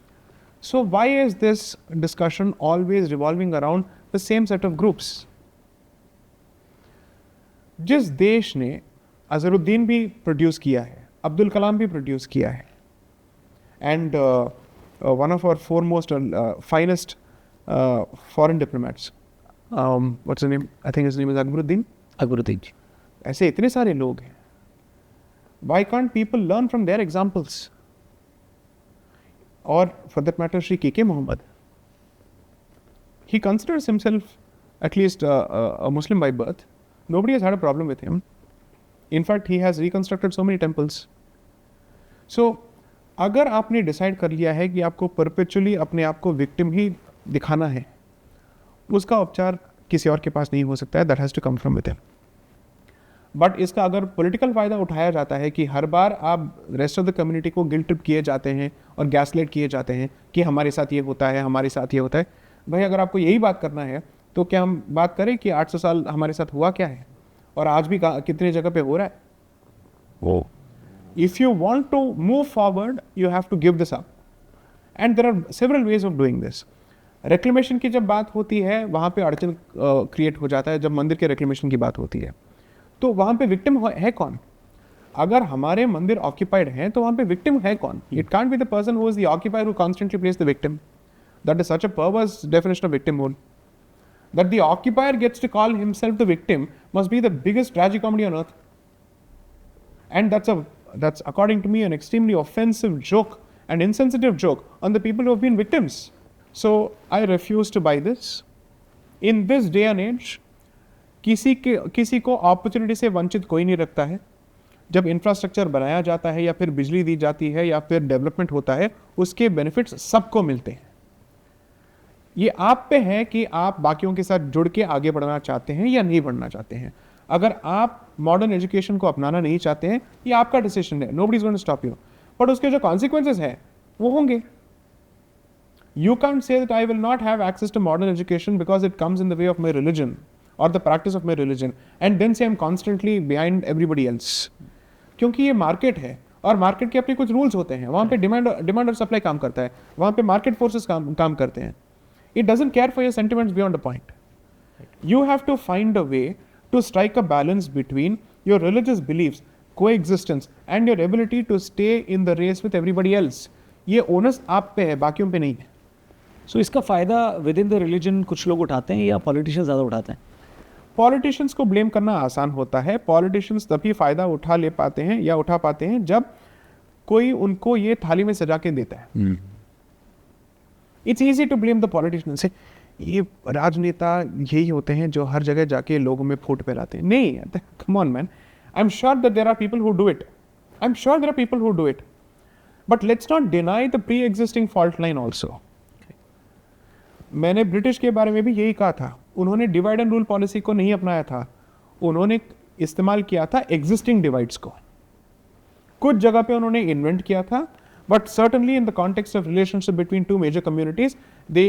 So why is this discussion always revolving around the same set of groups? जिस देश ने अजहरुद्दीन भी प्रोड्यूस किया है, अब्दुल कलाम भी प्रोड्यूस किया है, and one of our foremost finest foreign diplomats, what's name, I think his name is Akbaruddin. Akbaruddin ji. ऐसे इतने सारे लोग हैं. Why can't people learn from their examples? Or for that matter, Shri K.K. Muhammad. He considers himself at least a Muslim by birth. Nobody has had a problem with him. In fact, he has reconstructed so many temples. So, अगर आपने decide कर लिया है कि आपको perpetually अपने आप को विक्टिम ही दिखाना है, उसका उपचार किसी और के पास नहीं हो सकता है. That has to come from within. But इसका अगर पॉलिटिकल फ़ायदा उठाया जाता है कि हर बार आप रेस्ट ऑफ द कम्युनिटी को गिल्ट ट्रिप किए जाते हैं और गैसलाइट किए जाते हैं कि हमारे साथ ये होता है, हमारे साथ ये होता है. भाई अगर आपको यही बात करना है तो क्या हम बात करें कि 800 साल हमारे साथ हुआ क्या है और आज भी कितने जगह पे हो रहा है. वो if you want to move forward you have to give this up, and there are several ways of doing this. Reclamation की जब बात होती है वहाँ पे अड़चन क्रिएट हो जाता है. जब मंदिर के रिक्लेमेशन की बात होती है तो वहाँ पे विक्टिम है कौन? अगर हमारे मंदिर ऑक्यूपाइड हैं तो वहाँ पे विक्टिम है कौन? It can't be the person who is the occupier who constantly place the victim. That is such a परवर्स definition of victimhood. That the occupier gets to call himself the victim must be the biggest tragicomedy on earth. And that's according to me an extremely offensive joke and insensitive joke on the people who have been victims. So I refuse to buy this. In this day and age, किसी को opportunity से वंचित कोई नहीं रखता है. जब infrastructure बनाया जाता है या फिर बिजली दी जाती है या फिर डेवलपमेंट होता है, उसके बेनिफिट्स सबको मिलते हैं. ये आप पे है कि आप बाकियों के साथ जुड़ के आगे बढ़ना चाहते हैं या नहीं बढ़ना चाहते हैं. अगर आप मॉडर्न एजुकेशन को अपनाना नहीं चाहते हैं, ये आपका डिसीजन है. Nobody is going to stop you. But उसके जो कॉन्सिक्वेंसेस हैं वो होंगे. You can't say that I will not have access to modern education because it comes in the way of my religion or the practice of my religion, and then say I'm constantly behind everybody else. क्योंकि ये market है और market के अपने कुछ rules होते हैं. वहाँ पे डिमांड और सप्लाई काम करता है. वहाँ पे मार्केट फोर्सेस काम करते हैं. It doesn't care for your sentiments beyond a point. You have to find a way to strike a balance between your religious beliefs, coexistence, and your ability to stay in the race with everybody else. ये onus आप पे है, बाकियों पे नहीं है. So इसका फ़ायदा विद इन द रिलीजन कुछ लोग उठाते हैं या पॉलिटिशियन ज़्यादा उठाते हैं? पॉलिटिशियंस को ब्लेम करना आसान होता है. पॉलिटिशियंस तभी फ़ायदा उठा पाते हैं जब कोई उनको ये थाली में सजा के देता है. It's easy to blame the politician से ये राजनेता यही होते हैं जो हर जगह जाके लोगों में फूट फैलाते हैं. नहीं, come on man. I am sure that there are people who do it. But let's not deny the pre existing fault line also. मैंने ब्रिटिश के बारे में भी यही कहा था. उन्होंने डिवाइड एंड रूल पॉलिसी को नहीं अपनाया था. उन्होंने इस्तेमाल किया था एग्जिस्टिंग डिवाइड्स को. कुछ जगह पे उन्होंने इन्वेंट किया था, but certainly in the context of relationship between two major communities, they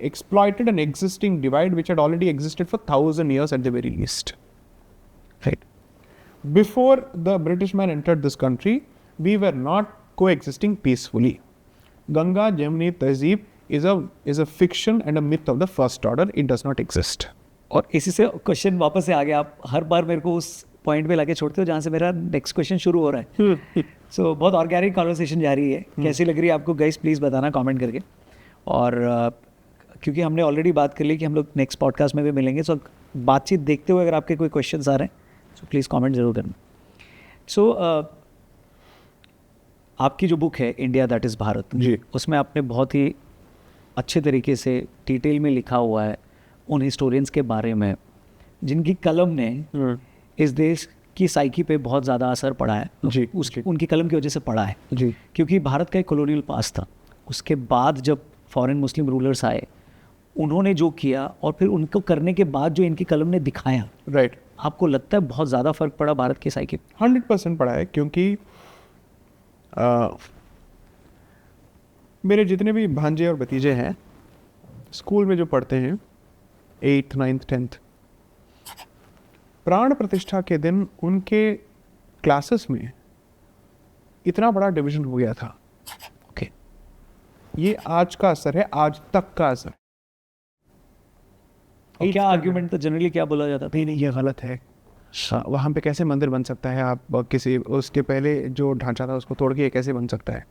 exploited an existing divide which had already existed for 1,000 years at the very least. Right. Before the British man entered this country, we were not coexisting peacefully. Ganga Jamuni Tehzeeb is a fiction and a myth of the first order. It does not exist. और इसी से question वापस से आ गया. आप हर बार मेरे को उस पॉइंट पे लाके छोड़ते हो जहाँ से मेरा नेक्स्ट क्वेश्चन शुरू हो रहा है. सो बहुत ऑर्गेनिक कॉन्वर्सेशन जा रही है. कैसी लग रही है आपको गाइस? प्लीज़ बताना कमेंट करके. और क्योंकि हमने ऑलरेडी बात कर ली कि हम लोग नेक्स्ट पॉडकास्ट में भी मिलेंगे, सो बातचीत देखते हुए अगर आपके कोई क्वेश्चन आ रहे हैं सो प्लीज़ कमेंट ज़रूर करना. सो आपकी जो बुक है इंडिया दैट इज़ भारत जी, उसमें आपने बहुत ही अच्छे तरीके से डिटेल में लिखा हुआ है उन हिस्टोरियंस के बारे में जिनकी कलम ने इस देश की साइकी पे बहुत ज़्यादा असर पड़ा है. जी, उनकी कलम की वजह से पड़ा है. जी. क्योंकि भारत का एक कॉलोनियल पास था. उसके बाद जब फॉरेन मुस्लिम रूलर्स आए, उन्होंने जो किया और फिर उनको करने के बाद जो इनकी कलम ने दिखाया, राइट, आपको लगता है बहुत ज़्यादा फ़र्क पड़ा भारत की साइकी? 100% पड़ा है. क्योंकि मेरे जितने भी भांजे और भतीजे हैं स्कूल में जो पढ़ते हैं 8th 9th 10th, प्राण प्रतिष्ठा के दिन उनके क्लासेस में इतना बड़ा डिवीजन हो गया था। ओके। ये आज का असर है, आज तक का असर। और क्या आर्ग्यूमेंट तो जनरली क्या बोला जाता था? नहीं नहीं, ये गलत है। वहाँ पे कैसे मंदिर बन सकता है? आप किसी उसके पहले जो ढांचा था उसको तोड़ के ये कैसे बन सकता है?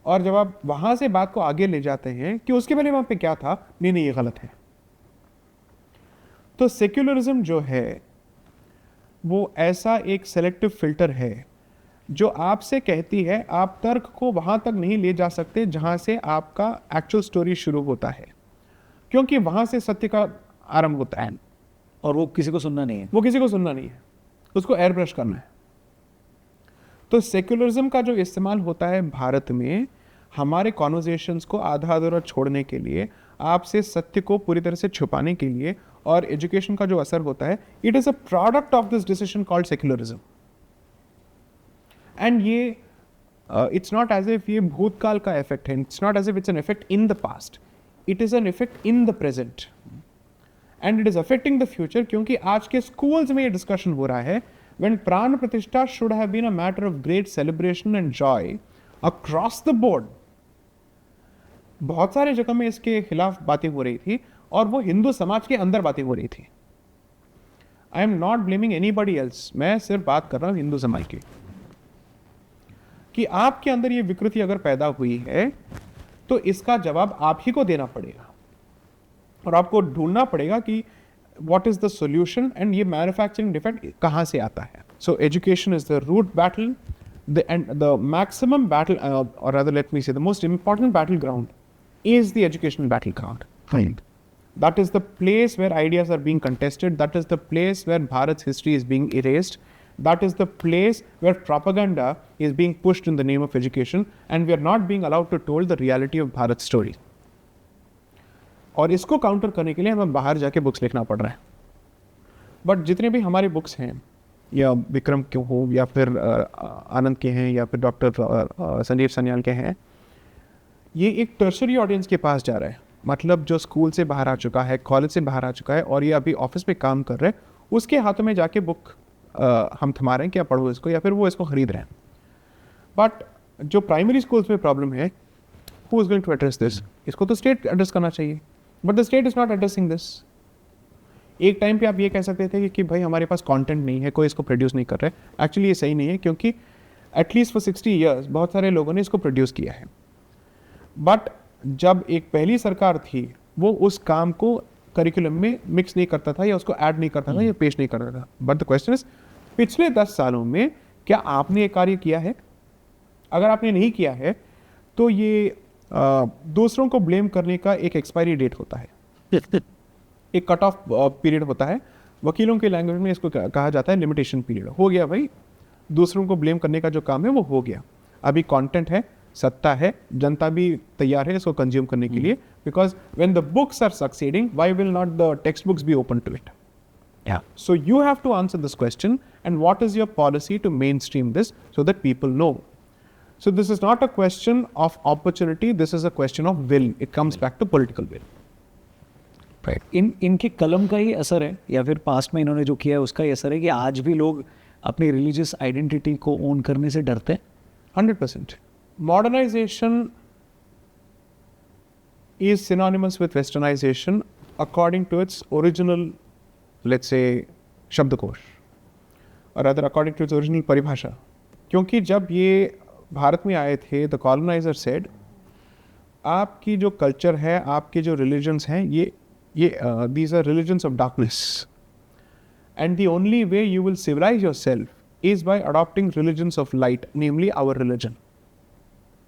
और जब आप वहाँ से बात को आगे ले जाते हैं कि उसके पहले वहाँ पे क्या था, नहीं नहीं, ये गलत है। तो सेक्युलरिज्म जो है वो ऐसा एक सेलेक्टिव फिल्टर है जो आपसे कहती है आप तर्क को वहाँ तक नहीं ले जा सकते जहाँ से आपका एक्चुअल स्टोरी शुरू होता है, क्योंकि वहाँ से सत्य का आरंभ होता है। और वो किसी को सुनना नहीं है। वो किसी को सुनना नहीं है, उसको एयर ब्रश करना है। तो सेक्युलरिज्म का जो इस्तेमाल होता है भारत में हमारे कॉन्वर्जेशंस को आधा अधूरा छोड़ने के लिए, आपसे सत्य को पूरी तरह से छुपाने के लिए, और एजुकेशन का जो असर होता है, it is a product of this decision called secularism. And ये इट्स नॉट एज इफ ये भूतकाल का इफेक्ट है, it's not as if it's an effect in the past, it is an effect in the present and it is affecting the future. क्योंकि आज के schools में ये डिस्कशन हो रहा है when प्राण प्रतिष्ठा should have been a matter of great celebration and joy across the board। बहुत सारे जगह में इसके खिलाफ बातें हो रही थी और वो हिंदू समाज के अंदर बातें हो रही थी। आई am not blaming anybody else, मैं सिर्फ बात कर रहा हूं हिंदू समाज की, कि आपके अंदर ये विकृति अगर पैदा हुई है तो इसका जवाब आप ही को देना पड़ेगा और आपको ढूंढना पड़ेगा कि what is the solution, and ये manufacturing defect कहाँ से आता है। So education is the root battle, the maximum battle, or rather let me say the most important battleground is the educational battleground. Right. That is the place where ideas are being contested. That is the place where Bharat's history is being erased. That is the place where propaganda is being pushed in the name of education, and we are not being allowed to tell the reality of Bharat's story. और इसको counter करने के लिए हमें बाहर जाके books लिखना पड़ रहा है। बट जितने भी हमारे बुक्स हैं, या विक्रम क्यों हो, या फिर आनंद के हैं, या फिर डॉक्टर संजीव सन्याल के हैं, ये एक टर्शरी ऑडियंस के पास जा रहा है। मतलब जो स्कूल से बाहर आ चुका है, कॉलेज से बाहर आ चुका है और ये अभी ऑफिस में काम कर रहे हैं, उसके हाथों में जाके बुक हम थमा रहे हैं कि आप पढ़ो इसको, या फिर वो इसको खरीद रहे हैं। बट जो प्राइमरी स्कूल्स में प्रॉब्लम है, who is going to address this? इसको तो स्टेट एड्रेस करना चाहिए, but the state is not addressing this. एक टाइम पे आप ये कह सकते थे कि भाई हमारे पास कंटेंट नहीं है, कोई इसको प्रोड्यूस नहीं कर रहा है। एक्चुअली ये सही नहीं है, क्योंकि एटलीस्ट फॉर 60 ईयर्स बहुत सारे लोगों ने इसको प्रोड्यूस किया है। बट जब एक पहली सरकार थी, वो उस काम को करिकुलम में मिक्स नहीं करता था, या उसको ऐड नहीं करता था, या पेश नहीं करता था। बट द क्वेश्चन इज, पिछले 10 सालों में क्या आपने ये कार्य किया है? अगर आपने नहीं किया है तो ये दूसरों को ब्लेम करने का एक एक्सपायरी डेट होता है, एक कट ऑफ पीरियड होता है। वकीलों के लैंग्वेज में इसको कहा जाता है लिमिटेशन पीरियड। हो गया भाई, दूसरों को ब्लेम करने का जो काम है वो हो गया। अभी कंटेंट है, सत्ता है, जनता भी तैयार है इसको कंज्यूम करने के लिए, because when the books are succeeding, why will not the text books be open to it? So you have to answer this question, and what is your policy to mainstream this so that people know? So this is not a question of opportunity, this is a question of will. It comes back to political will. Right. इनके कलम का ही असर है, या फिर past में इन्होंने जो किया है उसका ही असर है कि आज भी लोग अपनी रिलीजियस आइडेंटिटी को ओन करने से डरते हैं? 100%. Modernization is synonymous with westernization according to its original, let's say, शब्दकोश, और other according to its original परिभाषा। क्योंकि जब ये भारत में आए थे, द कॉलोनाइजर सेड, आपकी जो कल्चर है, आपके जो रिलीजन्स हैं, ये these are religions of darkness, and the only way you will civilise yourself is by adopting religions of light, namely our religion.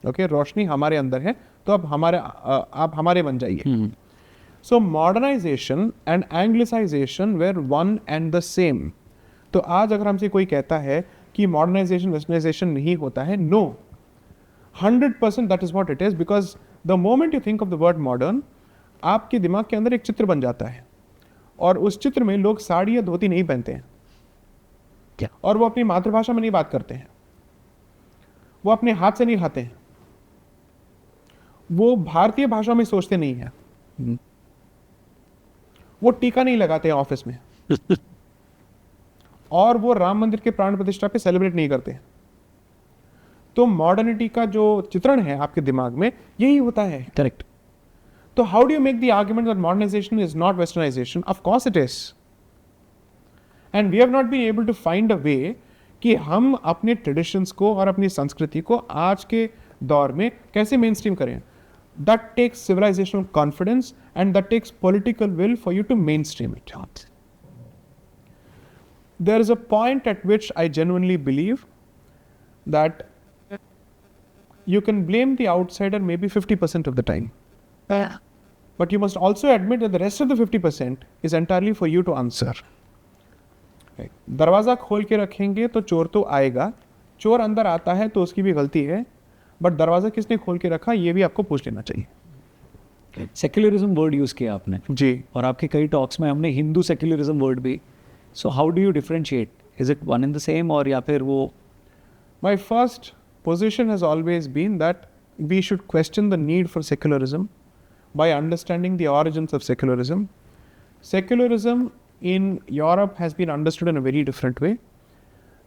Okay, रोशनी हमारे अंदर है, तो अब आप हमारे बन जाइए। So modernization and anglicization were one and the same. तो आज अगर हमसे कोई कहता है कि modernization westernization नहीं होता है, no, 100% that is what it is, because the moment you think of the word modern, आपके दिमाग के अंदर एक चित्र बन जाता है, और उस चित्र में लोग साड़ी या धोती नहीं पहनते हैं क्या, और वो अपनी मातृभाषा में नहीं बात करते हैं, वो अपने हाथ से नहीं खाते हैं, वो भारतीय भाषा में सोचते नहीं हैं, वो टीका नहीं लगाते हैं ऑफिस में और वो राम मंदिर के प्राण प्रतिष्ठा पे सेलिब्रेट नहीं करते हैं। तो मॉडर्निटी का जो चित्रण है आपके दिमाग में यही होता है। करेक्ट। तो how do you make the argument that modernisation is not westernisation? Of course it is. And we have not been able to find a way कि हम अपने ट्रेडिशंस को और अपनी संस्कृति को आज के दौर में कैसे मेन स्ट्रीम करें। That takes civilizational confidence and that takes political will for you to mainstream it. There is a point at which I genuinely believe that you can blame the outsider maybe 50% of the time. But you must also admit that the rest of the 50% is entirely for you to answer. दरवाज़ा खोल के रखेंगे तो चोर तो आएगा, चोर अंदर आता है तो उसकी भी गलती है, बट दरवाज़ा किसने खोल के रखा ये भी आपको पूछ लेना चाहिए। सेक्युलरिज्म वर्ड यूज़ किया आपने जी, और आपके कई टॉक्स में हमने हिंदू सेक्युलरिज्म वर्ड भी। So how do you differentiate? Is it one in the same और या फिर वो? My first position has always been that we should question the need for secularism by understanding the origins of secularism. Secularism in Europe has been understood in a very different way.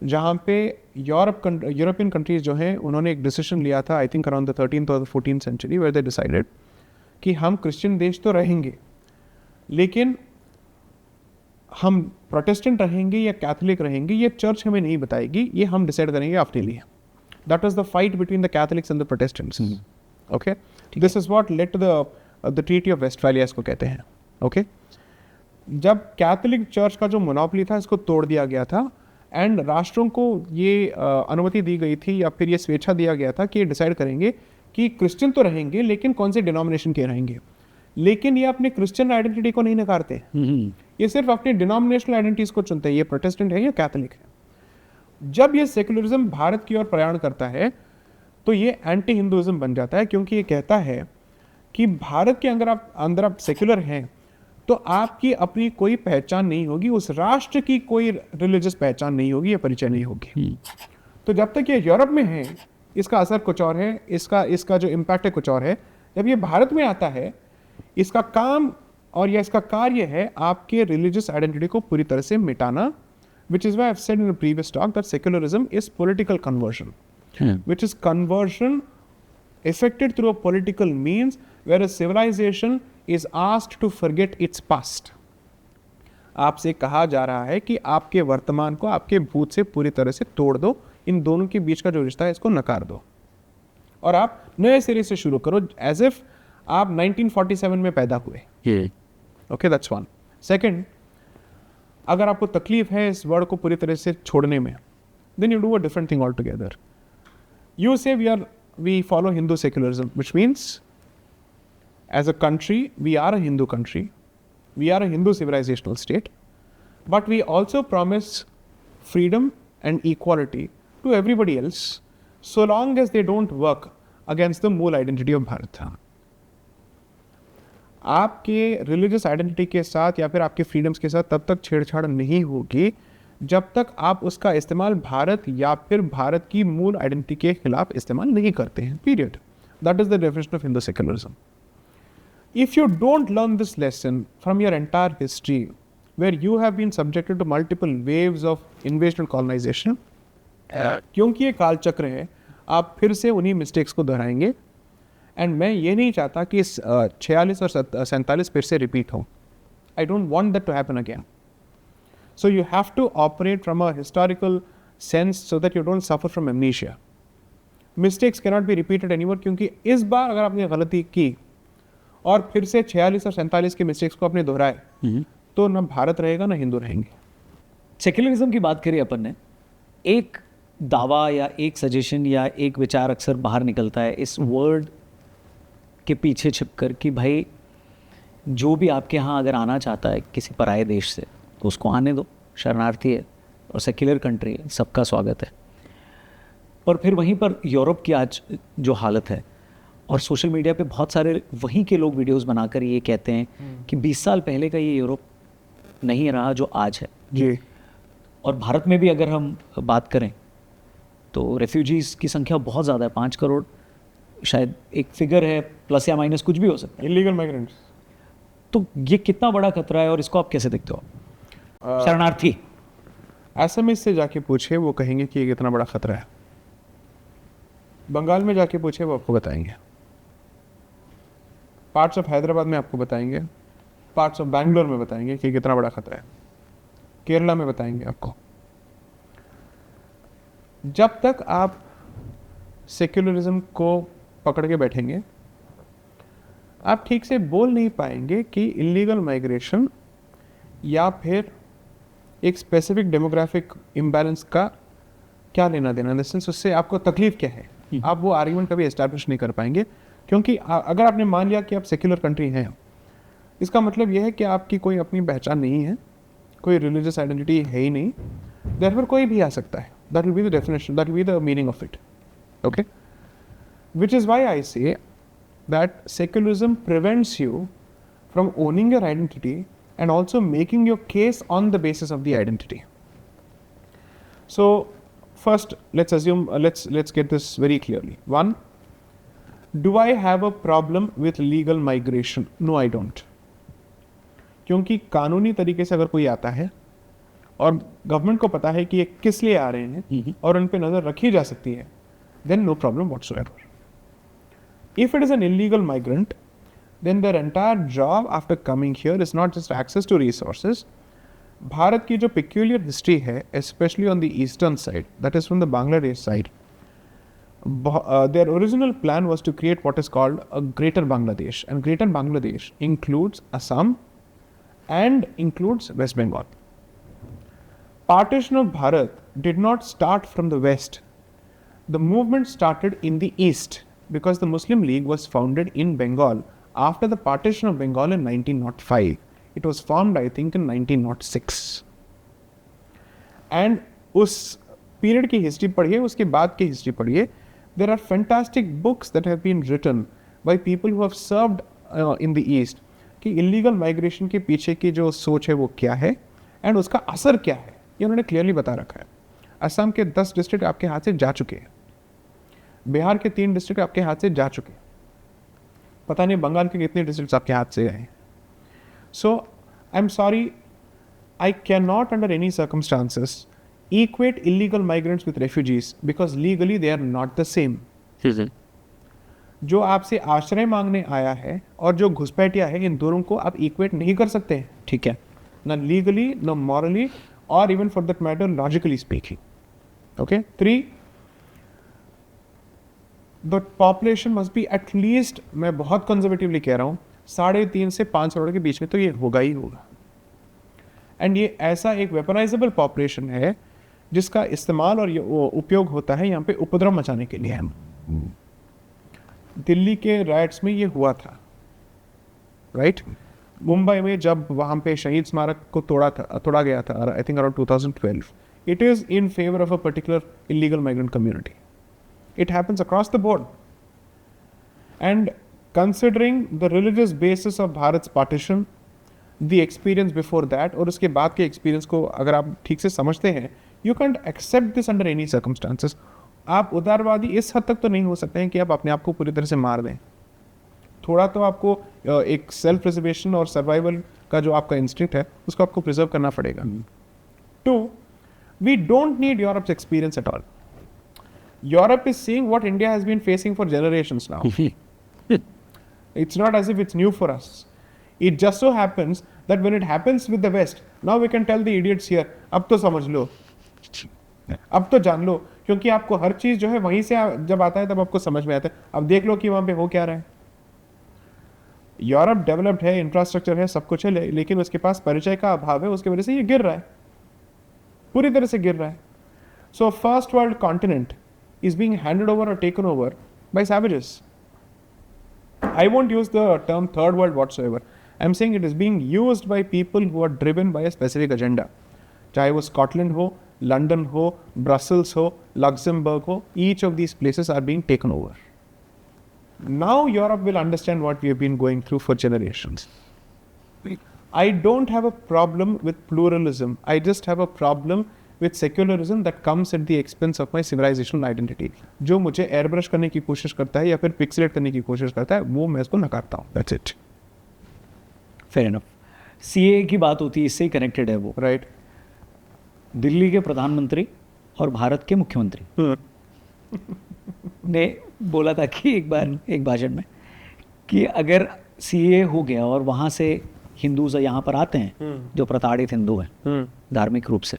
जहाँ पे European countries जो हैं उन्होंने एक decision लिया था I think around the 13th और 14th century where they decided कि हम क्रिश्चियन देश तो रहेंगे लेकिन हम प्रोटेस्टेंट रहेंगे या कैथोलिक रहेंगे ये चर्च हमें नहीं बताएगी, ये हम डिसाइड करेंगे अपने लिए। That was the fight between the Catholics and the Protestants. Okay, this is what led to the treaty of Westphalia इसको कहते हैं। ओके, जब कैथोलिक चर्च का जो मोनोपोली था इसको तोड़ दिया गया था एंड राष्ट्रों को ये अनुमति दी गई थी या फिर ये स्वेच्छा दिया गया था कि ये डिसाइड करेंगे कि क्रिश्चियन तो रहेंगे लेकिन कौन से डिनोमिनेशन के रहेंगे। लेकिन ये अपने क्रिश्चियन आइडेंटिटी को नहीं नकारते, ये सिर्फ अपने डिनोमिनेशनल आइडेंटिटीज को चुनते हैं, ये प्रोटेस्टेंट है या कैथोलिक है। जब ये सेकुलरिज्म भारत की ओर प्रयाण करता है तो ये एंटी हिंदुइज्म बन जाता है, क्योंकि ये कहता है कि भारत के अंदर आप सेकुलर हैं तो आपकी अपनी कोई पहचान नहीं होगी, उस राष्ट्र की कोई रिलीजियस पहचान नहीं होगी या परिचय नहीं होगी। तो जब तक ये यूरोप में है इसका असर कुछ और है, इसका जो इम्पैक्ट है कुछ और है। जब ये भारत में आता है इसका काम और या इसका कार्य है आपके रिलीजियस आइडेंटिटी को पूरी तरह से मिटाना, which is why I've said in a previous talk that secularism is political conversion, which is conversion effected through a political means, whereas civilization is asked to forget its past. आपसे कहा जा रहा है कि आपके वर्तमान को आपके भूत से पूरी तरह से तोड़ दो, इन दोनों के बीच का जो रिश्ता है इसको नकार दो और आप नए सिरे से शुरू करो, एज इफ आप 1947 में पैदा हुए। Okay, that's one. सेकंड, अगर आपको तकलीफ है इस वर्ड को पूरी तरह से छोड़ने में, then you do a different thing altogether. You say we follow Hindu secularism, which means as a country we are a Hindu country, we are a Hindu civilizational state, but we also promise freedom and equality to everybody else so long as they don't work against the मूल identity of Bharat. आपके religious identity के साथ या फिर आपके freedoms के साथ तब तक छेड़छाड़ नहीं होगी जब तक आप उसका इस्तेमाल भारत या फिर भारत की मूल आइडेंटिटी के खिलाफ इस्तेमाल नहीं करते हैं, period. That is the definition of Hindu secularism. If you don't learn this lesson from your entire history, where you have been subjected to multiple waves of invasion and colonization, क्योंकि ये काल चक्र है, आप फिर से उन्हीं मिस्टेक्स को दोहराएंगे। एंड मैं ये नहीं चाहता कि इस 46 और 47 फिर से रिपीट हो। I don't want that to happen again. So you have to operate from a historical sense so that you don't suffer from amnesia. Mistakes cannot be repeated anymore, क्योंकि इस बार अगर आपने गलती की और फिर से 46 और 47 के मिस्टेक्स को अपने दोहराए तो ना भारत रहेगा ना हिंदू रहेंगे। सेक्युलरिज्म की बात करी अपन ने, एक दावा या एक सजेशन या एक विचार अक्सर बाहर निकलता है इस वर्ड के पीछे छिपकर कि भाई जो भी आपके यहाँ अगर आना चाहता है किसी पराये देश से तो उसको आने दो, शरणार्थी है और सेक्युलर कंट्री है, सबका स्वागत है। और फिर वहीं पर यूरोप की आज जो हालत है और सोशल मीडिया पे बहुत सारे वहीं के लोग वीडियोस बनाकर ये कहते हैं कि 20 साल पहले का ये यूरोप नहीं रहा जो आज है जी। और भारत में भी अगर हम बात करें तो रेफ्यूजीज़ की संख्या बहुत ज़्यादा है, 5 करोड़ शायद एक फिगर है, प्लस या माइनस कुछ भी हो सकता है। इलीगल माइग्रेंट्स तो ये कितना बड़ा खतरा है और इसको आप कैसे देखते हो? शरणार्थी असम से जाके पूछे, वो कहेंगे कि ये कितना बड़ा खतरा है। बंगाल में जाके पूछे, वो आपको बताएंगे। पार्ट्स ऑफ हैदराबाद में आपको बताएंगे, पार्ट्स ऑफ बैंगलोर में बताएंगे कि कितना बड़ा खतरा है। केरला में बताएंगे आपको। जब तक आप सेक्युलरिज्म को पकड़ के बैठेंगे, आप ठीक से बोल नहीं पाएंगे कि इलीगल माइग्रेशन या फिर एक स्पेसिफिक डेमोग्राफिक इम्बैलेंस का क्या लेना देना, इन द सेंस उससे आपको तकलीफ क्या है। आप वो आर्ग्यूमेंट कभी एस्टैब्लिश नहीं कर पाएंगे, क्योंकि अगर आपने मान लिया कि आप सेक्युलर कंट्री हैं, इसका मतलब यह है कि आपकी कोई अपनी पहचान नहीं है, कोई रिलीजियस आइडेंटिटी है ही नहीं, देयरफॉर कोई भी आ सकता है। That will be the definition, that will be the meaning of it, okay. Which is why I say that secularism prevents you from owning your identity and also making your case on the basis of the identity. So first let's assume let's get this very clearly. One, do I have a problem with legal migration? No, I don't. क्योंकि कानूनी तरीके से अगर कोई आता है और government को पता है कि ये किस लिए आ रहे हैं और उन पे नज़र रखी जा सकती है, then no problem whatsoever. If it is an illegal migrant, then their entire job after coming here is not just access to resources. Bharat की जो peculiar history है, especially on the eastern side, that is from the Bangladesh side, their original plan was to create what is called a Greater Bangladesh, and Greater Bangladesh includes Assam and includes West Bengal. Partition of Bharat did not start from the west. The movement started in the east because the Muslim League was founded in Bengal after the partition of Bengal in 1905. It was formed, I think, in 1906. And उस period की history पढ़िए, उसके बाद की history पढ़िए. There are fantastic books that have been written by people who have served in the East कि illegal migration के पीछे की जो सोच है वो क्या है and उसका असर क्या है, ये उन्होंने clearly बता रखा है. असम के 10 डिस्ट्रिक्ट आपके हाथ से जा चुके हैं, बिहार के 3 डिस्ट्रिक्ट आपके हाथ से जा चुके हैं, पता नहीं बंगाल के कितने डिस्ट्रिक्ट्स आपके हाथ से गए। So I am sorry, I cannot under any circumstances equate illegal migrants with refugees because legally they are not the same. जो आपसे आश्रय मांगने आया है और जो घुसपैठिया है, इन दोनों को आप इक्वेट नहीं कर सकते हैं, ठीक है, ना लीगली, ना मॉरली, और even for that matter logically speaking. Okay. 3, the population must be at least, मैं बहुत कंजर्वेटिवली कह रहा हूँ, 3.5 से 5 करोड़ के बीच में तो ये होगा ही होगा। एंड ये ऐसा एक वेपनाइजेबल पॉपुलेशन है जिसका इस्तेमाल और उपयोग होता है यहाँ पे उपद्रव मचाने के लिए। दिल्ली के राइट्स में ये हुआ था, राइट? मुंबई में जब वहाँ पे शहीद स्मारक को तोड़ा गया था, I think around 2012, it is in favour of a particular illegal migrant community. It happens across the board. And considering the religious basis of Bharat's partition, the experience before that और उसके बाद के experience को अगर आप ठीक से समझते हैं, you can't accept this under any circumstances. आप उदारवादी इस हद तक तो नहीं हो सकते हैं कि आप अपने आप को पूरी तरह से मार दें। थोड़ा तो आपको एक सेल्फ प्रिजर्वेशन और सर्वाइवल का जो आपका इंस्टिंक्ट है उसको आपको प्रिजर्व करना पड़ेगा। 2, we don't need Europe's experience at all. Europe is seeing what India has been facing for generations now. It's not as if it's new for us. It just so happens that when it happens with the West, now we can tell the idiots here, अब तो समझ लो, अब तो जान लो, क्योंकि आपको हर चीज़ जो है वहीं से जब आता है तब आपको समझ में आता है। अब देख लो कि वहाँ पे हो क्या रहा है। यूरोप डेवलप्ड है, इंफ्रास्ट्रक्चर है, सब कुछ है, लेकिन उसके पास परिचय का अभाव है, उसकी वजह से ये गिर रहा है, पूरी तरह से गिर रहा है। So first world continent is being handed over or taken over by savages. I won't use the term third world whatsoever. I'm saying it is being used by people who are driven by a specific agenda. चाहे वो Scotland हो, London हो, Brussels हो, Luxembourg हो, each of these places are being taken over. Now Europe will understand what we have been going through for generations. I don't have a problem with pluralism. I just have a problem with secularism that comes at the expense of my civilizational identity. जो मुझे airbrush करने की कोशिश करता है या फिर pixelate करने की कोशिश करता है, वो मैं इसको नकारता हूँ। That's it. Fair enough. CA की बात होती है, इससे ही कनेक्टेड है वो। राइट। दिल्ली के प्रधानमंत्री और भारत के मुख्यमंत्री ने बोला था कि एक बार एक भाषण में कि अगर सीए हो गया और वहाँ से हिंदूज यहाँ पर आते हैं जो प्रताड़ित हिंदू हैं धार्मिक रूप से,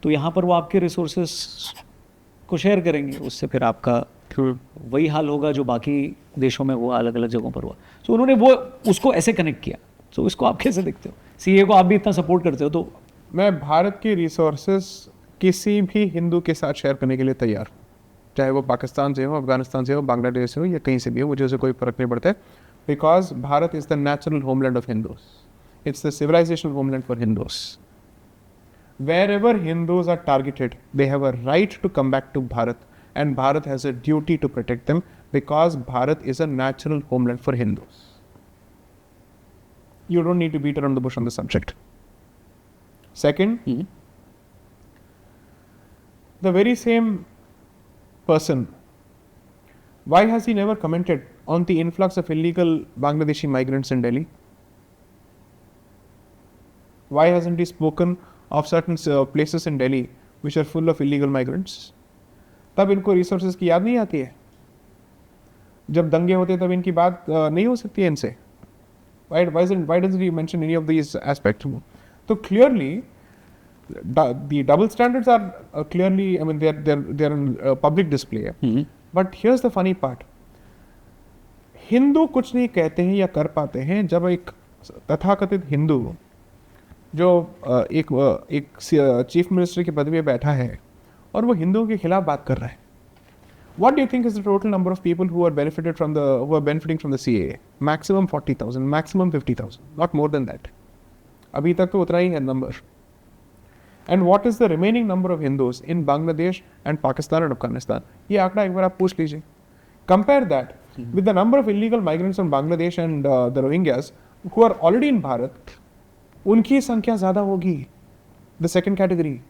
तो यहाँ पर वो आपके रिसोर्सेस को शेयर करेंगे, उससे फिर आपका वही हाल होगा जो बाकी देशों में हुआ, अलग अलग जगहों पर हुआ। तो उन्होंने वो उसको ऐसे कनेक्ट किया। तो इसको आप कैसे देखते हो? सीए को आप भी इतना सपोर्ट करते हो, तो मैं भारत के रिसोर्सेस किसी भी हिंदू के साथ शेयर करने के लिए तैयार हूँ, चाहे वो पाकिस्तान से हो, अफगानिस्तान से हो, बांग्लादेश से हो, या कहीं से भी हो, मुझे उसे कोई फर्क नहीं पड़ता है। Because Bharat is the natural homeland of Hindus, it's the civilisational homeland for Hindus. Wherever Hindus are targeted, they have a right to come back to Bharat, and Bharat has a duty to protect them because Bharat is a natural homeland for Hindus. You don't need to beat around the bush on the subject. Second, the very same person, why has he never commented on the influx of illegal Bangladeshi migrants in Delhi? Why hasn't he spoken of certain places in Delhi which are full of illegal migrants? तब इनको resources की याद नहीं आती है? जब दंगे होते तब इनकी बात नहीं हो सकती है इनसे? Why doesn't he mention any of these aspects? So clearly, the double standards are clearly, I mean, they're in public display. But here's the funny part. Hindu कुछ नहीं कहते हैं या कर पाते हैं जब एक तथाकथित हिंदू जो एक चीफ मिनिस्टर की पदवी पे बैठा है और वो हिंदुओं के खिलाफ बात कर रहा है। What do you think is the total number of people who are benefiting from the CAA? Maximum 40,000, maximum 50,000, not more than that. अभी तक तो उतना ही है number. And what is the remaining number of Hindus in Bangladesh and Pakistan and Afghanistan? ये आंकड़ा एक बार आप पूछ लीजिए. Compare that with the number of illegal migrants from Bangladesh and the Rohingyas who are already in Bharat. उनकी संख्या ज़्यादा होगी, the second category.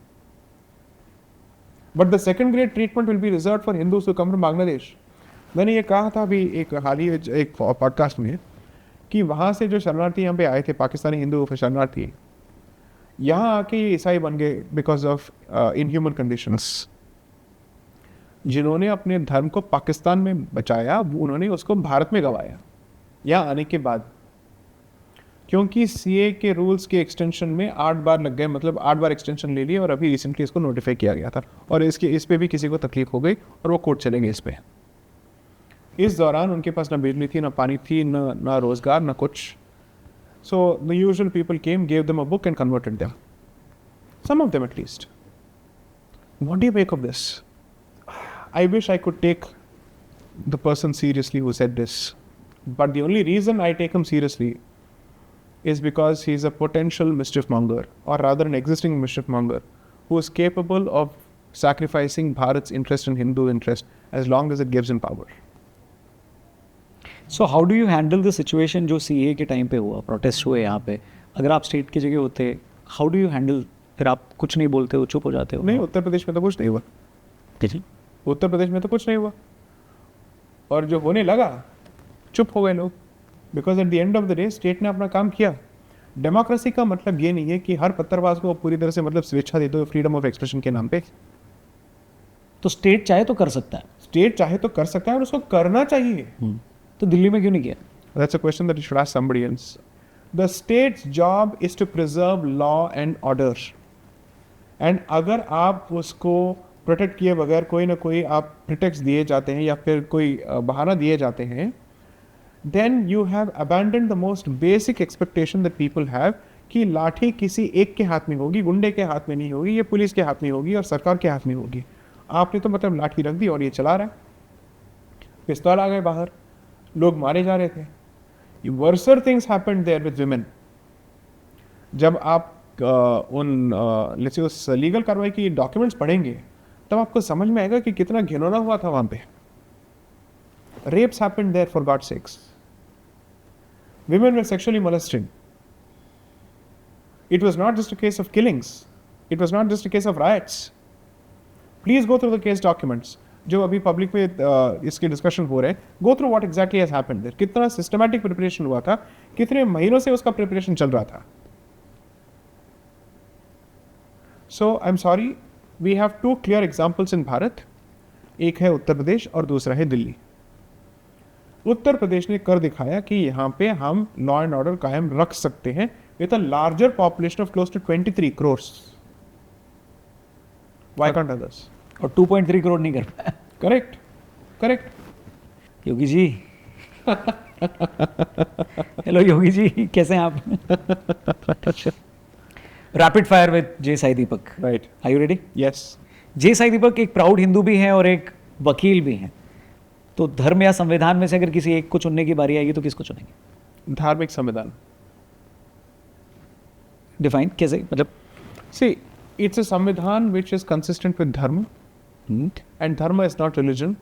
But the second grade treatment will be reserved for Hindus who come from Bangladesh. मैंने ये कहा था अभी एक हाल ही एक पॉडकास्ट में कि वहाँ से जो शरणार्थी यहाँ पे आए थे, पाकिस्तानी हिंदू शरणार्थी, यहाँ आके ये ईसाई बन गए बिकॉज ऑफ इनह्यूमन कंडीशंस। जिन्होंने अपने धर्म को पाकिस्तान में बचाया, उन्होंने उसको भारत में गंवाया यहाँ आने के बाद, क्योंकि सीए के रूल्स के एक्सटेंशन में 8 बार लग गए, मतलब 8 बार एक्सटेंशन ले लिए और अभी रिसेंटली इसको नोटिफाई किया गया था और इस पे भी किसी को तकलीफ हो गई और वो कोर्ट चले गए इस पे। इस दौरान उनके पास ना बिजली थी, ना पानी थी, ना रोजगार, ना कुछ। So the usual people came, gave them a book and converted them, some of them at least. What do you make of this? I wish I could take the person seriously who said this, but the only reason I take him seriously is because he is a potential mischief monger, or rather an existing mischief monger, who is capable of sacrificing Bharat's interest and Hindu interest as long as it gives him power. So how do you handle the situation जो CA के time पे हुआ, protest हुए यहाँ पे? अगर आप state की जगह होते, how do you handle? फिर आप कुछ नहीं बोलते हो, चुप हो जाते हो? नहीं, उत्तर प्रदेश में तो कुछ नहीं हुआ। जी, उत्तर प्रदेश में तो कुछ नहीं हुआ, और जो होने लगा चुप हो गए लोग, because at the end of the day state ने अपना काम किया। डेमोक्रेसी का मतलब ये नहीं है कि हर पत्थरबाज को पूरी तरह से मतलब स्वेच्छा दे दो फ्रीडम ऑफ एक्सप्रेशन के नाम पे। तो स्टेट चाहे तो कर सकता है, स्टेट चाहे तो कर सकता है और उसको करना चाहिए। तो दिल्ली में क्यों नहीं किया? That's a question that you should ask somebody else. The state's job is to preserve law and order, and अगर आप उसको प्रोटेक्ट किए बगैर कोई ना कोई आप प्रिटेक्ट दिए जाते हैं या फिर कोई बहाना दिए जाते हैं, then you have abandoned the most basic expectation that people have कि लाठी किसी एक के हाथ में होगी, गुंडे के हाथ में नहीं होगी, ये पुलिस के हाथ में होगी और सरकार के हाथ में होगी। आपने तो मतलब लाठी रख दी और ये चला रहा है, पिस्तौल आ गए बाहर, लोग मारे जा रहे थे। Worser things happened there with women. जब आप उस लीगल कार्रवाई की डॉक्यूमेंट्स पढ़ेंगे तब आपको समझ में आएगा कि कितना घिनौना हुआ था वहाँ पे। Rapes happened there, for God's sakes. Women were sexually molested. It was not just a case of killings. It was not just a case of riots. Please go through the case documents. जो अभी public में इसके discussion हो रहे हैं, go through what exactly has happened there, कितना systematic preparation हुआ था, कितने महीनों से उसका प्रिपरेशन चल रहा था. So I am sorry, we have two clear examples in Bharat. एक है उत्तर प्रदेश और दूसरा है दिल्ली. उत्तर प्रदेश ने कर दिखाया कि यहाँ पे हम लॉ एंड ऑर्डर कायम रख सकते हैं with a larger population of close to 23 crores. Why can't others? और 2.3 करोड़ नहीं कर पाया. Correct, correct. Yogi ji. Hello Yogi ji, कैसे हैं आप? Rapid fire with J Sai Deepak. Right. Are you ready? Yes. J Sai Deepak एक प्राउड हिंदू भी हैं और एक वकील भी हैं. तो धर्म या संविधान में से अगर किसी एक को चुनने की बारी आएगी तो किसको चुनेंगे? धार्मिक संविधान. डिफाइन कैसे, मतलब? See, it's a संविधान which is consistent with dharma, and dharma is not religion,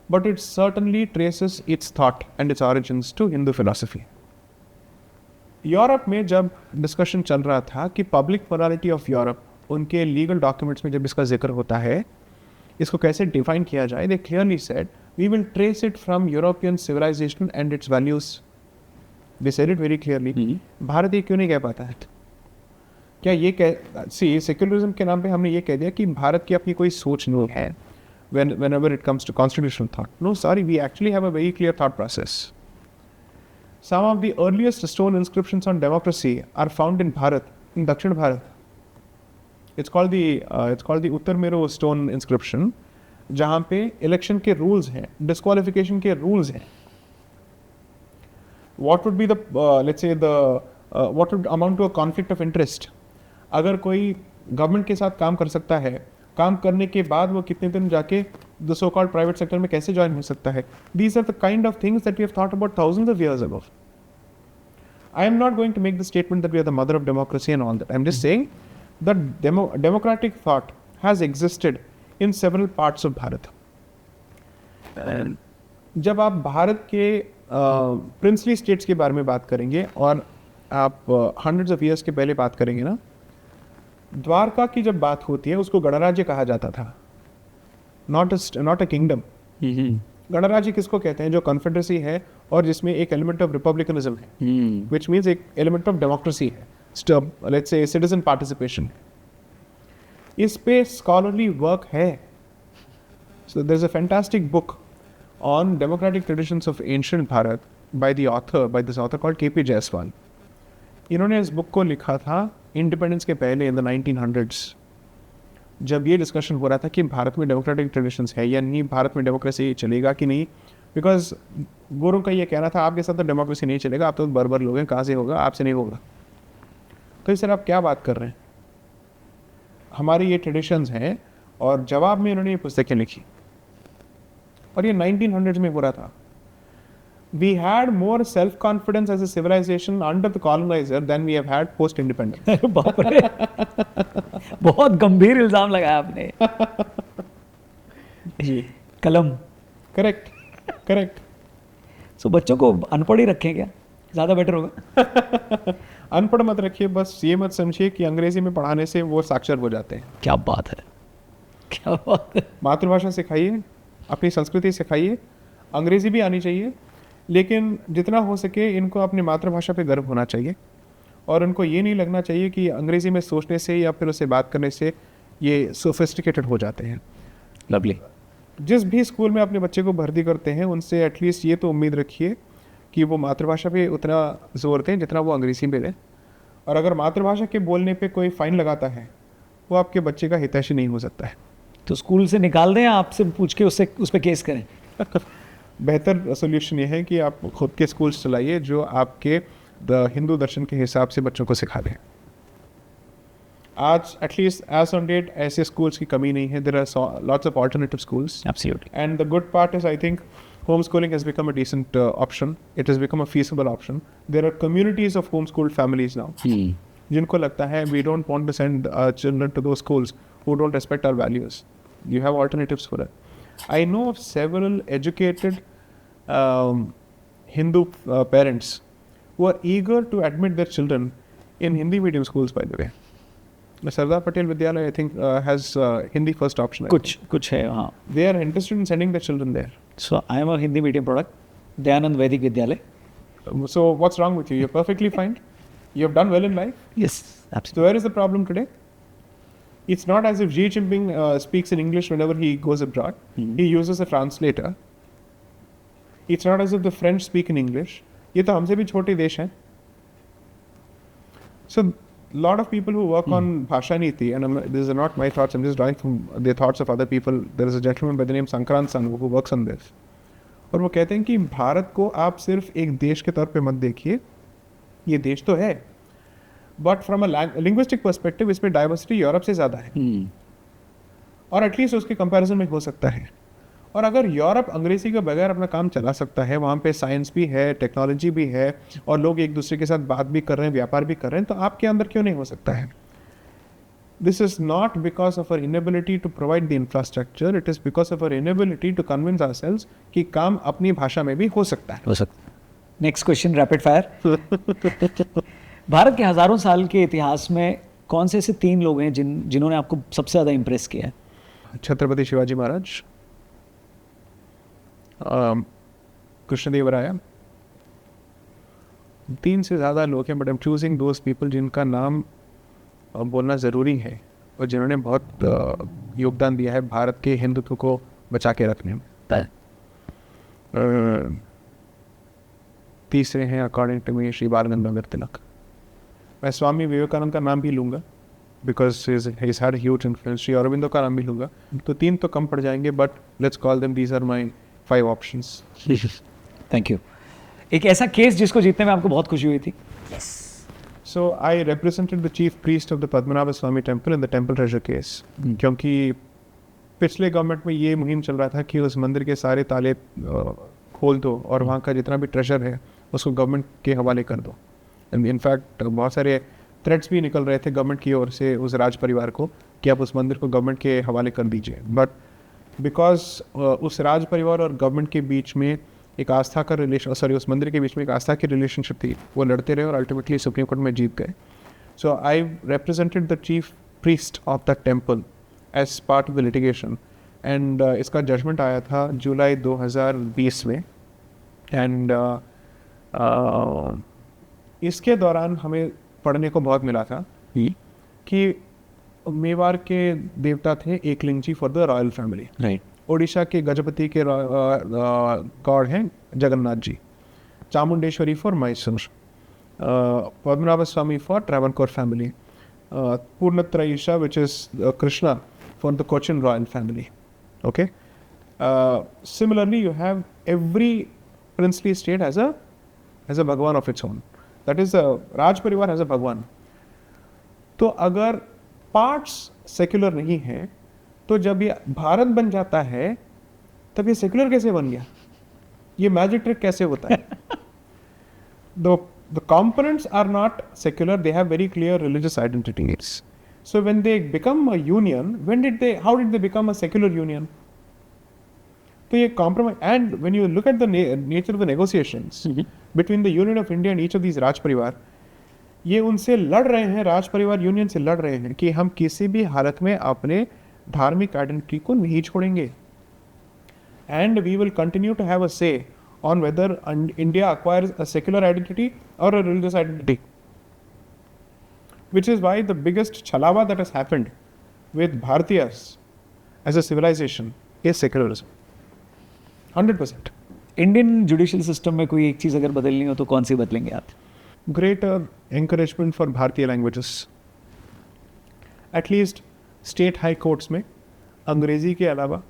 but it certainly traces its thought and its origins to Hindu philosophy. Europe में जब डिस्कशन चल रहा था कि पब्लिक मोरालिटी ऑफ यूरोप, उनके legal documents में जब इसका जिक्र होता है, इसको कैसे डिफाइन किया जाए, they clearly said we will trace it from European civilization and its values. They said it very clearly. Bharat ये क्यों नहीं कह पाता है? क्या ये कह सेक्युलरिज्म के नाम पे हमने ये कह दिया कि भारत की अपनी कोई सोच नहीं है whenever it comes to constitutional thought? No, sorry, we actually have a very clear thought process. Some of the earliest stone inscriptions on democracy are found in Bharat, in Dakshin Bharat. It's called the Uttar Mero stone inscription, जहाँ पे election के rules हैं, disqualification के rules हैं. What would be the let's say what would amount to a conflict of interest? अगर कोई government के साथ काम कर सकता है, काम करने के बाद वो कितने दिन जाके the so called private sector में कैसे ज्वाइन हो सकता है? These are the kind of things that we have thought about thousands of years ago. I am not going to make the statement that we are the mother of democracy and all that. I'm just saying that democratic thought has existed in several parts of Bharat. जब आप भारत के princely states के बारे में बात करेंगे और आप हंड्रेड्स ऑफ ईयर्स के पहले बात करेंगे ना, द्वारका की जब बात होती है उसको गणराज्य कहा जाता था, नॉट अ किंगडम. गणराज्य किसको कहते हैं? जो कॉन्फेडरेसी है और जिसमें एक एलिमेंट ऑफ रिपब्लिकनिज्म है, विच मीन्स एक एलिमेंट ऑफ डेमोक्रेसी है, लेट्स से सिटीजन पार्टिसिपेशन. इस पे स्कॉलरली वर्क है. So there is a fantastic book on democratic traditions of ancient Bharat by this author called K.P. Jaiswal. इन्होंने इस book को लिखा था इंडिपेंडेंस के पहले इन द 1900s, जब ये डिस्कशन हो रहा था कि भारत में डेमोक्रेटिक ट्रेडिशंस है या नहीं, भारत में डेमोक्रेसी चलेगा कि नहीं. बिकॉज गोरों का ये कहना था आपके साथ तो डेमोक्रेसी नहीं चलेगा, आप तो बर्बर लोग हैं, कहाँ से होगा, आपसे नहीं होगा. तो सर आप क्या बात कर रहे हैं? हमारी ये ट्रेडिशंस हैं. और जवाब में इन्होंने ये पुस्तकें लिखी और ये 1900s में हो रहा था. We had more self-confidence as a civilization under the colonizer than we have had post-independence. बाप रे, बहुत गंभीर इल्जाम लगाया आपने. जी, कलम. करेक्ट. सो बच्चों को अनपढ़ ही रखें क्या? ज़्यादा बेटर होगा. अनपढ़ मत रखिए, बस ये मत समझिए कि अंग्रेजी में पढ़ाने से वो साक्षर हो जाते हैं. क्या बात है, क्या बात है. मातृभाषा सिखाइए, अपनी संस्कृति सिखाइए. अंग्रेजी भी आनी चाहिए, लेकिन जितना हो सके इनको अपनी मातृभाषा पे गर्व होना चाहिए और उनको ये नहीं लगना चाहिए कि अंग्रेजी में सोचने से या फिर उससे बात करने से ये सोफिस्टिकेटेड हो जाते हैं. लवली. जिस भी स्कूल में अपने बच्चे को भर्ती करते हैं उनसे एटलीस्ट ये तो उम्मीद रखिए कि वो मातृभाषा पे उतना जोर दें जितना वो अंग्रेजी में दें. और अगर मातृभाषा के बोलने पे कोई फ़ाइन लगाता है वो आपके बच्चे का हितैषी नहीं हो सकता है. तो स्कूल से निकाल दें, आपसे पूछ के उससे उस पर केस करें. बेहतर सोल्यूशन ये है कि आप खुद के स्कूल चलाइए जो आपके हिंदू दर्शन के हिसाब से बच्चों को सिखा दें. आज एटलीस्ट एज ऑन डेट ऐसे स्कूल्स की कमी नहीं है. There are lots of alternative schools. Absolutely. And the good part is I think homeschooling has become a decent option. It has become a feasible option. There are communities of homeschooled families now. जिनको लगता है we don't want to send children to those schools who don't respect our values. You have alternatives for it. I know of several educated Hindu parents who are eager to admit their children in Hindi medium schools, by the way. Sardar Patel Vidyalaya, I think, has Hindi first option. I कुछ है हाँ. think. They are interested in sending their children there. So I am a Hindi medium product, Dayanand Vedic Vidyalay. So what's wrong with you? You're perfectly fine. You have done well in life. Yes, So absolutely. where is the problem today? It's not as if Xi Jinping speaks in English whenever he goes abroad. He uses a translator. It's not as if the French speak in English. ये तो हमसे भी छोटे देश हैं. So lot of people who work on Bhasha Niti, and these are not my thoughts, I'm just drawing from the thoughts of other people. There is a gentleman by the name Sankrant Sanghu who works on this. और वो कहते हैं कि भारत को आप सिर्फ एक देश के तौर पे मत देखिए, ये देश तो है, but from a linguistic perspective इसमें डाइवर्सिटी यूरोप से ज़्यादा है, और एटलीस्ट उसके कंपैरिजन में हो सकता है. और अगर यूरोप अंग्रेजी के बगैर अपना काम चला सकता है, वहाँ पे साइंस भी है, टेक्नोलॉजी भी है, और लोग एक दूसरे के साथ बात भी कर रहे हैं, व्यापार भी कर रहे हैं, तो आपके अंदर क्यों नहीं हो सकता है? This is not because of our inability to provide the infrastructure, it is because of our inability to convince ourselves कि काम अपनी भाषा में भी हो सकता है. हो सकता है. Next question rapid fire. Bharat के हजारों साल के इतिहास में कौन से ऐसे 3 लोग हैं जिन्होंने आपको सबसे ज़्यादा इम्प्रेस किया है? छत्रपति शिवाजी महाराज, कृष्णदेवराया, 3 से ज़्यादा लोग हैं, but I am choosing those people जिनका नाम बोलना ज़रूरी है और जिन्होंने बहुत योगदान दिया है भारत के हिंदुत्व को बचा के रखने में. तीसरे हैं अकॉर्डिंग टू मी श्री बाल गंगाधर तिलक. मैं स्वामी विवेकानंद का नाम भी लूँगा because he's had a huge influence. Shri Aurobindo का नाम भी लूँगा. तो 3 तो कम पड़ जाएंगे, but let's call them, these are my 5 options. Thank you. एक ऐसा केस जिसको जीतने में आपको बहुत खुशी हुई थी? So I represented the chief priest of the Padmanabha Swami temple in the temple treasure case. क्योंकि पिछले गवर्नमेंट में ये मुहिम चल रहा था कि उस मंदिर के सारे ताले खोल दो और वहाँ का जितना भी ट्रेजर है उसको गवर्नमेंट के हवाले कर दो. इनफैक्ट बहुत सारे थ्रेट्स भी निकल रहे थे गवर्नमेंट की ओर से उस राज परिवार को कि आप उस मंदिर को गवर्नमेंट के हवाले कर दीजिए. बट बिकॉज उस राज परिवार और गवर्नमेंट के बीच में एक आस्था का रिलेशन, सॉरी उस मंदिर के बीच में एक आस्था की रिलेशनशिप थी, वो लड़ते रहे और अल्टीमेटली सुप्रीम कोर्ट में जीत गए. So I represented the chief priest of the temple as part of the litigation, and इसका जजमेंट आया था जुलाई 2020 में. एंड इसके दौरान हमें पढ़ने को बहुत मिला था कि मेवाड़ के देवता थे Ekling ji for the royal family. Right. Odisha के गजपति के गॉड हैं Jagannath ji, Chamundeshwari for Mysore, Padmanabha Swamy for Travancore family, Poornathrayeesa which is Krishna for the Cochin royal family. Okay, similarly you have every princely state has a भगवान of its own. That is राज परिवार has a भगवान. तो अगर parts secular नहीं है तो जब ये भारत बन जाता है तब ये सेक्युलर कैसे बन गया? ये मैजिक ट्रिक कैसे होता है? The components are not secular, they have very clear religious identities. So when they become a union, how did they become a secular union? तो ये compromise, and when you look at the nature of the negotiations between the Union of India and each of these राज परिवार, ये उनसे लड़ रहे हैं, राज परिवार union से लड़ रहे हैं कि हम किसी भी हालत में अपने धार्मिक आइडेंटिटी को नहीं छोड़ेंगे. And we will continue to have a say on whether India acquires a secular identity or a religious identity, which is why the biggest chalawa that has happened with Bharatiyas as a civilization is secularism. 100%. Indian judicial system में कोई एक चीज़ अगर बदलनी हो तो कौन सी बदलेंगे आप? Greater encouragement for भारतीय languages. At least state high courts में अंग्रेज़ी के अलावा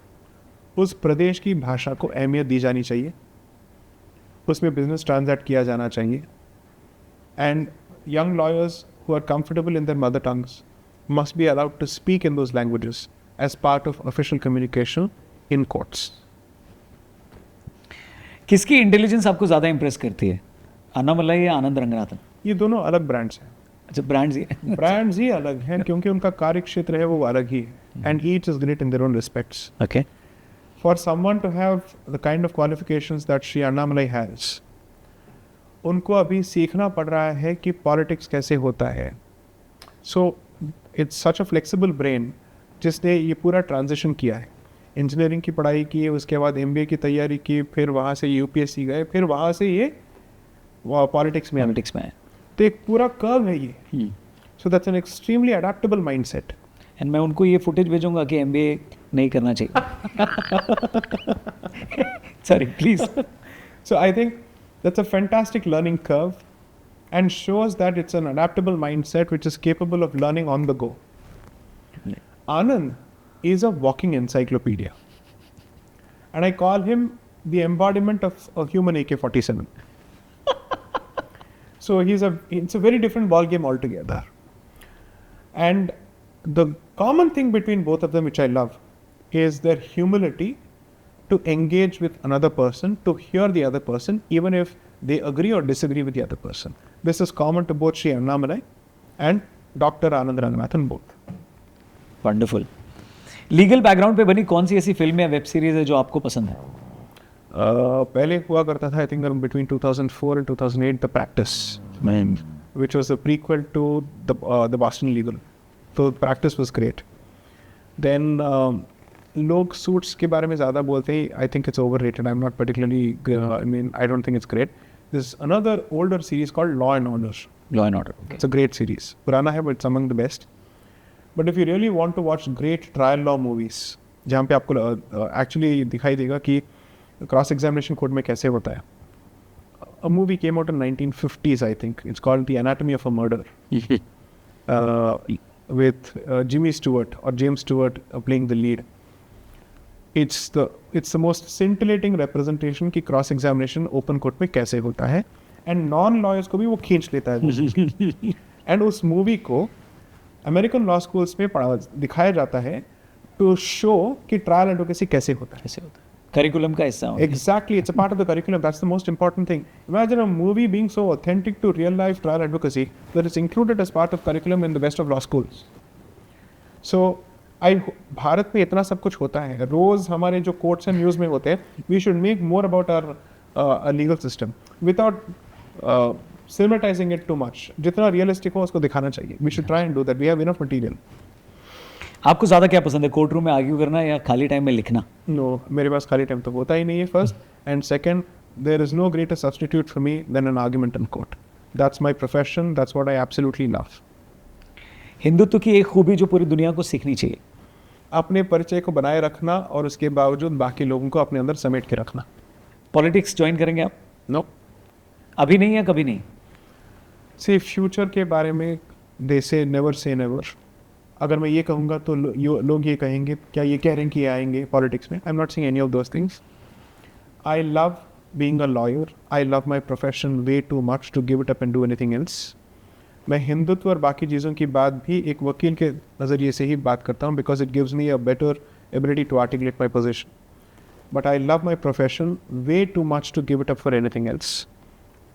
उस प्रदेश की भाषा को अहमियत दी जानी चाहिए, उसमें बिजनेस ट्रांजैक्ट किया जाना चाहिए. And young lawyers who are comfortable in their mother tongues must be allowed to speak in those languages as part of official communication in courts. किसकी इंटेलिजेंस आपको ज़्यादा इंप्रेस करती है, अन्नामलाई या आनंद रंगनाथन? ये दोनों अलग ब्रांड्स हैं. अच्छा, ब्रांड्स ही ब्रांड्स ही अलग हैं क्योंकि उनका कार्य क्षेत्र है वो अलग ही है. And each is great in their own respects. Okay. For someone to have the kind of qualifications that Shri Annamalai has, उनको अभी सीखना पड़ रहा है कि पॉलिटिक्स कैसे होता है. So it's such a flexible brain जिसने ये पूरा ट्रांजिशन किया है, इंजीनियरिंग की पढ़ाई की, उसके बाद MBA की तैयारी की, फिर वहाँ से UPSC गए, फिर वहाँ से ये पॉलिटिक्स में पॉलिटिक्स में है। तो एक पूरा कर्व है ये। So that's an extremely adaptable mindset. And मैं उनको ये फुटेज भेजूंगा कि MBA नहीं करना चाहिए। Sorry please. So I think that's a fantastic learning curve and shows that it's an adaptable mindset which is capable of learning on the go. Anand is a walking encyclopedia. And I call him the embodiment of a human AK-47. So it's a very different ball game altogether. And the common thing between both of them which I love is their humility to engage with another person, to hear the other person, even if they agree or disagree with the other person. This is common to both Sri Annamalai and Dr. Anand Ranganathan both. Wonderful. Legal background पे बनी कौन सी ऐसी film या web series है जो आपको पसंद है? पहले हुआ करता था, I think between 2004 and 2008, The Practice, which was a prequel to the Boston Legal. So Practice was great. Then लोग सूट्स के बारे में ज़्यादा बोलते हैं, I think it's overrated, I am not particularly I don't think it's great. This another older series called Law and Order. Law and Order, it's a great series, पुराना है but it's among the best. But if you really want to watch great trial law movies जहाँ पे आपको actually दिखाई देगा कि cross examination court में कैसे होता है. A movie came out in 1950s, I think. It's called The Anatomy of a Murder, with Jimmy Stewart or James Stewart playing the lead. It's the most scintillating representation कि cross examination open court में कैसे होता है, and non lawyers को भी वो खींच लेता है. एंड उस मूवी को अमेरिकन लॉ स्कूल्स में दिखाया जाता है टू शो कि ट्रायल एडवोकेसी कैसे होता है. कैसे होता है, करिकुलम का हिस्सा होता है. Exactly, it's a part of the curriculum. That's the most important thing. Imagine a movie being so authentic to real life trial advocacy that it's included as part of curriculum in the best of law schools. So, Bharat में इतना सब कुछ होता है, रोज हमारे जो courts and news में होते हैं, we should make more about our legal system without cinematizing it too much. जितना रियलिस्टिक हो उसको दिखाना चाहिए. We should try and do that. We have enough material. आपको ज़्यादा क्या पसंद है, कोर्ट रूम में आर्ग्यू करना या खाली टाइम में लिखना? नो, मेरे पास खाली टाइम तो होता ही नहीं है, first. And second, there is no greater substitute for me than an argument in court. That's my profession, that's what I absolutely love. Hindutva की एक खूबी जो पूरी दुनिया को सीखनी चाहिए? अपने परिचय को बनाए रखना और उसके बावजूद बाकी लोगों को अपने अंदर समेट के रखना. पॉलिटिक्स ज्वाइन करेंगे आप? नो. अभी नहीं या कभी नहीं? सी, फ्यूचर के बारे में दे से नेवर. अगर मैं ये कहूँगा तो लोग ये कहेंगे क्या ये कह रहे हैं कि ये आएंगे पॉलिटिक्स में. I am not saying any of those things. I love being a lawyer. I love my profession way too much to give it up and do anything else. मैं हिंदुत्व और बाकी चीज़ों की बात भी एक वकील के नज़रिए से ही बात करता हूँ, because it gives me a better ability to articulate my position. But I love my profession way too much to give it up for anything else.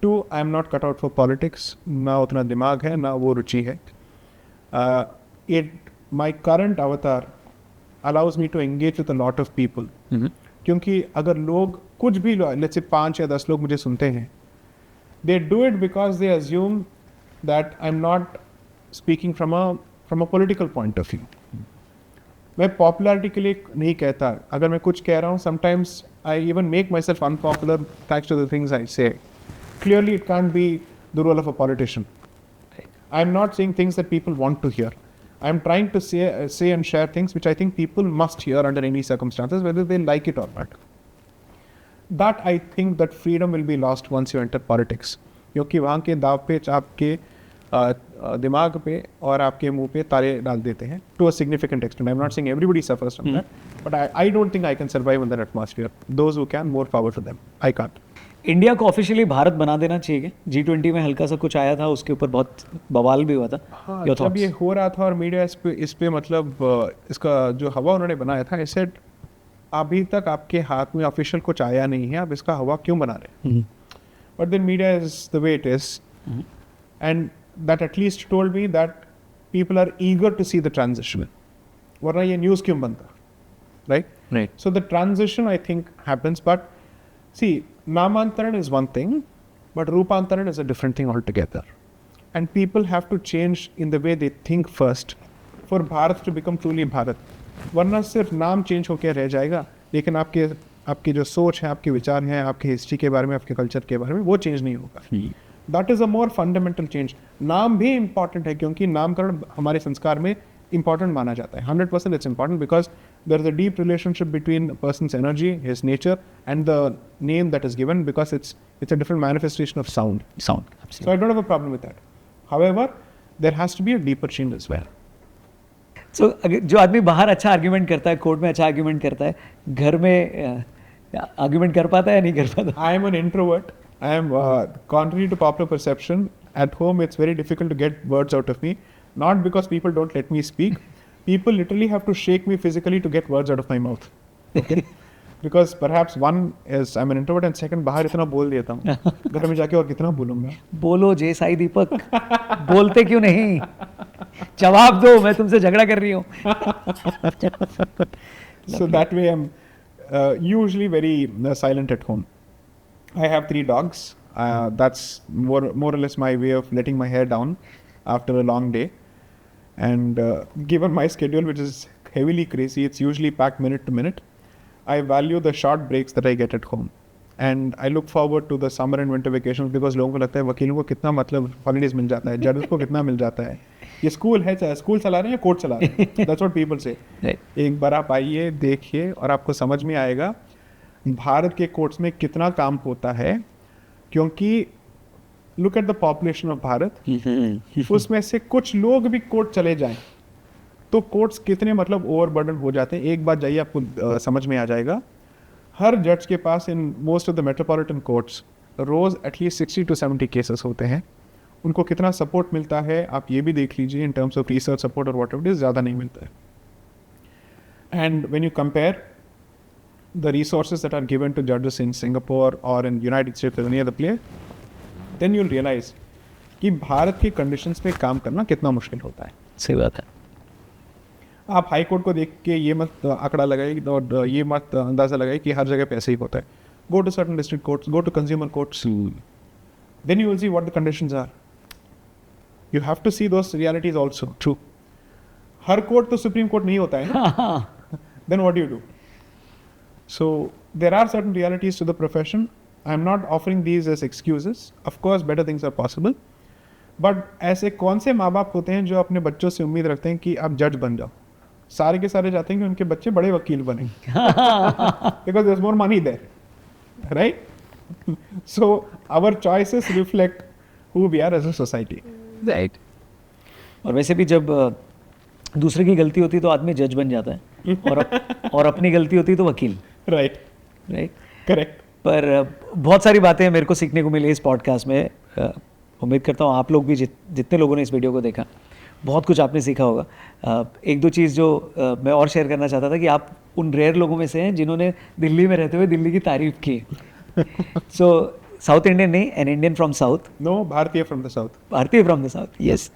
Two, I am not cut out for politics. ना उतना दिमाग है, ना वो रुचि है. My current avatar allows me to engage with a lot of people. क्योंकि अगर लोग कुछ भी, let's say 5 या 10 लोग मुझे सुनते हैं, they do it because they assume that I'm not speaking from a political point of view. मैं पॉपुलैरिटी के लिए नहीं कहता. अगर मैं कुछ कह रहा हूँ, sometimes I even make myself unpopular thanks to the things I say. Clearly it can't be the role of a politician. I'm not saying things that people want to hear. I'm trying to say and share things which I think people must hear under any circumstances, whether they like it or not. That I think that freedom will be lost once you enter politics. क्योंकि वहाँ के दाव पे आपके दिमाग पे और आपके मुंह पे तारे डाल देते हैं to a significant extent. I'm not saying everybody suffers from that, but I don't think I can survive in that atmosphere. Those who can, more power to them. I can't. India को officially Bharat बना देना चाहिए? G20 में हल्का सा कुछ आया था, उसके ऊपर बहुत बवाल भी हुआ था. हाँ, जब ये हो रहा था और मीडिया इस पे मतलब इसका जो हवा उन्होंने बनाया था, I said अभी तक आपके हाथ में ऑफिशियल कुछ आया नहीं है, आप इसका हवा क्यों बना रहे हैं? But then media is the way it is, and that at least told me that people are eager to see the transition. वरना ये न्यूज़ क्यों बनता, right? So the transition I think happens, but see, Namantaran is one thing, but Rupantaran is a different thing altogether. And people have to change in the way they think first for Bharat to become truly Bharat, वरना सिर्फ नाम change होकर रह जाएगा, लेकिन आपकी जो सोच है, आपके विचार हैं, आपकी हिस्ट्री के बारे में, आपके कल्चर के बारे में, वो चेंज नहीं होगा. That is a more fundamental change. नाम भी इम्पॉर्टेंट है क्योंकि नामकरण हमारे संस्कार में इम्पॉर्टेंट माना जाता है. 100% it's important because there is a deep relationship between person's energy, his nature and the name that is given, because it's a different manifestation of sound. So I don't have a problem with that. However, there has to be a deeper change as well. So जो आदमी बाहर अच्छा argument करता है, court में अच्छा argument करता है, घर में आर्ग्यूमेंट कर पाता है या नहीं कर पाता? I am an introvert. I am contrary to popular perception. At home, it's very difficult to get words out of me. Not because people don't let me speak. People literally have to shake me physically to get words out of my mouth. Okay? Because perhaps one is I'm an introvert and second बाहर इतना बोल देता हूँ, घर में जाके और कितना बोलूँगा. बोलो जय साई दीपक, बोलते क्यों नहीं? जवाब दो, मैं तुमसे झगड़ा कर रही हूँ. So that way I'm usually very silent at home. I have 3 dogs. That's more or less my way of letting my hair down after a long day. And given my schedule, which is heavily crazy, it's usually packed minute to minute. I value the short breaks that I get at home. And I look forward to the summer and winter vacations because लोगों को लगता है वकीलों को कितना मतलब holidays मिल जाता है, जजेस को कितना मिल जाता है. ये स्कूल है, चाहे स्कूल चला रहे हैं या कोर्ट चला रहे हैं. That's what people say. एक बार आप आइए, देखिए और आपको समझ में आएगा भारत के कोर्ट्स में कितना काम होता है. क्योंकि look at the population of Bharat, उसमें से कुछ लोग भी कोर्ट चले जाएं तो कोर्ट्स कितने मतलब ओवरबर्डन हो जाते हैं. एक बात जाइए आपको समझ में आ जाएगा. हर जज के पास in most of the metropolitan courts रोज एटलीस्ट 60 to 70 केसेस होते हैं. उनको कितना सपोर्ट मिलता है आप ये भी देख लीजिए. In terms of research support और व्हाटएवर इट इज, ज़्यादा नहीं मिलता है. And when you compare the resources that are given to judges in Singapore or in United States or any other place, then you'll realize कि भारत की conditions पे काम करना कितना मुश्किल होता है. सही बात है. आप हाई कोर्ट को देख के ये मत आंकड़ा लगाइए और ये मत अंदाज़ा लगाइए कि हर जगह पैसे ही होता है. Go to certain district courts, go to consumer courts, then you will see what the conditions are. You have to see those realities also. True. हर कोर्ट तो सुप्रीम कोर्ट नहीं होता है. Then what do you do? So there are certain realities to the profession. I'm not offering these as excuses. Of course, better things are possible. But ऐसे कौन से माँ बाप होते हैं जो अपने बच्चों से उम्मीद रखते हैं कि आप जज बन जाओ? सारे के सारे चाहते हैं कि उनके बच्चे बड़े वकील बने. Because there's more money there, right? So our choices reflect who we are as a society. Right. और वैसे भी जब दूसरे की गलती होती है तो आदमी जज बन जाता है और अपनी गलती होती है तो वकील. राइट. करेक्ट. पर बहुत सारी बातें मेरे को सीखने को मिली इस पॉडकास्ट में. उम्मीद करता हूँ आप लोग भी जितने लोगों ने इस वीडियो को देखा बहुत कुछ आपने सीखा होगा. एक दो चीज़ जो मैं और शेयर करना चाहता था कि आप उन रेयर लोगों में से हैं जिन्होंने दिल्ली में रहते हुए दिल्ली की तारीफ की. सो साउथ इंडियन नहीं, an Indian from south. No, Bharatiya from the south. Bharatiya from the south, yes.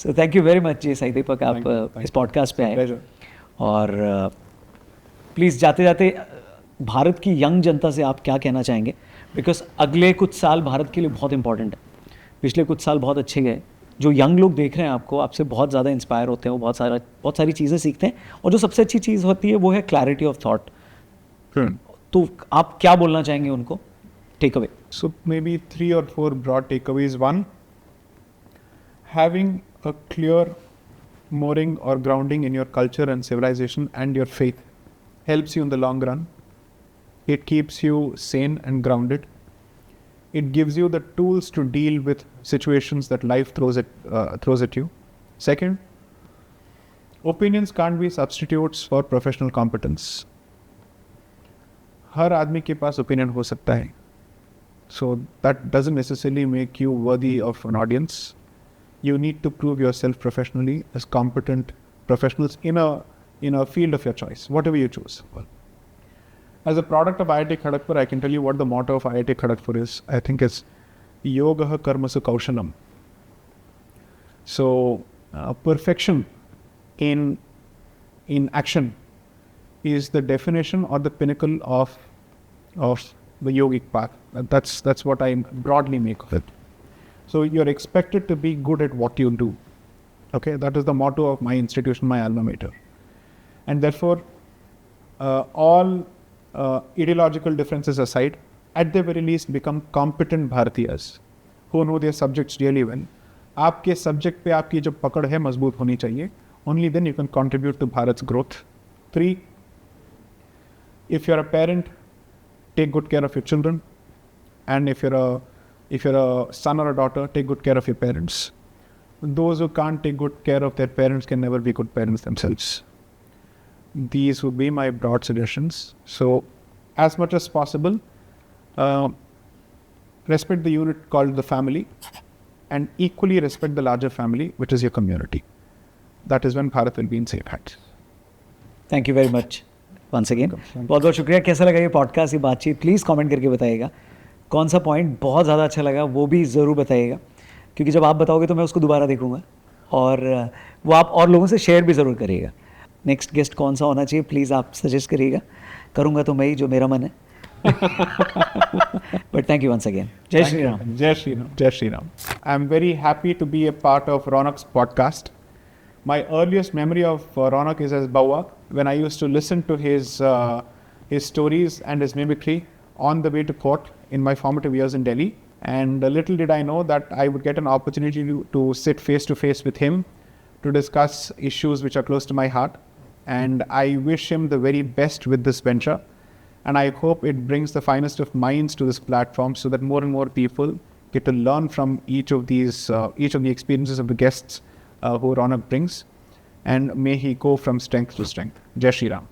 So thank you very much J Sai Deepak, आप इस पॉडकास्ट पे आए. और प्लीज़ जाते जाते भारत की यंग जनता से आप क्या कहना चाहेंगे? बिकॉज अगले कुछ साल भारत के लिए बहुत इंपॉर्टेंट है. पिछले कुछ साल बहुत अच्छे गए. जो यंग लोग देख रहे हैं आपको, आपसे बहुत ज़्यादा इंस्पायर होते हैं, वो बहुत सारी चीज़ें सीखते हैं. और जो सबसे अच्छी चीज़ होती है वो है क्लैरिटी ऑफ थॉट. तो आप क्या बोलना चाहेंगे उनको? Take away. So maybe 3 or 4 broad takeaways. One, having a clear mooring or grounding in your culture and civilization and your faith helps you in the long run. It keeps you sane and grounded. It gives you the tools to deal with situations that life throws at you. Second, opinions can't be substitutes for professional competence. हर आदमी के पास opinion हो सकता है. So that doesn't necessarily make you worthy of an audience. You need to prove yourself professionally as competent professionals in a field of your choice, whatever you choose. As a product of IIT Kharagpur, I can tell you what the motto of IIT Kharagpur is. I think it's Yoga Karmasu Kaushalam. So perfection in action is the definition or the pinnacle of the yogic path. That's what I broadly make of it. So you're expected to be good at what you do. Okay, that is the motto of my institution, my alma mater. And therefore, all ideological differences aside, at the very least become competent Bharatiyas who know their subjects really well. आपके subject पे आपकी जो पकड़ है मजबूत होनी चाहिए. Only then you can contribute to Bharat's growth. 3, if you're a parent, take good care of your children. And if you're a son or a daughter, take good care of your parents. Those who can't take good care of their parents can never be good parents themselves. These would be my broad suggestions. So, as much as possible, respect the unit called the family, and equally respect the larger family, which is your community. That is when Bharat will be in safe hands. Thank you very much once again. बहुत बहुत शुक्रिया. कैसा लगा ये podcast, ये बातचीत? Please comment करके बताइएगा. कौन सा पॉइंट बहुत ज़्यादा अच्छा लगा वो भी ज़रूर बताइएगा, क्योंकि जब आप बताओगे तो मैं उसको दोबारा देखूंगा, और वो आप और लोगों से शेयर भी ज़रूर करिएगा. नेक्स्ट गेस्ट कौन सा होना चाहिए प्लीज़ आप सजेस्ट करिएगा. करूँगा तो मैं ही, जो मेरा मन है. But thank you once again. Jai Shri Ram. Jai Shri Ram. Jai Shri Ram. I'm very happy to be a part of Ronak's podcast. My earliest memory of Ronak is as Bawa, when I used to listen to his stories and his mimicry on the way to court in my formative years in Delhi. And little did I know that I would get an opportunity to sit face to face with him to discuss issues which are close to my heart. And I wish him the very best with this venture. And I hope it brings the finest of minds to this platform so that more and more people get to learn from each of the experiences of the guests who Ronak brings. And may he go from strength to strength. Jai Shri Ram.